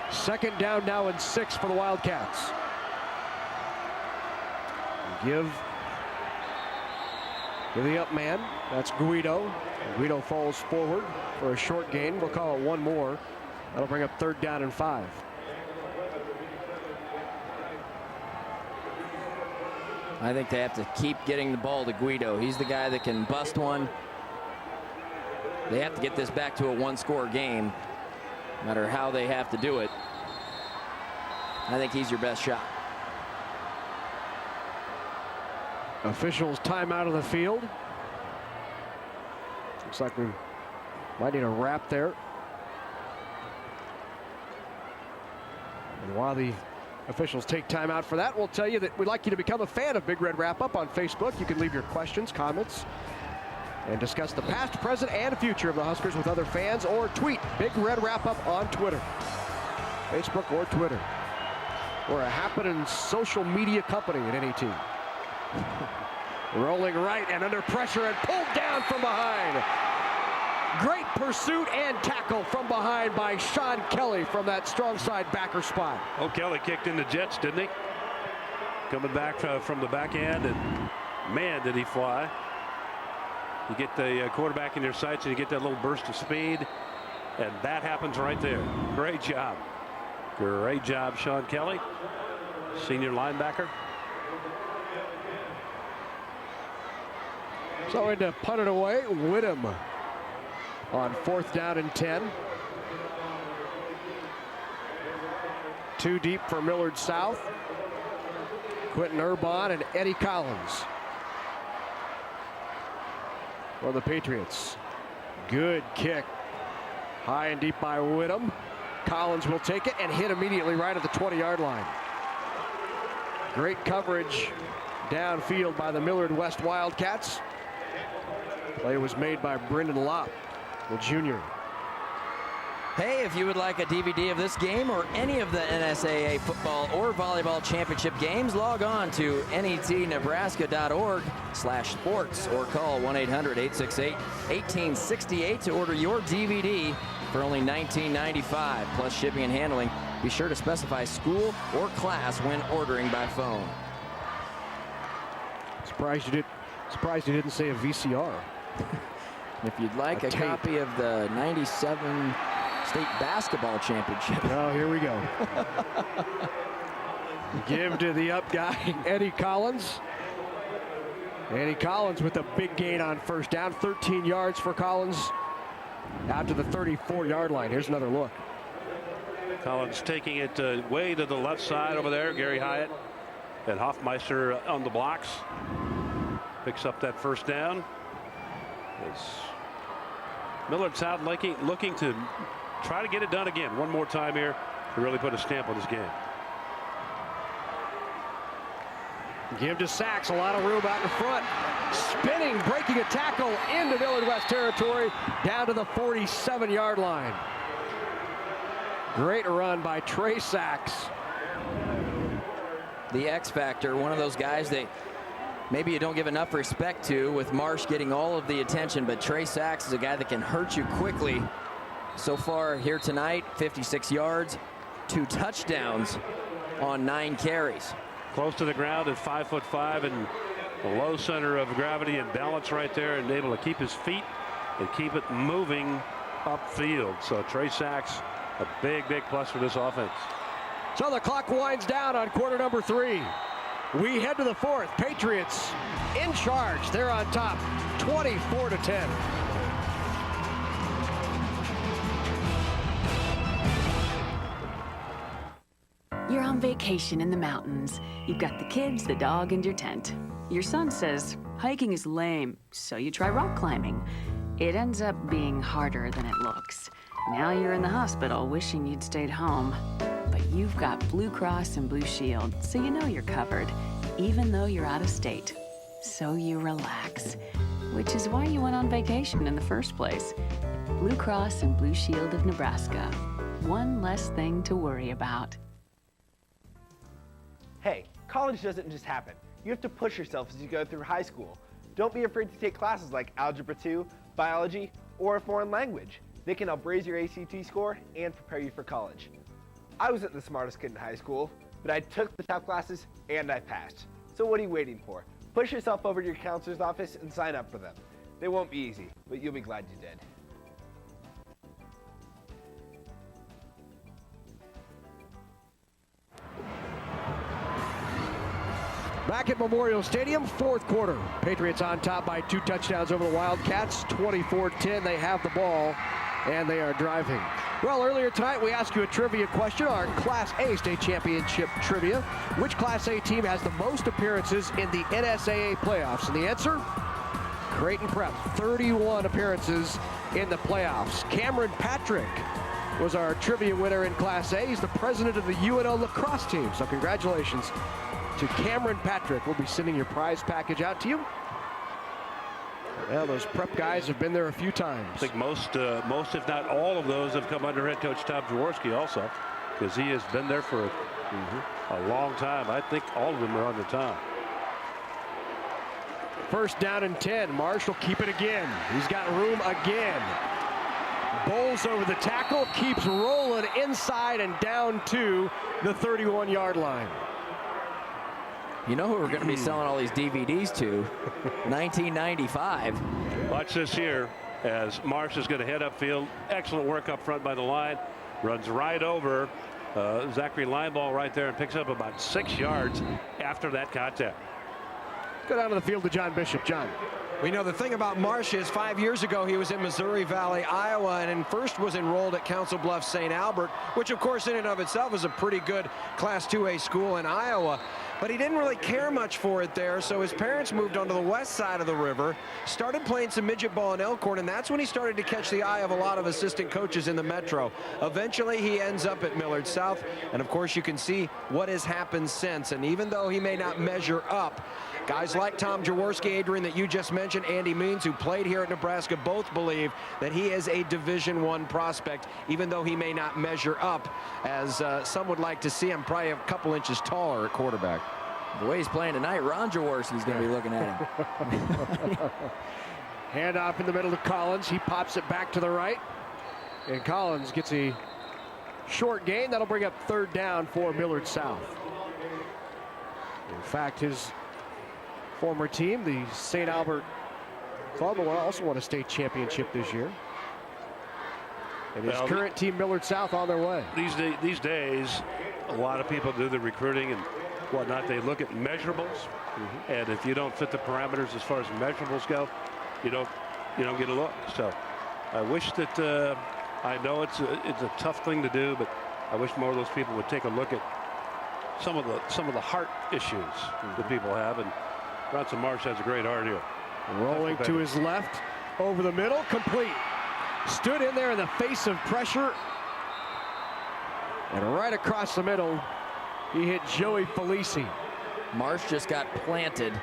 Second down now and 6 for the Wildcats. Give the up man. That's Guido. Guido falls forward for a short gain. We'll call it one more. That'll bring up 3rd down and 5. I think they have to keep getting the ball to Guido. He's the guy that can bust one. They have to get this back to a 1-score game, no matter how they have to do it. I think he's your best shot. Officials timeout of the field. Looks like we might need a wrap there. And while the officials take time out for that, we'll tell you that we'd like you to become a fan of Big Red Wrap-Up on Facebook. You can leave your questions, comments, and discuss the past, present, and future of the Huskers with other fans, or tweet Big Red Wrap-Up on Twitter, Facebook or Twitter. We're a happening social media company at NET. Rolling right and under pressure and pulled down from behind. Great pursuit and tackle from behind by Sean Kelly from that strong side backer spot. Oh, Kelly kicked in the jets, didn't he? Coming back from the back end, and man, did he fly. You get the quarterback in your sights and you get that little burst of speed, and that happens right there. Great job. Great job, Sean Kelly, senior linebacker. So into punt it away, Whittem on 4th down and 10. 2 deep for Millard South. Quentin Urbon and Eddie Collins for the Patriots. Good kick. High and deep by Whittem. Collins will take it and hit immediately right at the 20-yard line. Great coverage downfield by the Millard West Wildcats. Play was made by Brendan Lopp, the junior. Hey, if you would like a DVD of this game or any of the NSAA football or volleyball championship games, log on to netnebraska.org/sports or call 1-800-868-1868 to order your DVD for only $19.95 plus shipping and handling. Be sure to specify school or class when ordering by phone. Surprised you didn't say a VCR. If you'd like a copy of the 97 state basketball championship. Oh, here we go. Give to the up guy, Eddie Collins. Eddie Collins with a big gain on 1st down. 13 yards for Collins out to the 34-yard line. Here's another look. Collins taking it way to the left side over there. Gary Hyatt and Hoffmeister on the blocks. Picks up that 1st down. As Millard South looking to try to get it done again one more time here to really put a stamp on this game. Give to Sachs, a lot of room out in front. Spinning, breaking a tackle into Millard West territory, down to the 47-yard line. Great run by Trey Sachs. The X Factor, one of those guys that maybe you don't give enough respect to, with Marsh getting all of the attention, but Trey Sachs is a guy that can hurt you quickly. So far here tonight, 56 yards, 2 touchdowns on 9 carries. Close to the ground at 5'5" and a low center of gravity and balance right there, and able to keep his feet and keep it moving upfield. So Trey Sachs, a big plus for this offense. So the clock winds down on quarter number 3. We head to the 4th. Patriots in charge. They're on top, 24-10. You're on vacation in the mountains. You've got the kids, the dog, and your tent. Your son says hiking is lame, so you try rock climbing. It ends up being harder than it looks. Now you're in the hospital wishing you'd stayed home. But you've got Blue Cross and Blue Shield, so you know you're covered, even though you're out of state. So you relax, which is why you went on vacation in the first place. Blue Cross and Blue Shield of Nebraska. One less thing to worry about. Hey, college doesn't just happen. You have to push yourself as you go through high school. Don't be afraid to take classes like Algebra 2, Biology, or a foreign language. They can help raise your ACT score and prepare you for college. I wasn't the smartest kid in high school, but I took the tough classes and I passed. So what are you waiting for? Push yourself over to your counselor's office and sign up for them. They won't be easy, but you'll be glad you did. Back at Memorial Stadium, 4th quarter. Patriots on top by 2 touchdowns over the Wildcats, 24-10. They have the ball and they are driving. Well, earlier tonight we asked you a trivia question, our Class A state championship trivia. Which Class A team has the most appearances in the NSAA playoffs? And the answer? Creighton Prep, 31 appearances in the playoffs. Cameron Patrick was our trivia winner in Class A. He's the president of the UNO lacrosse team. So congratulations to Cameron Patrick. We'll be sending your prize package out to you. Well, those prep guys have been there a few times. I think most, if not all of those have come under head coach Tom Jaworski also, because he has been there for a long time. I think all of them are under Tom. First down and 10. Marsh will keep it again. He's got room again. Bowles over the tackle, keeps rolling inside and down to the 31-yard line. You know who we're going to be selling all these DVDs to? 1995. Watch this here as Marsh is going to head upfield. Excellent work up front by the line. Runs right over Zachary Lineball right there and picks up about 6 yards after that contact. Go down to the field to John Bishop. John. We know the thing about Marsh is 5 years ago he was in Missouri Valley, Iowa, and first was enrolled at Council Bluffs St. Albert, which of course in and of itself is a pretty good Class 2A school in Iowa. But he didn't really care much for it there, so his parents moved onto the west side of the river, started playing some midget ball in Elkhorn, and that's when he started to catch the eye of a lot of assistant coaches in the Metro. Eventually he ends up at Millard South, and of course you can see what has happened since. And even though he may not measure up, guys like Tom Jaworski, Adrian, that you just mentioned, Andy Means, who played here at Nebraska, both believe that he is a Division I prospect, even though he may not measure up, as some would like to see him probably a couple inches taller at quarterback. The way he's playing tonight, Ron Jaworski's going to be looking at him. Handoff in the middle to Collins. He pops it back to the right. And Collins gets a short gain. That'll bring up third down for Millard South. In fact, his former team, the St. Albert Club, will also won a state championship this year. And his current team, Millard South, on their way. These days, a lot of people do the recruiting and whatnot. They look at measurables, and if you don't fit the parameters as far as measurables go, you don't get a look. So I wish that I know it's a tough thing to do, but I wish more of those people would take a look at some of the heart issues that people have, and Bronson Marsh has a great heart here. Rolling to his left, over the middle, complete. Stood in there in the face of pressure, and right across the middle, he hit Joey Felici. Marsh just got planted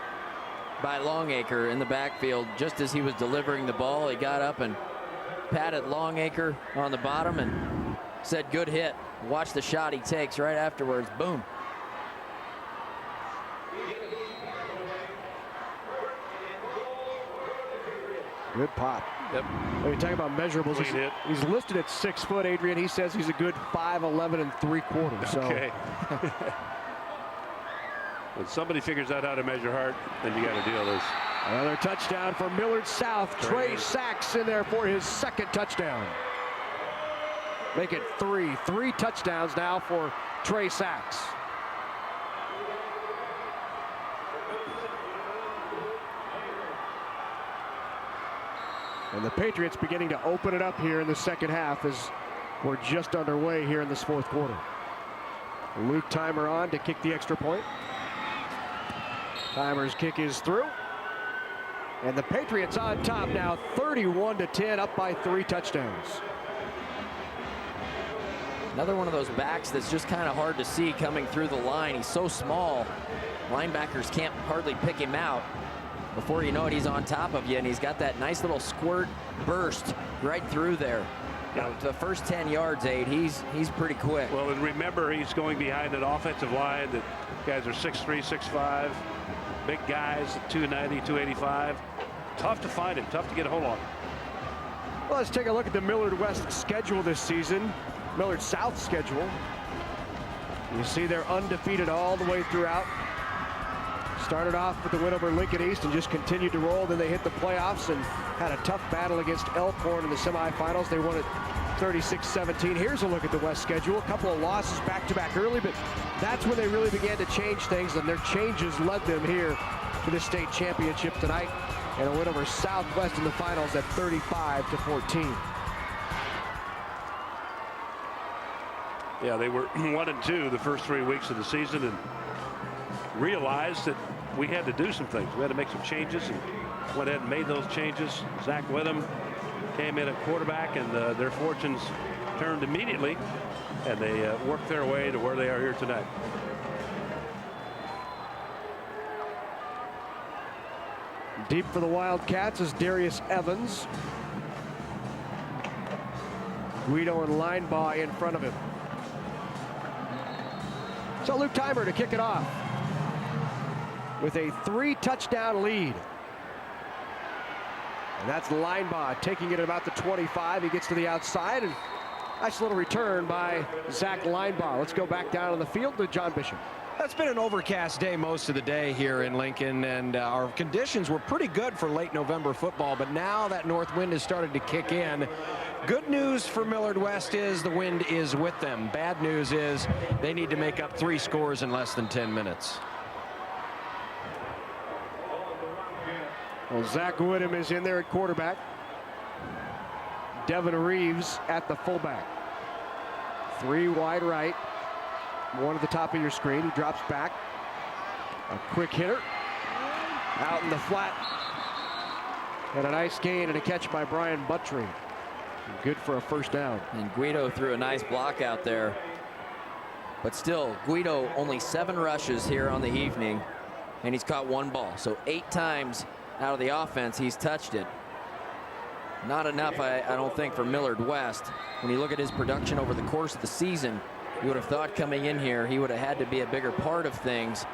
by Longacre in the backfield just as he was delivering the ball. He got up and patted Longacre on the bottom and said, "Good hit." Watch the shot he takes right afterwards. Boom. Good pop. Yep. When you talk about measurables, he's listed at 6 foot, Adrian. He says he's a good 5'11 3/4. So. Okay. When somebody figures out how to measure heart, then you got to deal with this. Another touchdown for Millard South. Trey Sachs in there for his second touchdown. Make it 3. 3 touchdowns now for Trey Sachs. And the Patriots beginning to open it up here in the second half as we're just underway here in this fourth quarter. Luke Timer on to kick the extra point. Timer's kick is through. And the Patriots on top now, 31-10, up by 3 touchdowns. Another one of those backs that's just kind of hard to see coming through the line. He's so small, linebackers can't hardly pick him out. Before you know it, he's on top of you, and he's got that nice little squirt burst right through there. You know, the first 10 yards, Aid, he's pretty quick. Well, and remember, he's going behind an offensive line that guys are 6'3", 6'5", big guys at 290, 285. Tough to find him, tough to get a hold of him. Well, let's take a look at the Millard West schedule this season. Millard South schedule. You see they're undefeated all the way throughout. Started off with the win over Lincoln East and just continued to roll. Then they hit the playoffs and had a tough battle against Elkhorn in the semifinals. They won it 36-17. Here's a look at the West schedule. A couple of losses back-to-back early, but that's when they really began to change things, and their changes led them here to the state championship tonight and a win over Southwest in the finals at 35-14. Yeah, they were 1-2 the first 3 weeks of the season and realized that we had to do some things. We had to make some changes and went ahead and made those changes. Zach Witham came in at quarterback, and their fortunes turned immediately, and they worked their way to where they are here tonight. Deep for the Wildcats is Darius Evans. Guido and Linebaugh in front of him. So Luke Timer to kick it off with a 3-touchdown lead. And that's Linebaugh taking it at about the 25. He gets to the outside, and nice little return by Zach Linebaugh. Let's go back down on the field to John Bishop. It's been an overcast day most of the day here in Lincoln, and our conditions were pretty good for late November football, but now that north wind has started to kick in. Good news for Millard West is the wind is with them. Bad news is they need to make up 3 scores in less than 10 minutes. Well, Zach Witham is in there at quarterback. Devin Reeves at the fullback. 3 wide right. 1 at the top of your screen. He drops back. A quick hitter. Out in the flat. And a nice gain and a catch by Brian Buttry. Good for a first down. And Guido threw a nice block out there. But still, Guido only 7 rushes here on the evening, and he's caught 1 ball. So 8 times out of the offense, he's touched it. Not enough, I don't think, for Millard West. When you look at his production over the course of the season, you would have thought coming in here he would have had to be a bigger part of things.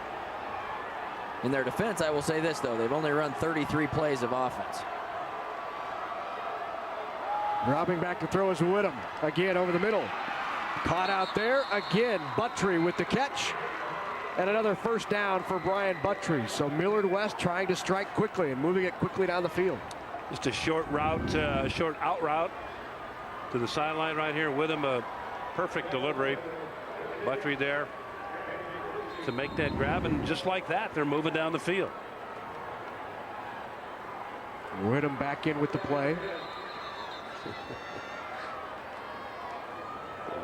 In their defense, I will say this, though. They've only run 33 plays of offense. Dropping back to throw is Witham. Again over the middle. Caught out there. Again, Buttry with the catch. And another first down for Brian Buttry. So Millard West trying to strike quickly and moving it quickly down the field. Just a short route, short out route to the sideline right here. Witham, a perfect delivery. Buttry there to make that grab, and just like that, they're moving down the field. Witham back in with the play.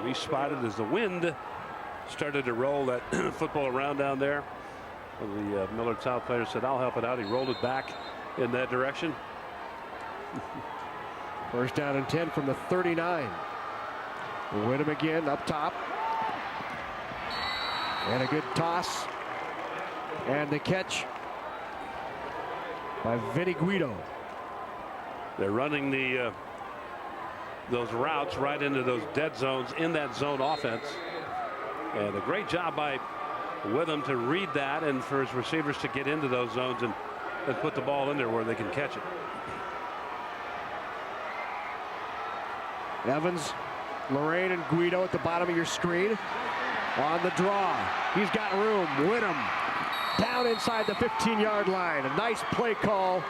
Respotted as the wind started to roll that football around down there. The Millard South player said, "I'll help it out." He rolled it back in that direction. First down and 10 from the 39. Witham again up top. And a good toss. And the catch by Vinny Guido. They're running the those routes right into those dead zones in that zone offense. And a great job by Witham to read that, and for his receivers to get into those zones and put the ball in there where they can catch it. Evans, Lorraine, and Guido at the bottom of your screen. On the draw. He's got room. Witham down inside the 15-yard line. A nice play call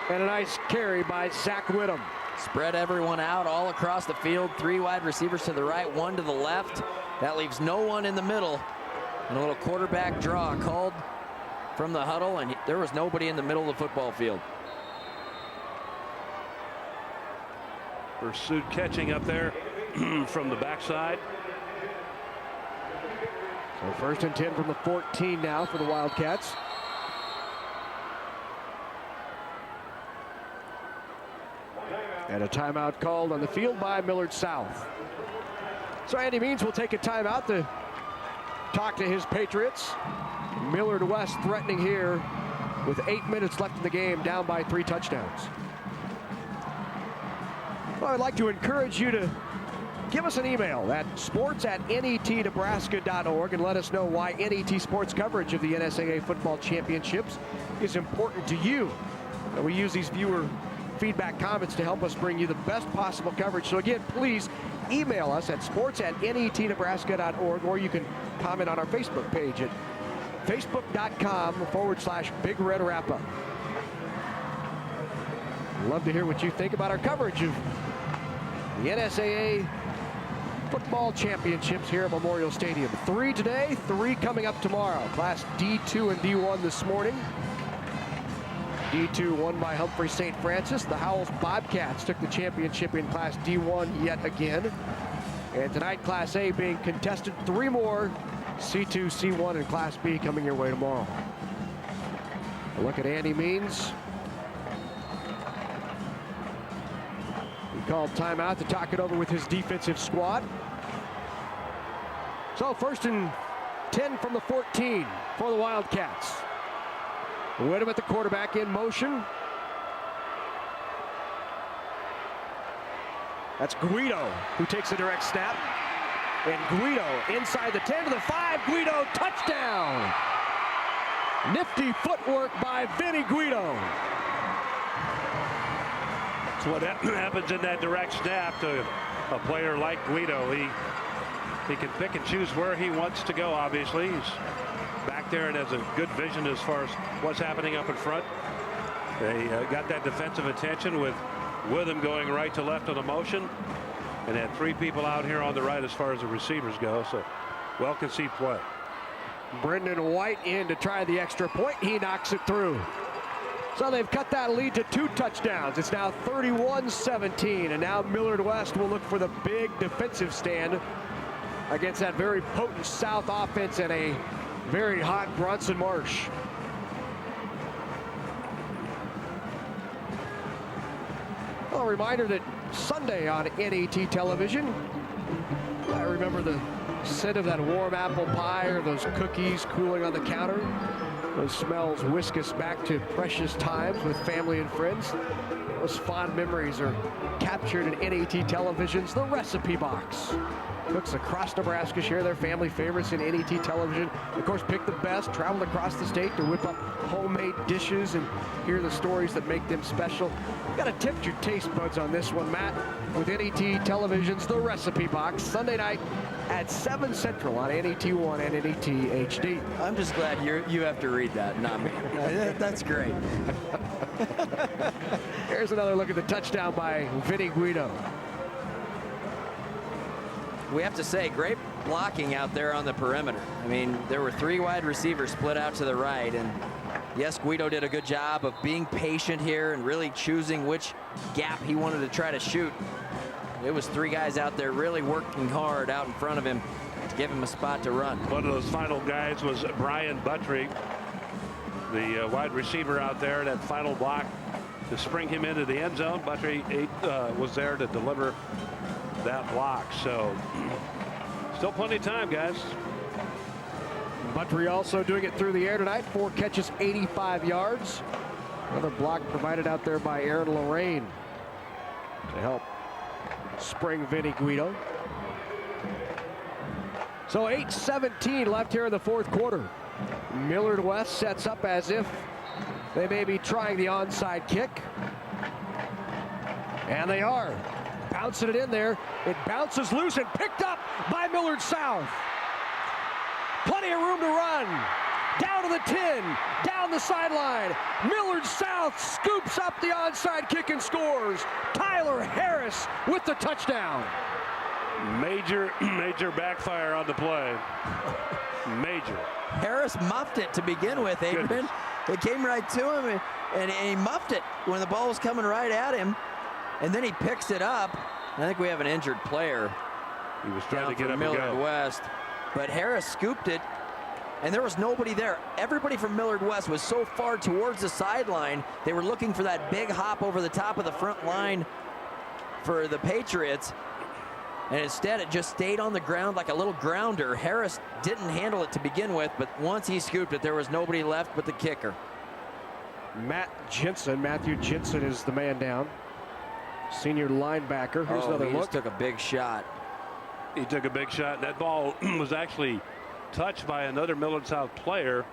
and a nice carry by Zach Witham. Spread everyone out all across the field. 3 wide receivers to the right, 1 to the left. That leaves no one in the middle. And a little quarterback draw called from the huddle, and there was nobody in the middle of the football field. Pursuit catching up there from the backside. So first and 10 from the 14 now for the Wildcats. And a timeout called on the field by Millard South. So Andy Means will take a timeout to talk to his Patriots. Millard West threatening here with 8 minutes left in the game, down by 3 touchdowns. Well, I'd like to encourage you to give us an email at sports@netnebraska.org and let us know why NET Sports coverage of the NSAA Football Championships is important to you. And we use these viewer feedback comments to help us bring you the best possible coverage. So again, please email us at sports@netnebraska.org, or you can comment on our Facebook page at facebook.com/Big Red Wrap Up. Love to hear what you think about our coverage of the NSAA Football Championships here at Memorial Stadium. 3 today, 3 coming up tomorrow. Class D2 and D1 this morning. D2 won by Humphrey St. Francis. The Howells Bobcats took the championship in Class D1 yet again. And tonight, Class A being contested. 3 more, C2, C1, and Class B coming your way tomorrow. A look at Andy Means. He called timeout to talk it over with his defensive squad. So 1st and 10 from the 14 for the Wildcats. Whittem at the quarterback in motion. That's Guido who takes a direct snap. And Guido inside the 10 to the 5. Guido touchdown. Nifty footwork by Vinny Guido. That's what happens in that direct snap to a player like Guido. He can pick and choose where he wants to go, obviously. He's back there and has a good vision as far as what's happening up in front. They got that defensive attention with him going right to left on the motion, and had 3 people out here on the right as far as the receivers go. So well-conceived play. Brendan White in to try the extra point. He knocks it through. So they've cut that lead to 2 touchdowns. It's now 31-17, and now Millard West will look for the big defensive stand against that very potent South offense and a very hot Bronson Marsh. Well, a reminder that Sunday on NET television, I remember the scent of that warm apple pie or those cookies cooling on the counter. Those smells whisk us back to precious times with family and friends. Those fond memories are captured in NET television's The Recipe Box. Cooks across Nebraska share their family favorites in NET television. Of course, pick the best, travel across the state to whip up homemade dishes and hear the stories that make them special. You got to tip your taste buds on this one, Matt, with NET television's The Recipe Box, Sunday night at 7 Central on NET1 and NET HD. I'm just glad you have to read that, not me. That's great. Here's another look at the touchdown by Vinny Guido. We have to say, great blocking out there on the perimeter. I mean, there were 3 wide receivers split out to the right, and yes, Guido did a good job of being patient here and really choosing which gap he wanted to try to shoot. It was 3 guys out there really working hard out in front of him to give him a spot to run. One of those final guys was Brian Buttry, the wide receiver out there, that final block to spring him into the end zone. Buttry was there to deliver that block. So still plenty of time, guys. Buttry also doing it through the air tonight. 4 catches, 85 yards. Another block provided out there by Aaron Lorraine to help spring Vinny Guido. So 8:17 left here in the 4th quarter. Millard West sets up as if they may be trying the onside kick. And they are. Bouncing it in there. It bounces loose and picked up by Millard South. Plenty of room to run. Down to the 10. Down the sideline. Millard South scoops up the onside kick and scores. Tyler Harris with the touchdown. Major backfire on the play. Major. Harris muffed it to begin with, Adrian. It came right to him, and he muffed it when the ball was coming right at him. And then he picks it up. I think we have an injured player. He was trying to get up and Millard go. West. But Harris scooped it, and there was nobody there. Everybody from Millard West was so far towards the sideline. They were looking for that big hop over the top of the front line for the Patriots. And instead, it just stayed on the ground like a little grounder. Harris didn't handle it to begin with, but once he scooped it, there was nobody left but the kicker. Matthew Jensen is the man down. Senior linebacker. Here's another he look. Just took a big shot. He took a big shot. That ball was actually touched by another Millard South player.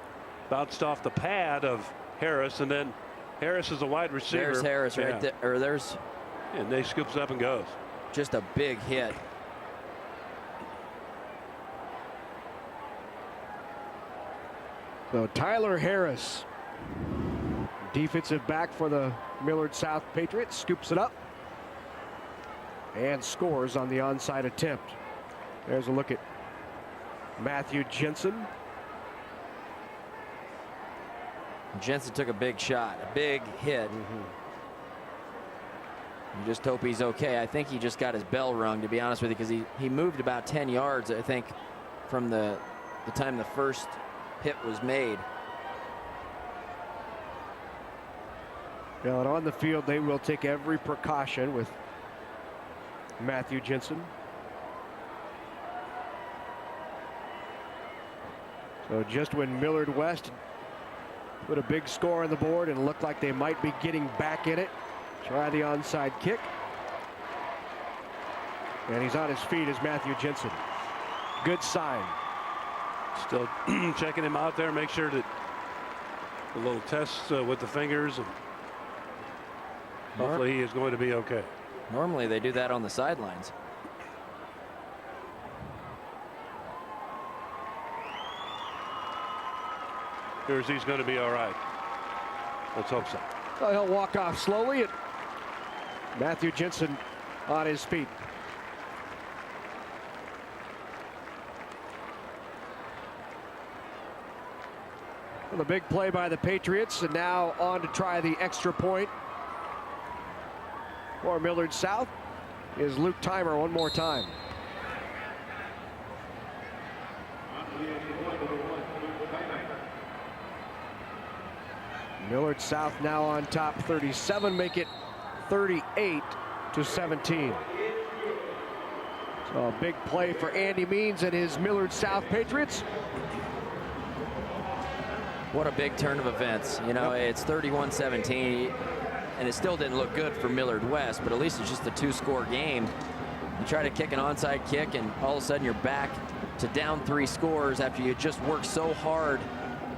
Bounced off the pad of Harris, and then Harris is a wide receiver. There's Harris right there. Or there's. And they scoops up and goes. Just a big hit. So Tyler Harris, defensive back for the Millard South Patriots, scoops it up and scores on the onside attempt. There's a look at Matthew Jensen. Jensen took a big shot, a big hit. You just hope he's okay. I think he just got his bell rung, to be honest with you, because he moved about 10 yards, I think, from the time the first hit was made. Well, and on the field, they will take every precaution with Matthew Jensen. So just when Millard West put a big score on the board and looked like they might be getting back in it, try the onside kick. And he's on his feet as Matthew Jensen. Good sign. Still checking him out there, make sure that a little test with the fingers, and hopefully he is going to be okay. Normally they do that on the sidelines. Here's he's going to be all right. Let's hope so. Well, he'll walk off slowly. And Matthew Jensen on his feet. Well, the big play by the Patriots, and now on to try the extra point for Millard South is Luke Timer one more time. Millard South now on top 37, make it 38-17. So a big play for Andy Means and his Millard South Patriots. What a big turn of events. You know, it's 31-17, and it still didn't look good for Millard West, but at least it's just a 2-score game. You try to kick an onside kick, and all of a sudden you're back to down 3 scores after you just worked so hard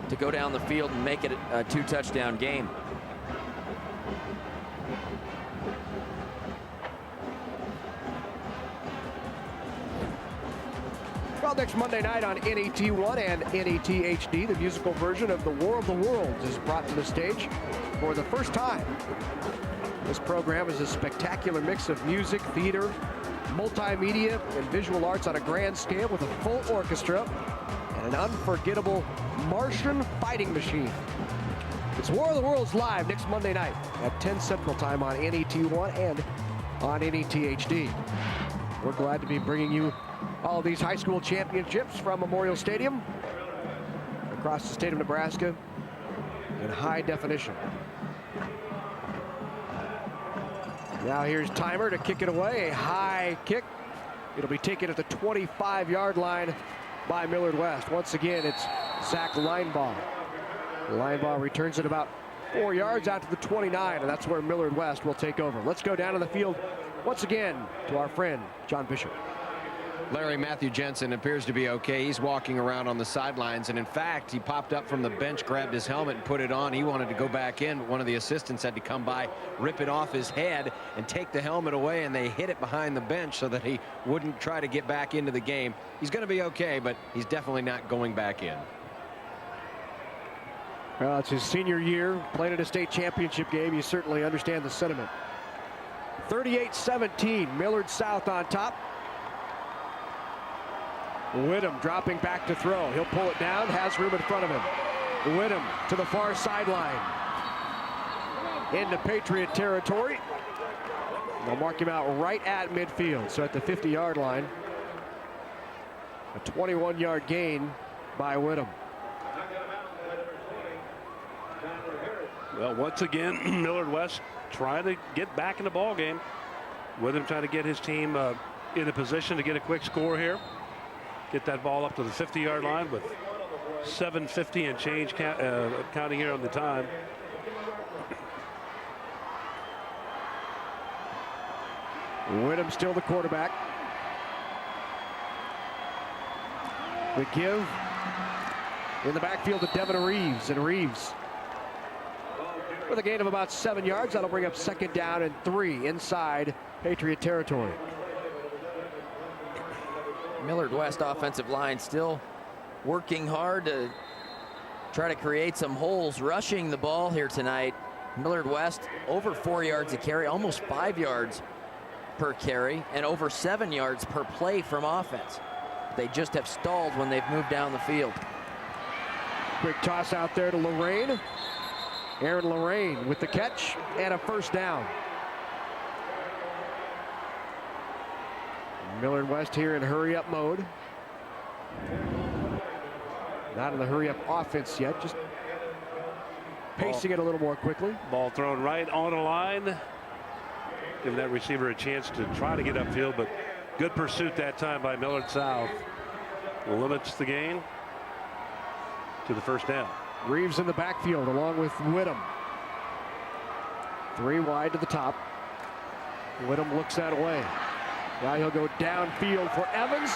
to go down the field and make it a 2-touchdown game. Well, next Monday night on NET1 and NET HD, the musical version of The War of the Worlds is brought to the stage for the first time. This program is a spectacular mix of music, theater, multimedia, and visual arts on a grand scale with a full orchestra and an unforgettable Martian fighting machine. It's War of the Worlds live next Monday night at 10 Central Time on NET1 and on NET HD. We're glad to be bringing you all of these high school championships from Memorial Stadium across the state of Nebraska in high definition. Now here's Timer to kick it away, a high kick. It'll be taken at the 25-yard line by Millard West. Once again, it's Zach Linebaugh. Linebaugh returns it about 4 yards out to the 29, and that's where Millard West will take over. Let's go down to the field once again to our friend John Bishop. Larry, Matthew Jensen appears to be okay. He's walking around on the sidelines, and in fact, he popped up from the bench, grabbed his helmet, and put it on. He wanted to go back in, but one of the assistants had to come by, rip it off his head, and take the helmet away, and they hid it behind the bench so that he wouldn't try to get back into the game. He's going to be okay, but he's definitely not going back in. Well, it's his senior year, playing in a state championship game. You certainly understand the sentiment. 38-17, Millard South on top. Whittem dropping back to throw. He'll pull it down, has room in front of him. Whittem to the far sideline. Into Patriot territory. They'll mark him out right at midfield, so at the 50-yard line. A 21-yard gain by Whittem. Well, once again, Millard West trying to get back in the ball game. Whittem trying to get his team in a position to get a quick score here. Get that ball up to the 50-yard line with 7:50 and change counting here on the time. Whittem still the quarterback. The give in the backfield to Devin Reeves, and Reeves with a gain of about 7 yards. That'll bring up 2nd down and 3 inside Patriot territory. Millard West offensive line still working hard to try to create some holes, rushing the ball here tonight. Millard West over 4 yards a carry, almost 5 yards per carry, and over 7 yards per play from offense. They just have stalled when they've moved down the field. Quick toss out there to Lorraine. Aaron Lorraine with the catch and a 1st down. Millard West here in hurry-up mode. Not in the hurry-up offense yet, just pacing it a little more quickly. Ball thrown right on the line. Giving that receiver a chance to try to get upfield, but good pursuit that time by Millard South. Limits the gain to the first down. Reeves in the backfield along with Whittam. 3 wide to the top. Whittam looks that way. Now he'll go downfield for Evans,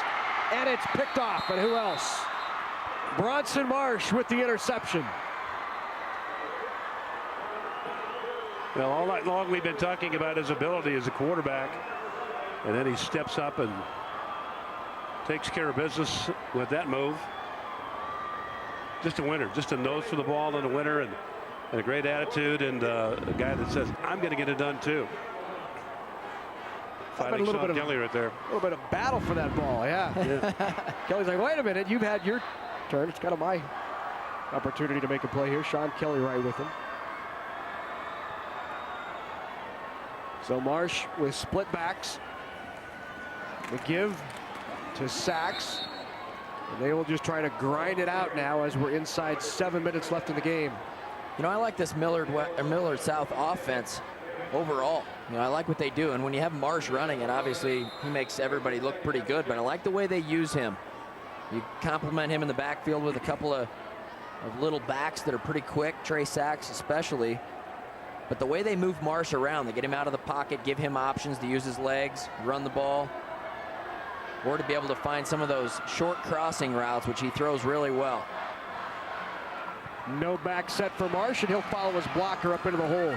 and it's picked off. And who else? Bronson Marsh with the interception. Well, all night long we've been talking about his ability as a quarterback, and then he steps up and takes care of business with that move. Just a winner, just a nose for the ball and a winner, and a great attitude, and a guy that says, I'm going to get it done too. Fighting Sean Kelly right there. A little bit of battle for that ball, yeah. Kelly's like, wait a minute, you've had your turn. It's kind of my opportunity to make a play here. Sean Kelly right with him. So Marsh with split backs. The give to Sachs. And they will just try to grind it out now as we're inside 7 minutes left in the game. You know, I like this Millard South offense overall. You know, I like what they do. And when you have Marsh running it, obviously he makes everybody look pretty good. But I like the way they use him. You compliment him in the backfield with a couple of little backs that are pretty quick, Trey Sachs especially. But the way they move Marsh around, they get him out of the pocket, give him options to use his legs, run the ball, or to be able to find some of those short crossing routes, which he throws really well. No back set for Marsh, and he'll follow his blocker up into the hole.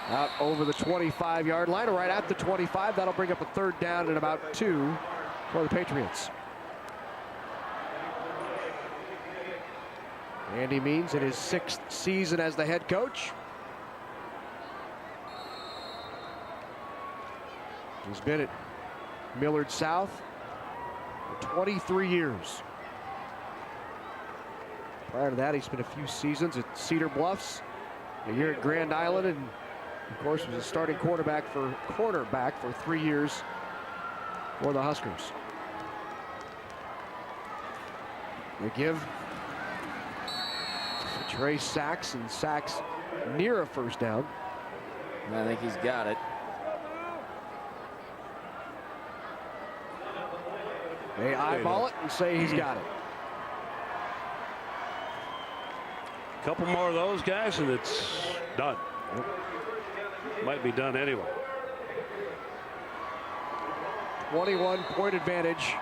Out over the 25-yard line, or right at the 25. That'll bring up a 3rd down and about 2 for the Patriots. Andy Means in his 6th season as the head coach. He's been at Millard South for 23 years. Prior to that, he spent a few seasons at Cedar Bluffs, a year at Grand Island, and of course was a starting cornerback for 3 years for the Huskers. They give to Trey Sachs, and Sachs near a 1st down. I think he's got it. They eyeball it and say he's got it. A couple more of those guys and it's done. Might be done anyway. 21-point advantage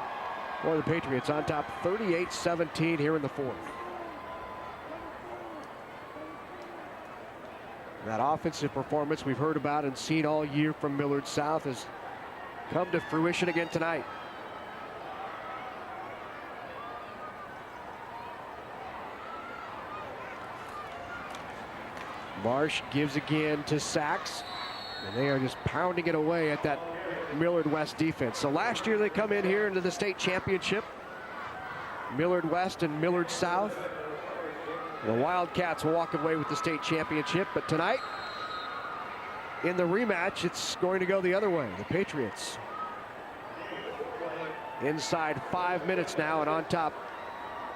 for the Patriots on top, 38-17 here in the 4th. That offensive performance we've heard about and seen all year from Millard South has come to fruition again tonight. Marsh gives again to Sachs, and they are just pounding it away at that Millard West defense. So last year they come in here into the state championship. Millard West and Millard South. The Wildcats will walk away with the state championship, but tonight in the rematch it's going to go the other way. The Patriots inside 5 minutes now and on top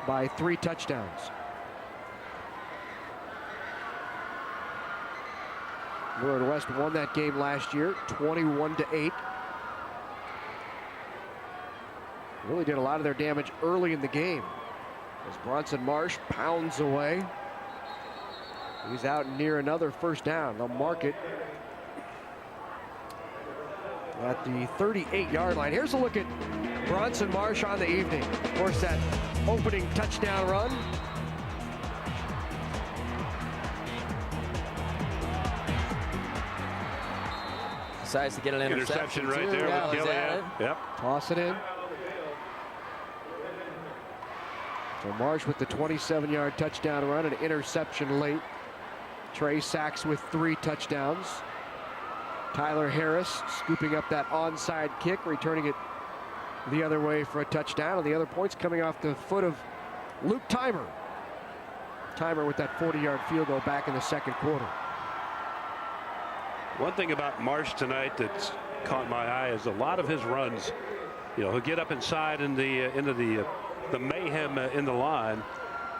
by 3 touchdowns. Millard West won that game last year, 21-8. Really did a lot of their damage early in the game as Bronson Marsh pounds away. He's out near another 1st down. They'll mark it at the 38-yard line. Here's a look at Bronson Marsh on the evening. Of course, that opening touchdown run. Decides to get an interception right there with Gillian. Yep. Toss it in. So Marsh with the 27-yard touchdown run, an interception late. Trey Sachs with 3 touchdowns. Tyler Harris scooping up that onside kick, returning it the other way for a touchdown. And the other points coming off the foot of Luke Timer. Timer with that 40-yard field goal back in the 2nd quarter. One thing about Marsh tonight that's caught my eye is a lot of his runs. You know, he'll get up inside into the mayhem in the line,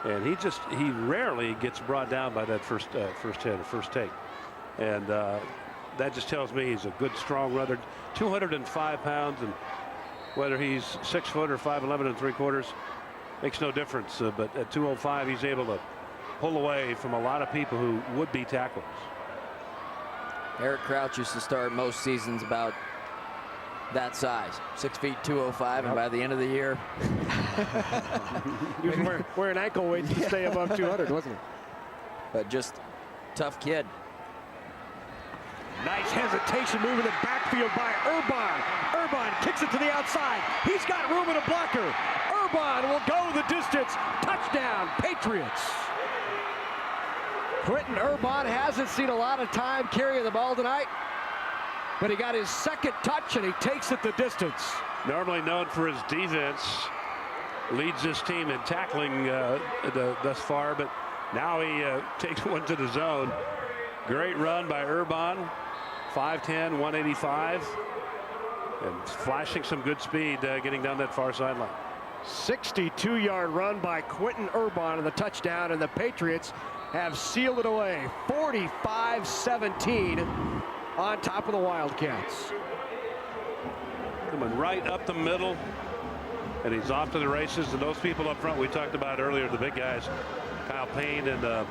and he rarely gets brought down by that first hit or first take, and that just tells me he's a good strong runner. 205 pounds, and whether he's 6 foot or 5'11 3/4 makes no difference. But at 205, he's able to pull away from a lot of people who would be tackles. Eric Crouch used to start most seasons about that size, 6 feet 205, and by the end of the year, he was wearing ankle weights to stay above 200, wasn't he? But just tough kid. Nice hesitation move in the backfield by Urban. Urban kicks it to the outside. He's got room in a blocker. Urban will go the distance. Touchdown, Patriots. Quentin Urban hasn't seen a lot of time carrying the ball tonight, but he got his second touch and he takes it the distance. Normally known for his defense, leads this team in tackling thus far, but now he takes one to the zone. Great run by Urban, 5'10", 185, and flashing some good speed getting down that far sideline. 62-yard run by Quentin Urban and the touchdown, and the Patriots have sealed it away, 45-17 on top of the Wildcats. Coming right up the middle, and he's off to the races. And those people up front we talked about earlier, the big guys, Kyle Payne and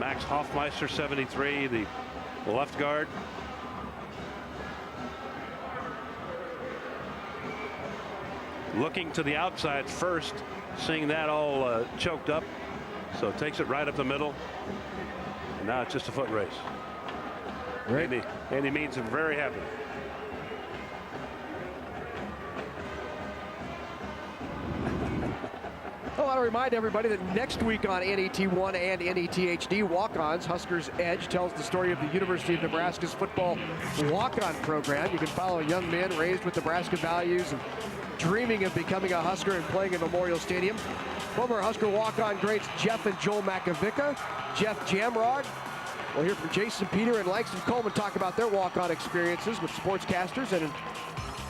Max Hoffmeister, 73, the left guard. Looking to the outside first, seeing that all choked up. So takes it right up the middle. And now it's just a foot race. Right. Andy Means him very happy. I want to remind everybody that next week on NET1 and NETHD Walk-Ons, Huskers Edge tells the story of the University of Nebraska's football walk-on program. You can follow young men raised with Nebraska values and dreaming of becoming a Husker and playing in Memorial Stadium. Former Husker walk-on greats Jeff and Joel Makovica, Jeff Jamrod. We'll hear from Jason Peter and Langston Coleman talk about their walk-on experiences with sportscasters and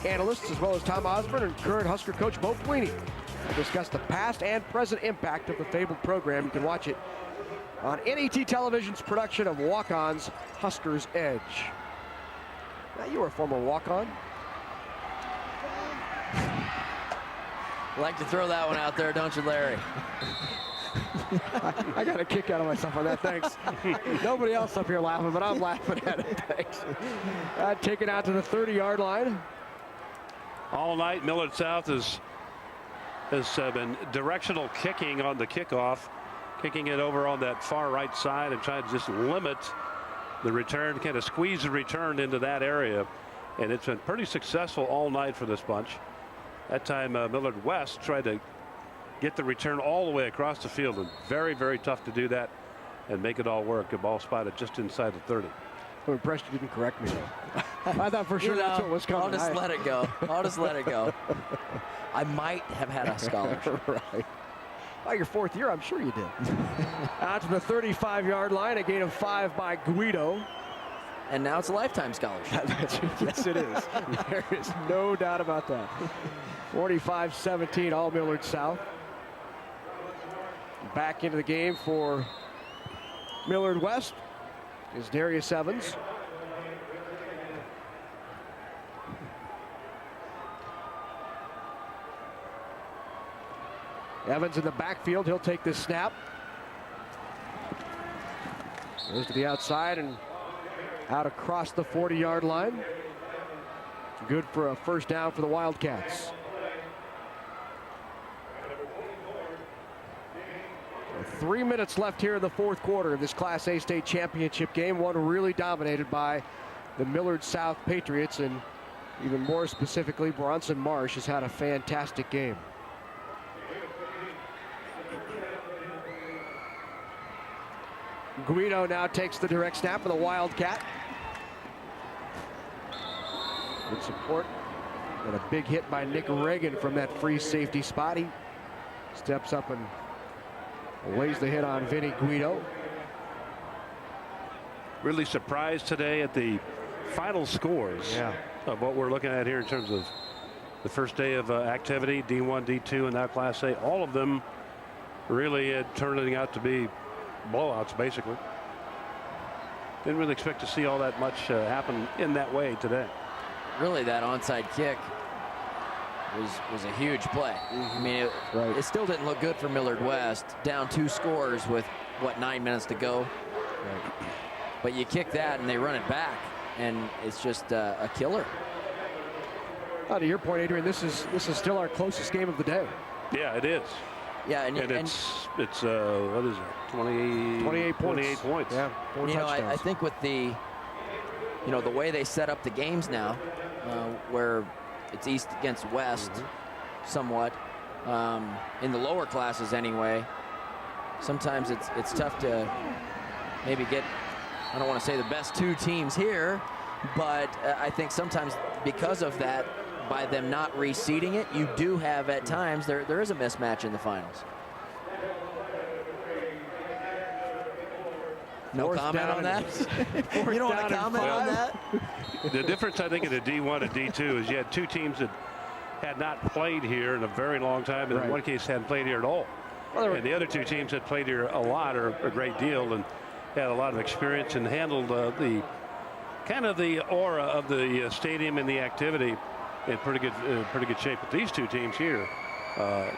analysts, as well as Tom Osborne and current Husker coach Bo Pelini. We'll discuss the past and present impact of the fabled program. You can watch it on NET Television's production of Walk-On's Huskers Edge. Now, you were a former walk-on. Like to throw that one out there, don't you, Larry? I got a kick out of myself on that, thanks. Nobody else up here laughing, but I'm laughing at it, thanks. Taken out to the 30-yard line. All night, Millard South has been directional kicking on the kickoff, kicking it over on that far right side and trying to just limit the return, kind of squeeze the return into that area. And it's been pretty successful all night for this bunch. That time, Millard West tried to get the return all the way across the field, and very, very tough to do that and make it all work. A ball spotted just inside the 30. I'm impressed you didn't correct me. I thought for sure that's what was coming. I'll just let it go. I'll just let it go. I might have had a scholarship. Right. By your fourth year, I'm sure you did. Out to the 35-yard line, a gain of 5 by Guido. And now it's a lifetime scholarship. Yes, it is. There is no doubt about that. 45-17, all Millard South. Back into the game for Millard West is Darius Evans. Evans in the backfield. He'll take this snap. Goes to the outside and out across the 40-yard line. Good for a first down for the Wildcats. 3 minutes left here in the fourth quarter of this Class A state championship game. One really dominated by the Millard South Patriots, and even more specifically, Bronson Marsh has had a fantastic game. Guido now takes the direct snap for the Wildcat. Good support and a big hit by Nick Reagan from that free safety spot. He steps up and lays the hit on Vinny Guido. Really surprised today at the final scores of what we're looking at here in terms of the first day of activity, D1, D2, and now Class A, all of them really turning out to be blowouts, basically. Didn't really expect to see all that much happen in that way today. Really, that onside kick was a huge play. I mean, it still didn't look good for Millard West, down 2 scores with, what, 9 minutes to go. But you kick that and they run it back, and it's just a killer. To your point, Adrian, this is still our closest game of the day. Yeah, it is. Yeah, and it's what is it? 28 points. Yeah, 4 touchdowns. I think with the the way they set up the games now, where it's East against West, somewhat in the lower classes anyway. Sometimes it's tough to maybe get. I don't want to say the best 2 teams here, but I think sometimes because of that, by them not reseeding it, you do have at times there is a mismatch in the finals. No comment on that? You don't want to comment on that? The difference, I think, in the D1 and D2 is you had 2 teams that had not played here in a very long time, and in one case hadn't played here at all. And the other 2 teams had played here a lot or a great deal and had a lot of experience and handled the kind of the aura of the stadium and the activity in pretty good shape. But these 2 teams here,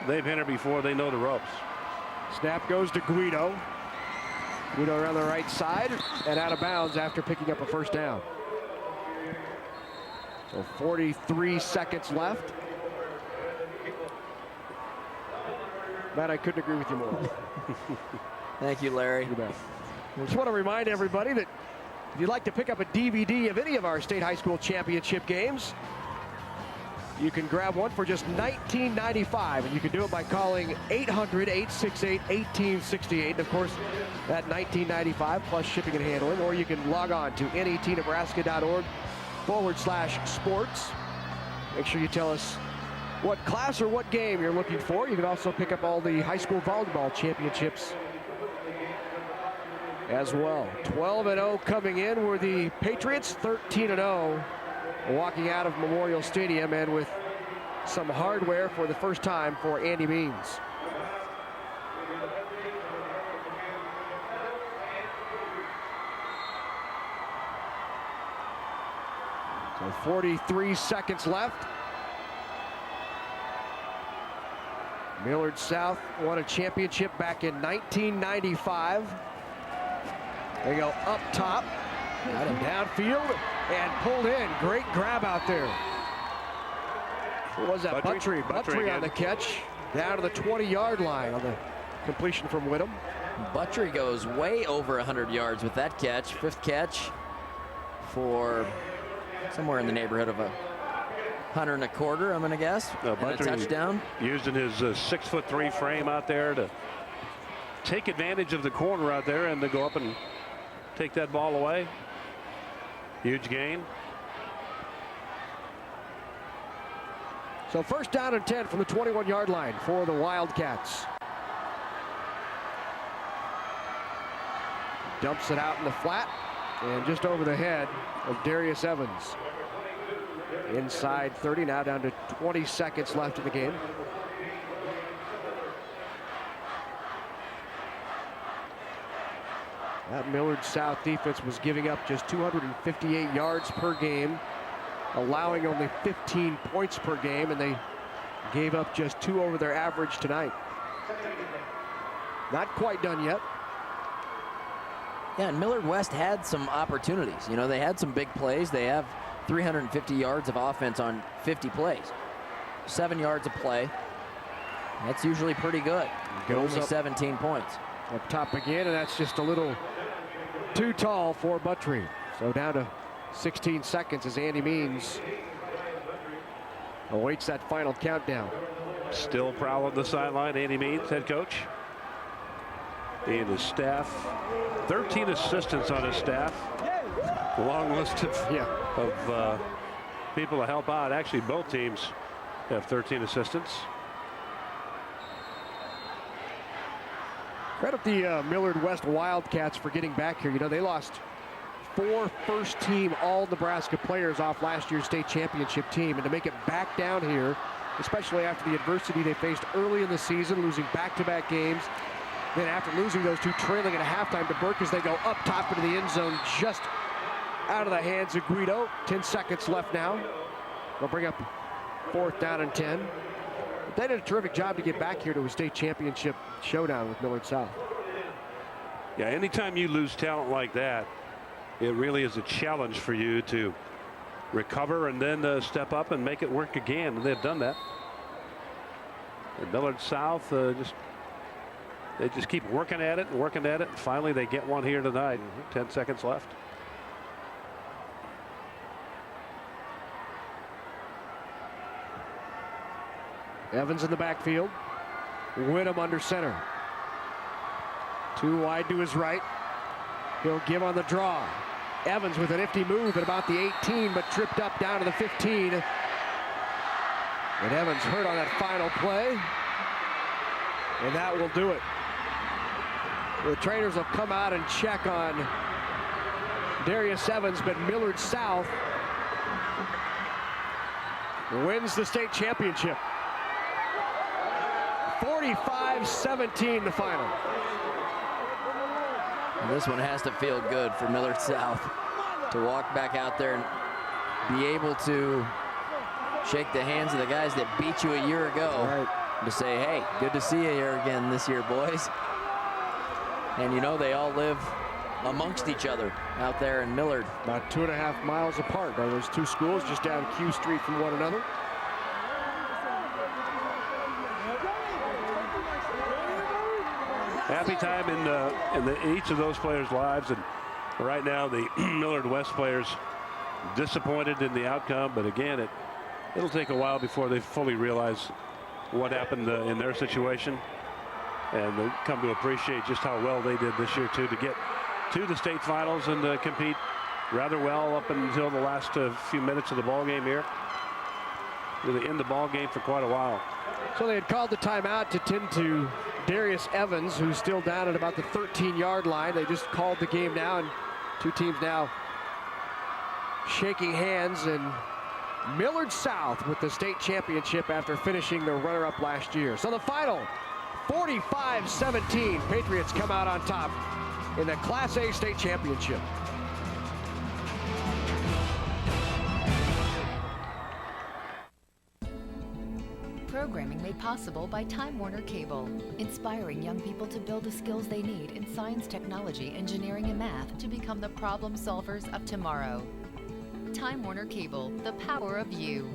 they've been here before. They know the ropes. Snap goes to Guido. Guido around the right side and out of bounds after picking up a first down. So 43 seconds left. Matt, I couldn't agree with you more. Thank you, Larry. You bet. I just want to remind everybody that if you'd like to pick up a DVD of any of our state high school championship games, you can grab one for just $19.95, and you can do it by calling 800-868-1868. And of course, that $19.95 plus shipping and handling, or you can log on to netnebraska.org/sports. Make sure you tell us what class or what game you're looking for. You can also pick up all the high school volleyball championships as well. 12-0 coming in were the Patriots, 13-0 walking out of Memorial Stadium, and with some hardware for the first time for Andy Means. So 43 seconds left. Millard South won a championship back in 1995. They go up top, downfield, and pulled in. Great grab out there. Who was that? Buttry on the catch. Down to the 20-yard line on the completion from Whittam. Buttry goes way over 100 yards with that catch. 5th catch for somewhere in the neighborhood of 100 and a quarter, I'm going to guess. No, and a touchdown. Using his 6'3" frame out there to take advantage of the corner out there and to go up and take that ball away. Huge gain. So first down and 10 from the 21-yard line for the Wildcats. Dumps it out in the flat and just over the head of Darius Evans. Inside 30, now down to 20 seconds left in the game. That Millard South defense was giving up just 258 yards per game, allowing only 15 points per game, and they gave up just 2 over their average tonight. Not quite done yet. Yeah, and Millard West had some opportunities. You know, they had some big plays. They have 350 yards of offense on 50 plays. 7 yards a play. That's usually pretty good. Goes only up, 17 points. Up top again, and that's just a little too tall for Buttry. So down to 16 seconds as Andy Means awaits that final countdown. Still prowling the sideline, Andy Means, head coach. And his staff, 13 assistants on his staff. A long list of people to help out. Actually, both teams have 13 assistants. Credit the Millard West Wildcats for getting back here. You know, they lost 4 first-team All-Nebraska players off last year's state championship team. And to make it back down here, especially after the adversity they faced early in the season, losing back-to-back games, then after losing those two, trailing at halftime to Burke as they go up top into the end zone, just out of the hands of Guido. 10 seconds left now. They'll bring up 4th down and 10. They did a terrific job to get back here to a state championship showdown with Millard South. Yeah, anytime you lose talent like that, it really is a challenge for you to recover and then step up and make it work again. And they've done that. And Millard South they just keep working at it and working at it. And finally, they get one here tonight. 10 seconds left. Evans in the backfield. Whittam under center. 2 wide to his right. He'll give on the draw. Evans with a nifty move at about the 18, but tripped up down to the 15. And Evans hurt on that final play. And that will do it. The trainers will come out and check on Darius Evans, but Millard South wins the state championship. 45-17 the final. And this one has to feel good for Millard South to walk back out there and be able to shake the hands of the guys that beat you a year ago. Right. To say, hey, good to see you here again this year, boys. And you know they all live amongst each other out there in Millard. About 2.5 miles apart are those two schools, just down Q Street from one another. Happy time in each of those players' lives, and right now the Millard West players disappointed in the outcome, but again it'll take a while before they fully realize what happened in their situation, and they come to appreciate just how well they did this year too, to get to the state finals and compete rather well up until the last few minutes of the ball game here. Really in the ball game for quite a while. So they had called the timeout to tend to Darius Evans, who's still down at about the 13-yard line. They just called the game now, and two teams now shaking hands, and Millard South with the state championship after finishing the runner-up last year. So the final, 45-17, Patriots come out on top in the Class A state championship. Programming made possible by Time Warner Cable, inspiring young people to build the skills they need in science, technology, engineering, and math to become the problem solvers of tomorrow. Time Warner Cable, the power of you.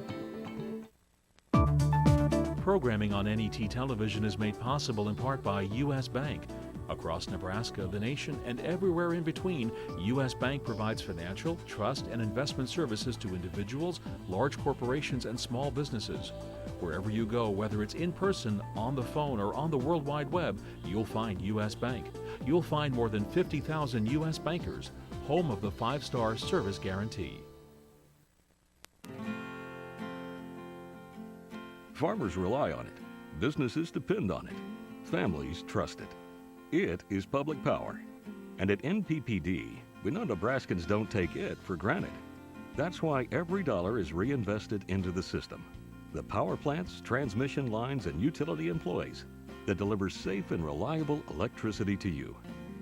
Programming on NET television is made possible in part by U.S. Bank. Across Nebraska, the nation, and everywhere in between, U.S. Bank provides financial, trust, and investment services to individuals, large corporations, and small businesses. Wherever you go, whether it's in person, on the phone, or on the World Wide Web, you'll find U.S. Bank. You'll find more than 50,000 U.S. bankers, home of the 5-star service guarantee. Farmers rely on it. Businesses depend on it. Families trust it. It is public power. And at NPPD, we know Nebraskans don't take it for granted. That's why every dollar is reinvested into the system. The power plants, transmission lines, and utility employees that deliver safe and reliable electricity to you.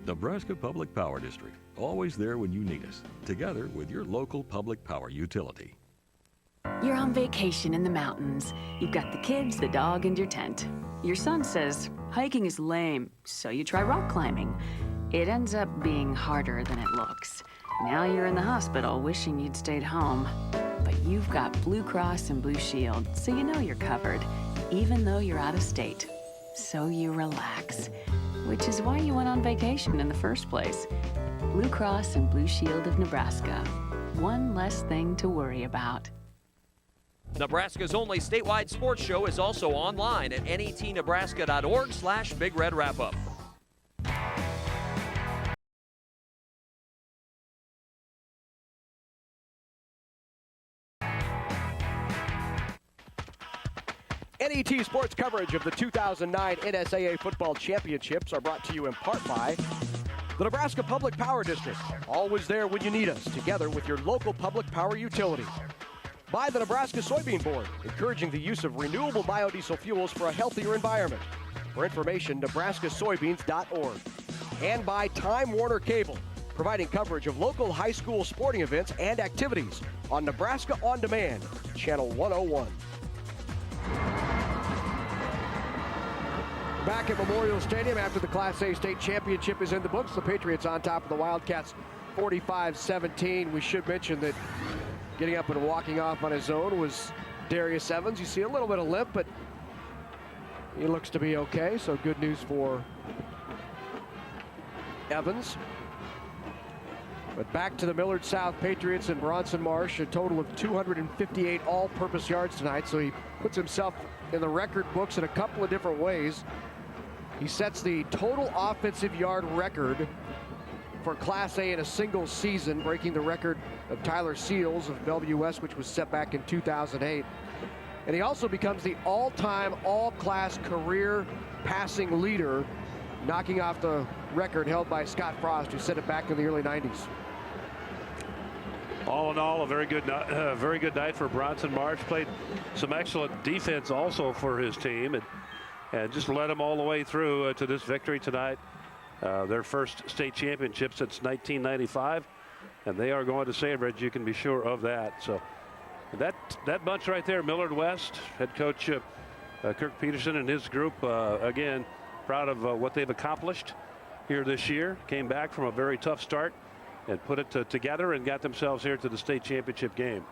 Nebraska Public Power District, always there when you need us, together with your local public power utility. You're on vacation in the mountains. You've got the kids, the dog, and your tent. Your son says, hiking is lame, so you try rock climbing. It ends up being harder than it looks. Now you're in the hospital wishing you'd stayed home. But you've got Blue Cross and Blue Shield, so you know you're covered, even though you're out of state. So you relax, which is why you went on vacation in the first place. Blue Cross and Blue Shield of Nebraska. One less thing to worry about. Nebraska's only statewide sports show is also online at netnebraska.org/Big Red Wrap-Up. NET sports coverage of the 2009 NSAA Football Championships are brought to you in part by The Nebraska Public Power District, always there when you need us, together with your local public power utility. By the Nebraska Soybean Board, encouraging the use of renewable biodiesel fuels for a healthier environment. For information, nebraskasoybeans.org. And by Time Warner Cable, providing coverage of local high school sporting events and activities on Nebraska On Demand, Channel 101. Back at Memorial Stadium after the Class A state championship is in the books. The Patriots on top of the Wildcats 45-17. We should mention that getting up and walking off on his own was Darius Evans. You see a little bit of limp, but he looks to be okay, so good news for Evans. But back to the Millard South Patriots and Bronson Marsh, a total of 258 all-purpose yards tonight, so he puts himself in the record books in a couple of different ways. He sets the total offensive yard record for Class A in a single season, breaking the record of Tyler Seals of Bellevue West, which was set back in 2008. And he also becomes the all-time, all-class career passing leader, knocking off the record held by Scott Frost, who set it back in the early 90s. All in all, a very good night for Bronson Marsh. Played some excellent defense also for his team, and just led them all the way through to this victory tonight. Their first state championship since 1995, and they are going to savor it. You can be sure of that. So that bunch right there, Millard West, head coach Kirk Peterson and his group, again, proud of what they've accomplished here this year. Came back from a very tough start and put it together and got themselves here to the state championship game.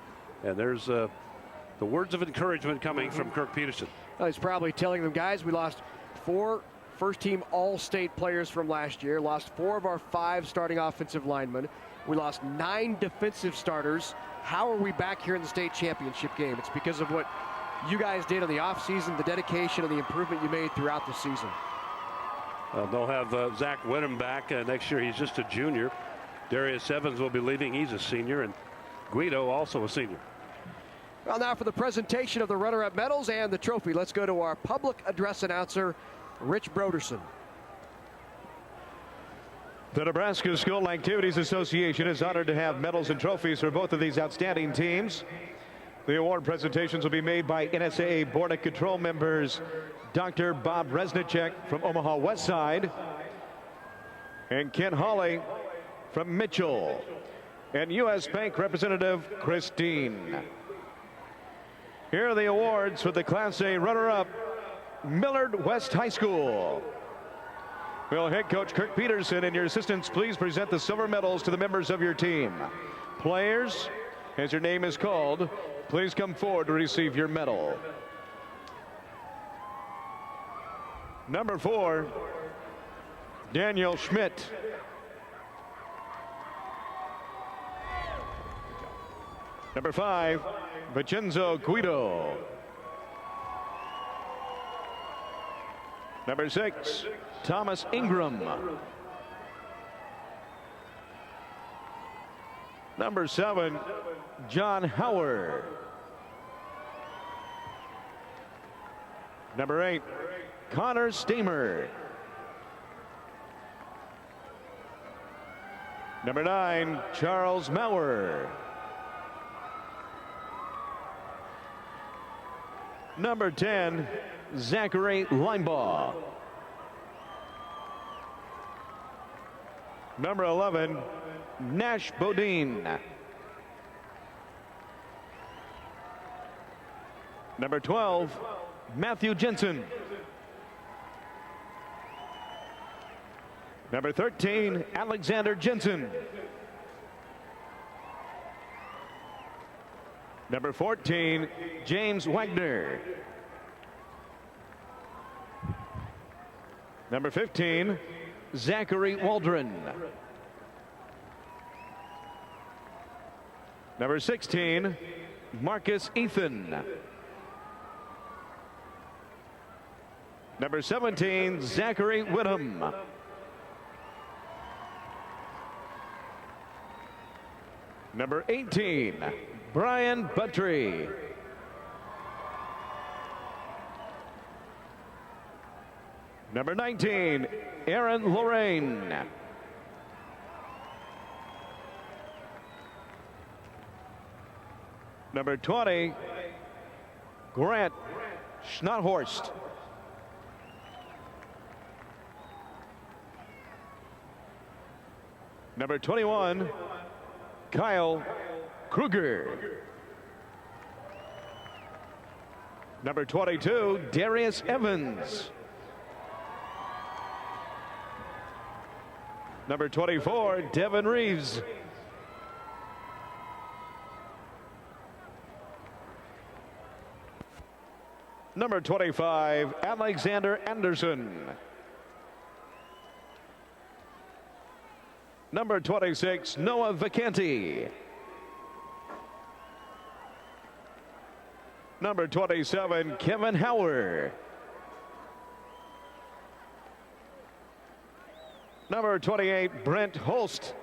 And there's the words of encouragement coming from Kirk Peterson. Well, he's probably telling them, guys, we lost 4 first-team all-state players from last year, lost 4 of our 5 starting offensive linemen. We lost 9 defensive starters. How are we back here in the state championship game? It's because of what you guys did in the offseason, the dedication and the improvement you made throughout the season. They'll have Zach Whittam back next year. He's just a junior. Darius Evans will be leaving. He's a senior, and Guido also a senior. Well, now for the presentation of the runner-up medals and the trophy, let's go to our public address announcer, Rich Broderson. The Nebraska School Activities Association is honored to have medals and trophies for both of these outstanding teams. The award presentations will be made by NSAA Board of Control members Dr. Bob Resnicek from Omaha West Side and Ken Hawley from Mitchell, and U.S. Bank Representative Christine. Here are the awards for the Class A runner-up, Millard West High School. Well, head coach Kirk Peterson and your assistants, please present the silver medals to the members of your team. Players, as your name is called, please come forward to receive your medal. Number 4, Daniel Schmidt. Number 5, Vincenzo Guido. Number 6, Thomas Ingram. Number 7, John Howard. Number 8, Connor Stamer. Number 9, Charles Maurer. Number 10, Zachary Linebaugh. Number 11, Nash Bodine. Number 12, Matthew Jensen. Number 13, Alexander Jensen. Number 14, James Wagner. Number 15, Zachary Waldron. Number 16, Marcus Ethan. Number 17, Zachary Whittam. Number 18, Brian Buttry. Number 19, Aaron Lorraine. Number 20, Grant Schnothorst. Number 21, Kyle Kruger. Number 22, Darius Evans. Number 24, Devin Reeves. Number 25, Alexander Anderson. Number 26, Noah Vacanti. Number 27, Kevin Hauer. Number 28, Brent Holst.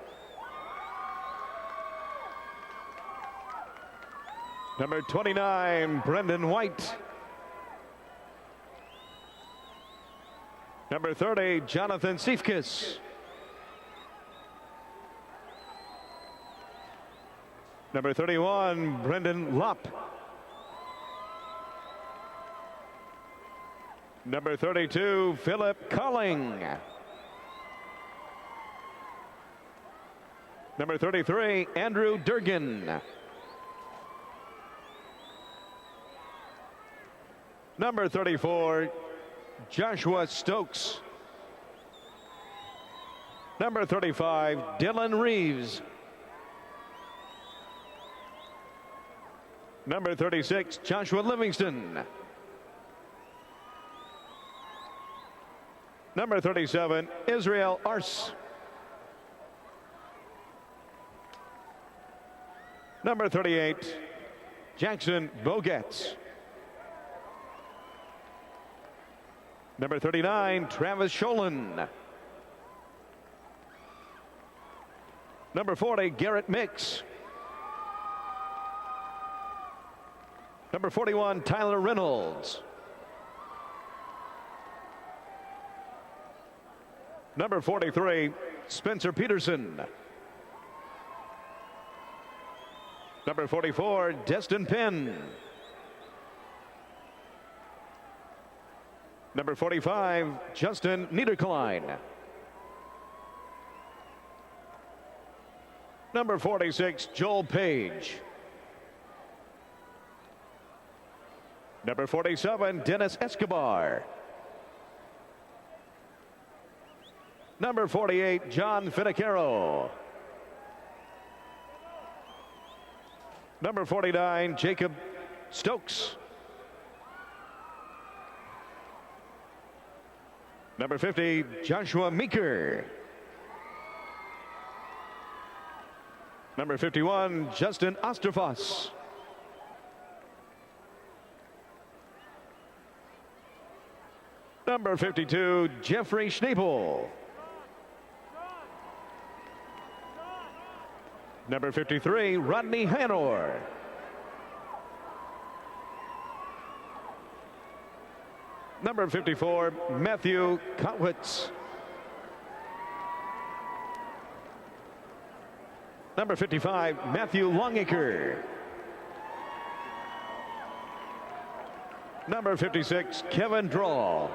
Number 29, Brendan White. Number 30, Jonathan Siefkes. Number 31, Brendan Lopp. Number 32, Philip Colling. Number 33, Andrew Durgan. Number 34, Joshua Stokes. Number 35, Dylan Reeves. Number 36, Joshua Livingston. Number 37, Israel Ars. Number 38, Jackson Bogats. Number 39, Travis Sholin. Number 40, Garrett Mix. Number 41, Tyler Reynolds. Number 43, Spencer Peterson. Number 44, Destin Penn. Number 45, Justin Niederklein. Number 46, Joel Page. Number 47, Dennis Escobar. Number 48, John Finicaro. Number 49, Jacob Stokes. Number 50, Joshua Meeker. Number 51, Justin Osterfoss. Number 52, Jeffrey Schnabel. Number 53, Rodney Hanor. Number 54, Matthew Kotwitz. Number 55, Matthew Longacre. Number 56, Kevin Draw.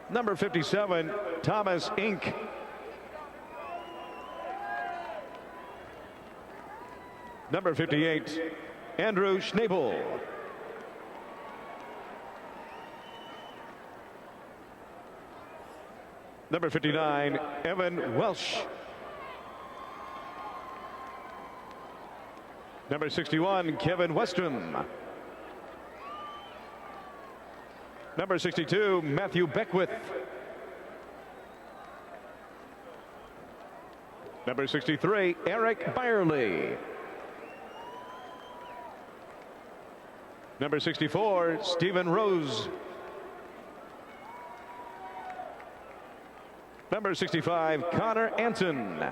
Number 57, Thomas Inc. Number 58, Andrew Schnabel. Number 59, Evan Welsh. Number 61, Kevin Westrom. Number 62, Matthew Beckwith. Number 63, Eric Byerly. Number 64, Stephen Rose. Number 65, Connor Anson.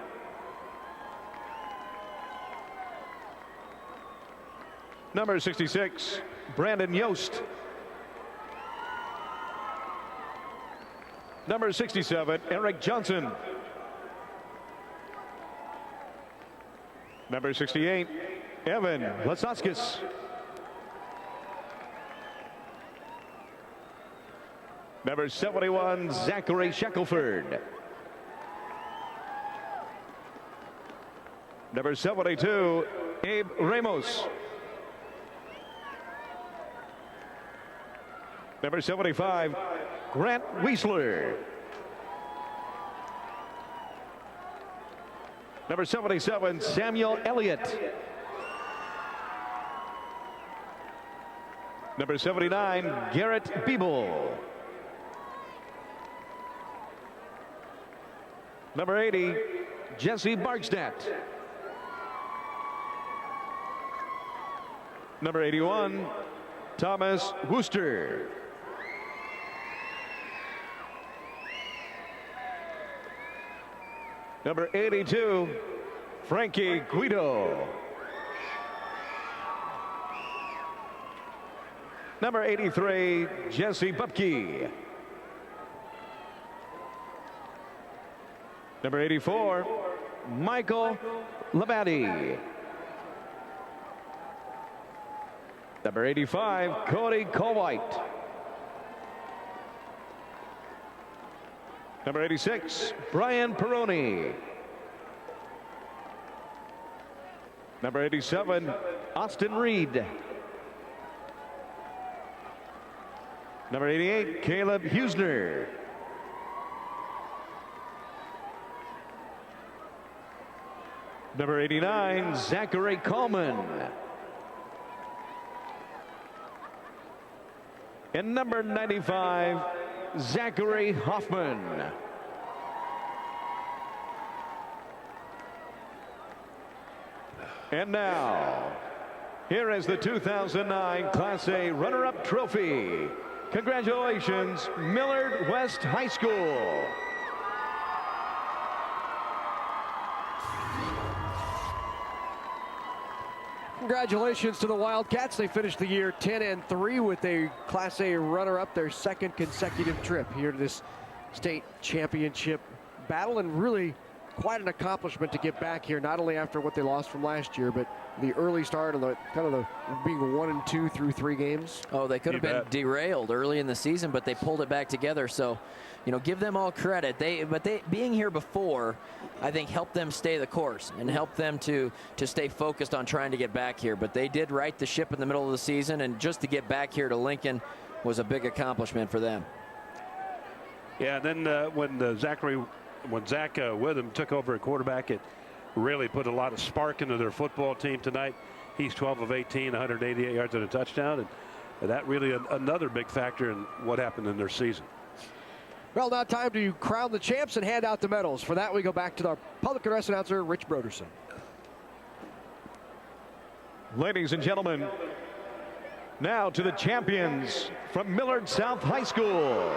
Number 66, Brandon Yost. Number 67, Eric Johnson. Number 68, Evan Lasaskis. Number 71, Zachary Shackelford. Number 72, Abe Ramos. Number 75, Grant Weisler. Number 77, Samuel Elliott. Number 79, Garrett Biebel. Number 80, Jesse Barkstadt. Number 81, Thomas Wooster. Number 82, Frankie Guido. Number 83, Jesse Bupke. Number 84, Michael Labadie. Number 85, Cody Colwhite. Number 86, Brian Peroni. Number 87, Austin Reed. Number 88, Caleb Husner. Number 89, Zachary Coleman. And number 95, Zachary Hoffman. And now, here is the 2009 Class A runner-up trophy. Congratulations, Millard West High School. Congratulations to the Wildcats. They finished the year 10-3 with a Class A runner-up, their second consecutive trip here to this state championship battle, and really quite an accomplishment to get back here, not only after what they lost from last year, but the early start and the being 1-2 through 3 games. Oh, they could have been derailed early in the season, but they pulled it back together. So, you know, give them all credit. But being here before, I think, helped them stay the course and helped them to stay focused on trying to get back here. But they did right the ship in the middle of the season, and just to get back here to Lincoln was a big accomplishment for them. Yeah, and then when Zach Witham took over at quarterback, it really put a lot of spark into their football team tonight. He's 12 of 18, 188 yards and a touchdown, and that really another big factor in what happened in their season. Well, now time to crown the champs and hand out the medals. For that, we go back to our public address announcer, Rich Broderson. Ladies and gentlemen, now to the champions from Millard South High School.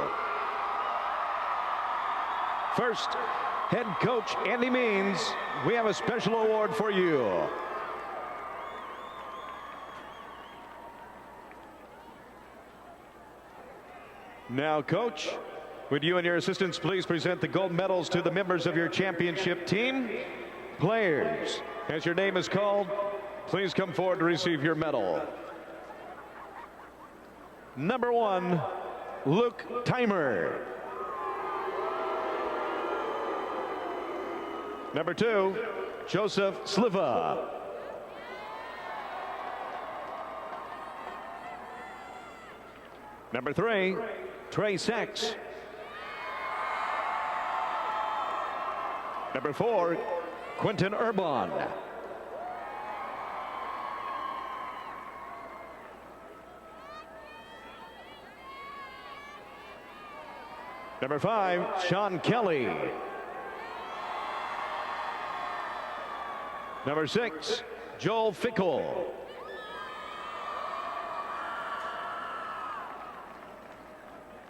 First, head coach Andy Means, we have a special award for you. Now, coach, would you and your assistants please present the gold medals to the members of your championship team? Players, as your name is called, please come forward to receive your medal. Number 1, Luke Timer. Number 2, Joseph Sliva. Number 3, Trey Sachs. Number 4, Quentin Urban. Number 5, Sean Kelly. Number 6, Joel Fickle.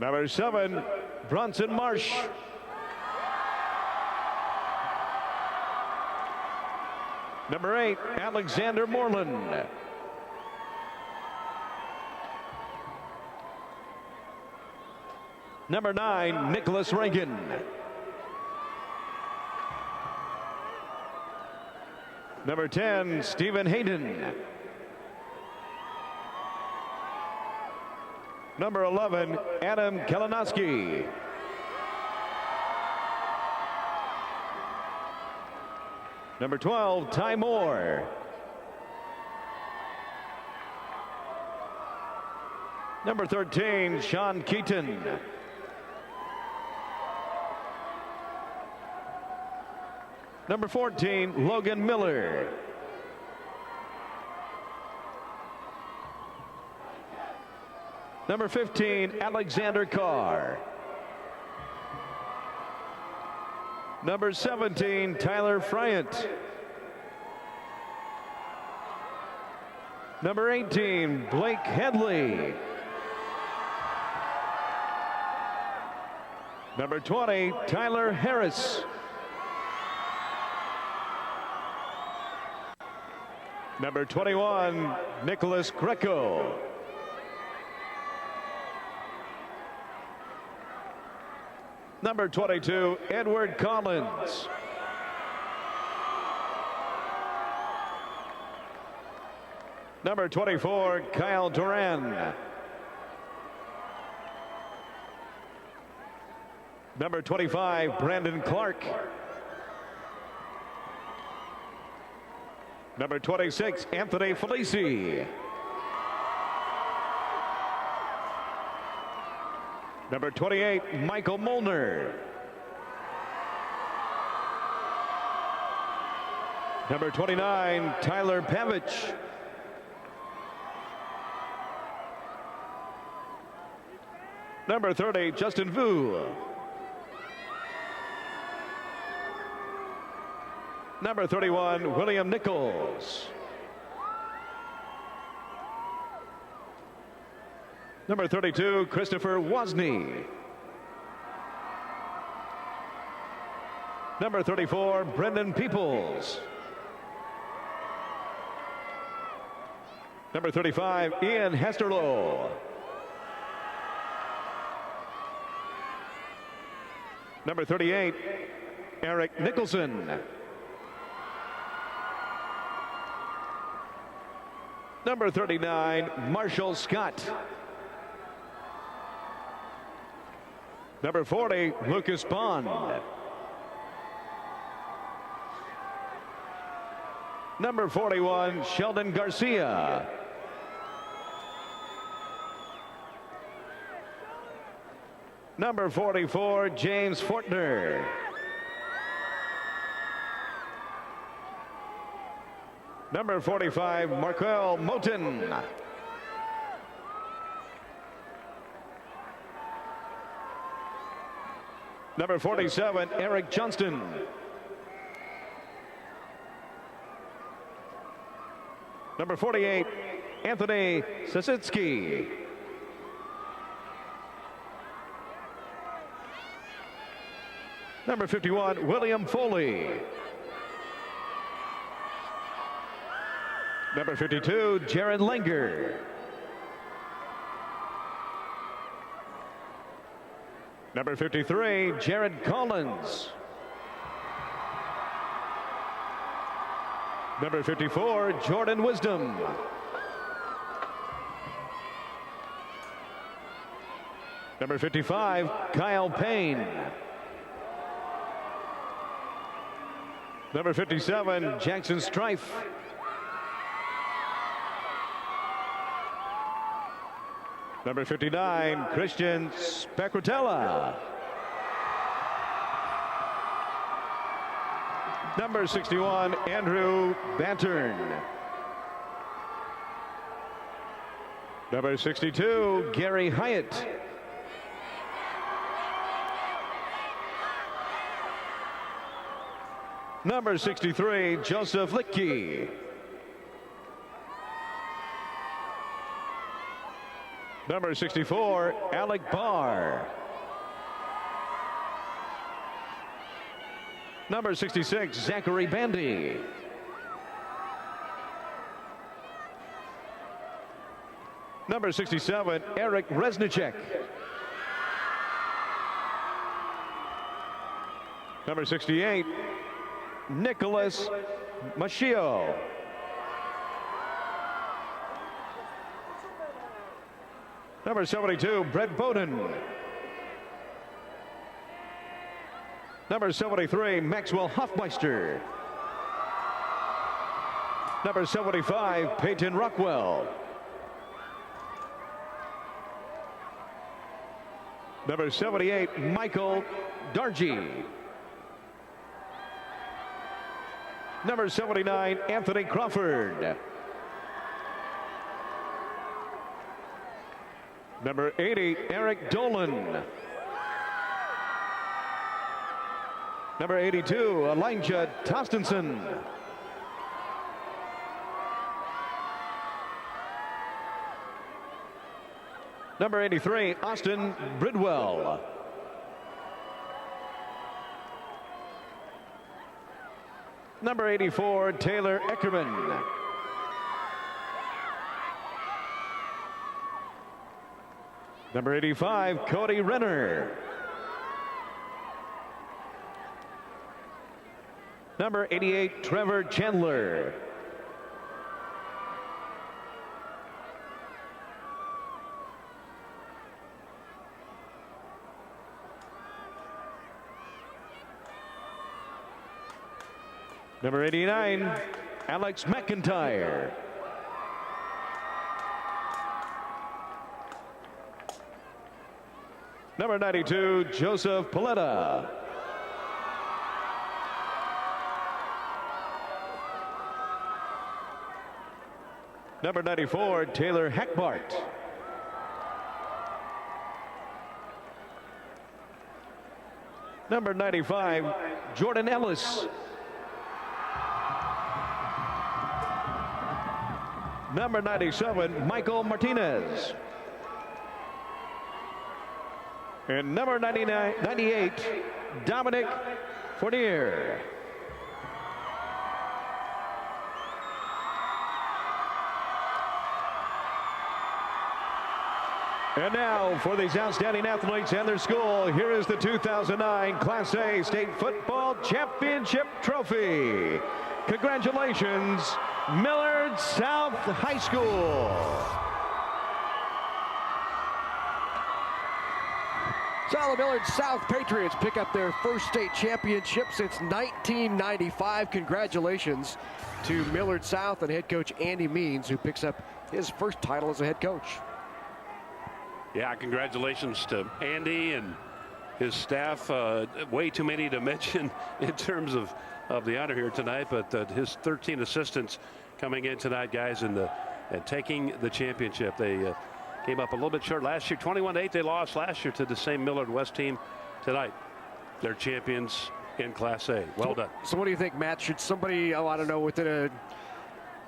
Number 7, Bronson Marsh. Number 8, Alexander Moreland. Number 9, Nicholas Reagan. Number 10, Stephen Hayden. Number 11, Adam Kalinowski. Number 12, Ty Moore. Number 13, Sean Keaton. Number 14, Logan Miller. Number 15, Alexander Carr. Number 17, Tyler Friant. Number 18, Blake Headley. Number 20, Tyler Harris. Number 21, Nicholas Greco. Number 22, Edward Collins. Number 24, Kyle Duran. Number 25, Brandon Clark. Number 26, Anthony Felici. Number 28, Michael Molnar. Number 29, Tyler Pavich. Number 30, Justin Vu. Number 31, William Nichols. Number 32, Christopher Wozni. Number 34, Brendan Peoples. Number 35, Ian Hesterlow. Number 38, Eric Nicholson. Number 39, Marshall Scott. Number 40, Lucas Bond. Number 41, Sheldon Garcia. Number 44, James Fortner. Number 45, Markel Moten. Number 47, Eric Johnston. Number 48, Anthony Sasitsky. Number 51, William Foley. Number 52, Jared Langer. Number 53, Jared Collins. Number 54, Jordan Wisdom. Number 55, Kyle Payne. Number 57, Jackson Strife. Number 59, Christian Spacratella. Number 61, Andrew Bantern. Number 62, Gary Hyatt. Number 63, Joseph Licky. Number 64, Alec Barr. Number 66, Zachary Bandy. Number 67, Eric Resnicek. Number 68, Nicholas Machio. Number 72, Brett Bowden. Number 73, Maxwell Hoffmeister. Number 75, Peyton Rockwell. Number 78, Michael Dargy. Number 79, Anthony Crawford. Number 80, Eric Dolan. Number 82, Elijah Tostenson. Number 83, Austin Bridwell. Number 84, Taylor Eckerman. Number 85, Cody Renner. Number 88, Trevor Chandler. Number 89, Alex McIntyre. Number 92, Joseph Paletta. Number 94, Taylor Hackbart. Number 95, Jordan Ellis. Number 97, Michael Martinez. And number 98, Dominic Fournier. And now for these outstanding athletes and their school, here is the 2009 Class A State Football Championship Trophy. Congratulations, Millard South High School. So the Millard South Patriots pick up their first state championship since 1995. Congratulations to Millard South and head coach Andy Means, who picks up his first title as a head coach. Yeah, congratulations to Andy and his staff. Way too many to mention in terms of the honor here tonight, but his 13 assistants coming in tonight, guys, and taking the championship. They came up a little bit short last year. 21-8 they lost last year to the same Millard West team. Tonight they're champions in Class A. Well done. So what do you think, Matt? Should somebody, I don't know, within a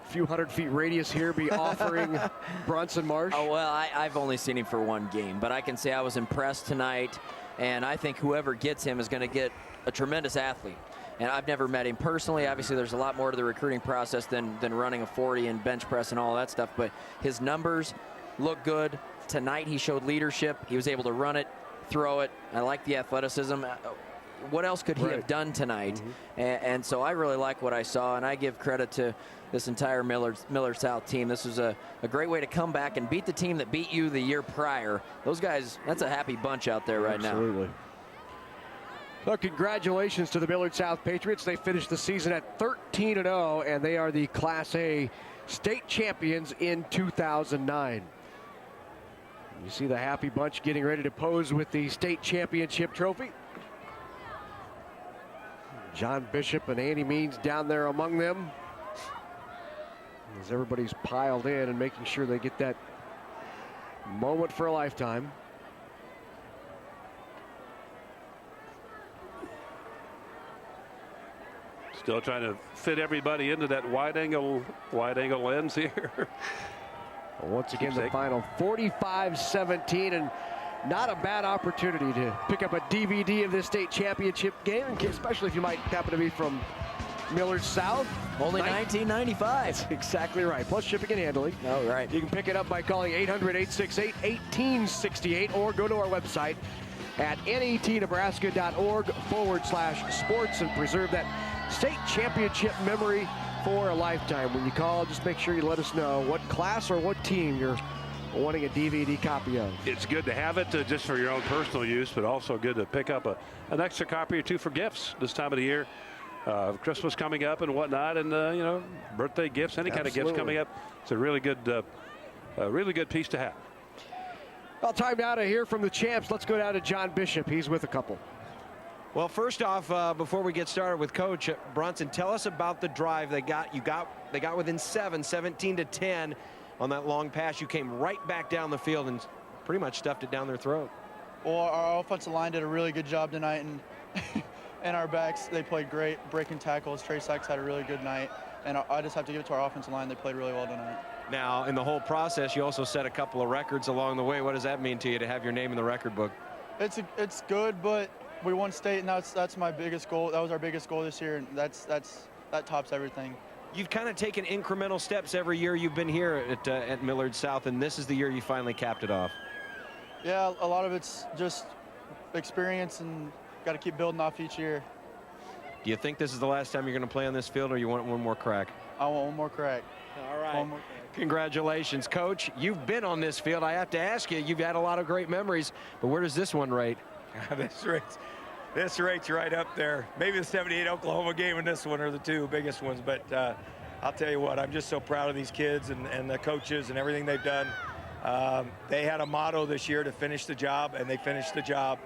few hundred feet radius here be offering Bronson Marsh? Oh, well, I've only seen him for one game, but I can say I was impressed tonight, and I think whoever gets him is going to get a tremendous athlete. And I've never met him personally. Obviously, there's a lot more to the recruiting process than running a 40 and bench press and all that stuff, but his numbers look good. Tonight he showed leadership. He was able to run it, throw it. I like the athleticism. What else could he have done tonight? And so I really like what I saw, and I give credit to this entire Millard South team. This was a great way to come back and beat the team that beat you the year prior. Those guys, that's a happy bunch out there right now. Absolutely. Well, congratulations to the Millard South Patriots. They finished the season at 13-0, and they are the Class A state champions in 2009. You see the happy bunch getting ready to pose with the state championship trophy. John Bishop and Andy Means down there among them, as everybody's piled in and making sure they get that moment for a lifetime. Still trying to fit everybody into that wide angle lens here. Well, once again, the final 45-17, and not a bad opportunity to pick up a DVD of this state championship game, especially if you might happen to be from Millard South. Only 1995. That's exactly right. Plus shipping and handling. Oh, right. You can pick it up by calling 800-868-1868 or go to our website at netnebraska.org/sports and preserve that state championship memory for a lifetime. When you call, just make sure you let us know what class or what team you're wanting a DVD copy of. It's good to have it just for your own personal use, but also good to pick up an extra copy or two for gifts this time of the year. Christmas coming up and whatnot, and you know, birthday gifts, any kind of gifts coming up. It's a really good piece to have. Well, time now to hear from the champs. Let's go down to John Bishop. He's with a couple. Well, first off, before we get started with Coach Brunson, tell us about the drive they got. They got within 17-10 on that long pass. You came right back down the field and pretty much stuffed it down their throat. Well, our offensive line did a really good job tonight, and and our backs, they played great, breaking tackles. Trey Sykes had a really good night, and I just have to give it to our offensive line. They played really well tonight. Now, in the whole process, you also set a couple of records along the way. What does that mean to you to have your name in the record book? It's good, but we won state, and that's my biggest goal. That was our biggest goal this year, and that tops everything. You've kind of taken incremental steps every year you've been here at Millard South, and this is the year you finally capped it off. Yeah, a lot of it's just experience, and got to keep building off each year. Do you think this is the last time you're going to play on this field, or you want one more crack? I want one more crack. All right. Congratulations, Coach. You've been on this field. I have to ask you, you've had a lot of great memories, but where does this one rate? This rate's right up there. Maybe the 78 Oklahoma game and this one are the two biggest ones, but I'll tell you what, I'm just so proud of these kids and the coaches and everything they've done. They had a motto this year to finish the job, and they finished the job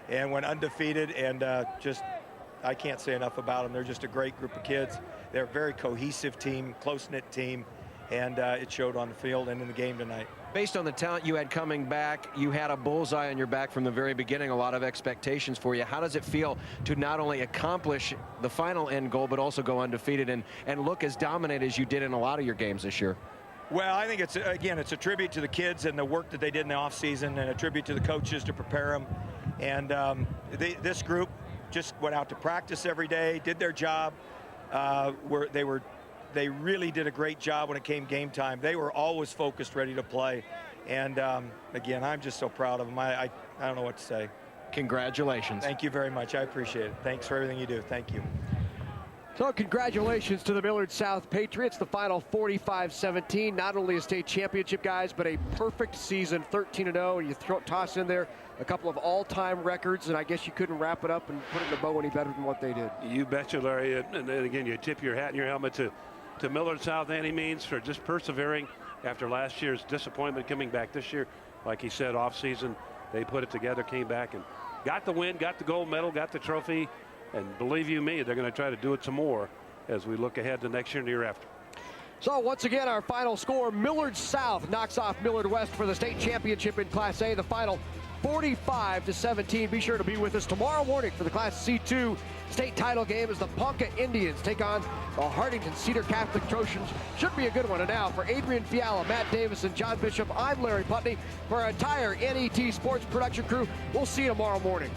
and went undefeated, and I can't say enough about them. They're just a great group of kids. They're a very cohesive team, close-knit team, and it showed on the field and in the game tonight. Based on the talent you had coming back, you had a bullseye on your back from the very beginning, a lot of expectations for you. How does it feel to not only accomplish the final end goal, but also go undefeated and look as dominant as you did in a lot of your games this year? Well, I think it's a tribute to the kids and the work that they did in the offseason, and a tribute to the coaches to prepare them. And this group just went out to practice every day, did their job. They really did a great job when it came game time. They were always focused, ready to play. And again, I'm just so proud of them. I don't know what to say. Congratulations. Thank you very much. I appreciate it. Thanks for everything you do. Thank you. So congratulations to the Millard South Patriots. The final 45-17, not only a state championship, guys, but a perfect season, 13-0. And you toss in there a couple of all-time records, and I guess you couldn't wrap it up and put it in a bow any better than what they did. You betcha, Larry. And then again, you tip your hat and your helmet to Millard South Annie Means for just persevering after last year's disappointment, coming back this year. Like he said, off season, they put it together, came back and got the win, got the gold medal, got the trophy. And believe you me, they're going to try to do it some more as we look ahead to next year and the year after. So once again, our final score, Millard South knocks off Millard West for the state championship in Class A. The final 45-17. Be sure to be with us tomorrow morning for the Class C2 state title game as the Ponca Indians take on the Hartington Cedar Catholic Trojans. Should be a good one. And now for Adrian Fiala, Matt Davis, and John Bishop, I'm Larry Putney. For our entire NET Sports production crew, we'll see you tomorrow morning.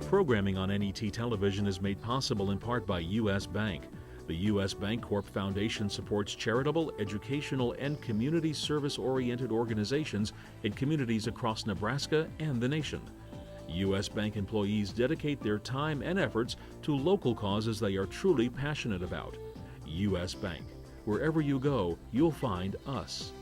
Programming on NET Television is made possible in part by U.S. Bank. The U.S. Bancorp Foundation supports charitable, educational, and community service-oriented organizations in communities across Nebraska and the nation. U.S. Bank employees dedicate their time and efforts to local causes they are truly passionate about. U.S. Bank. Wherever you go, you'll find us.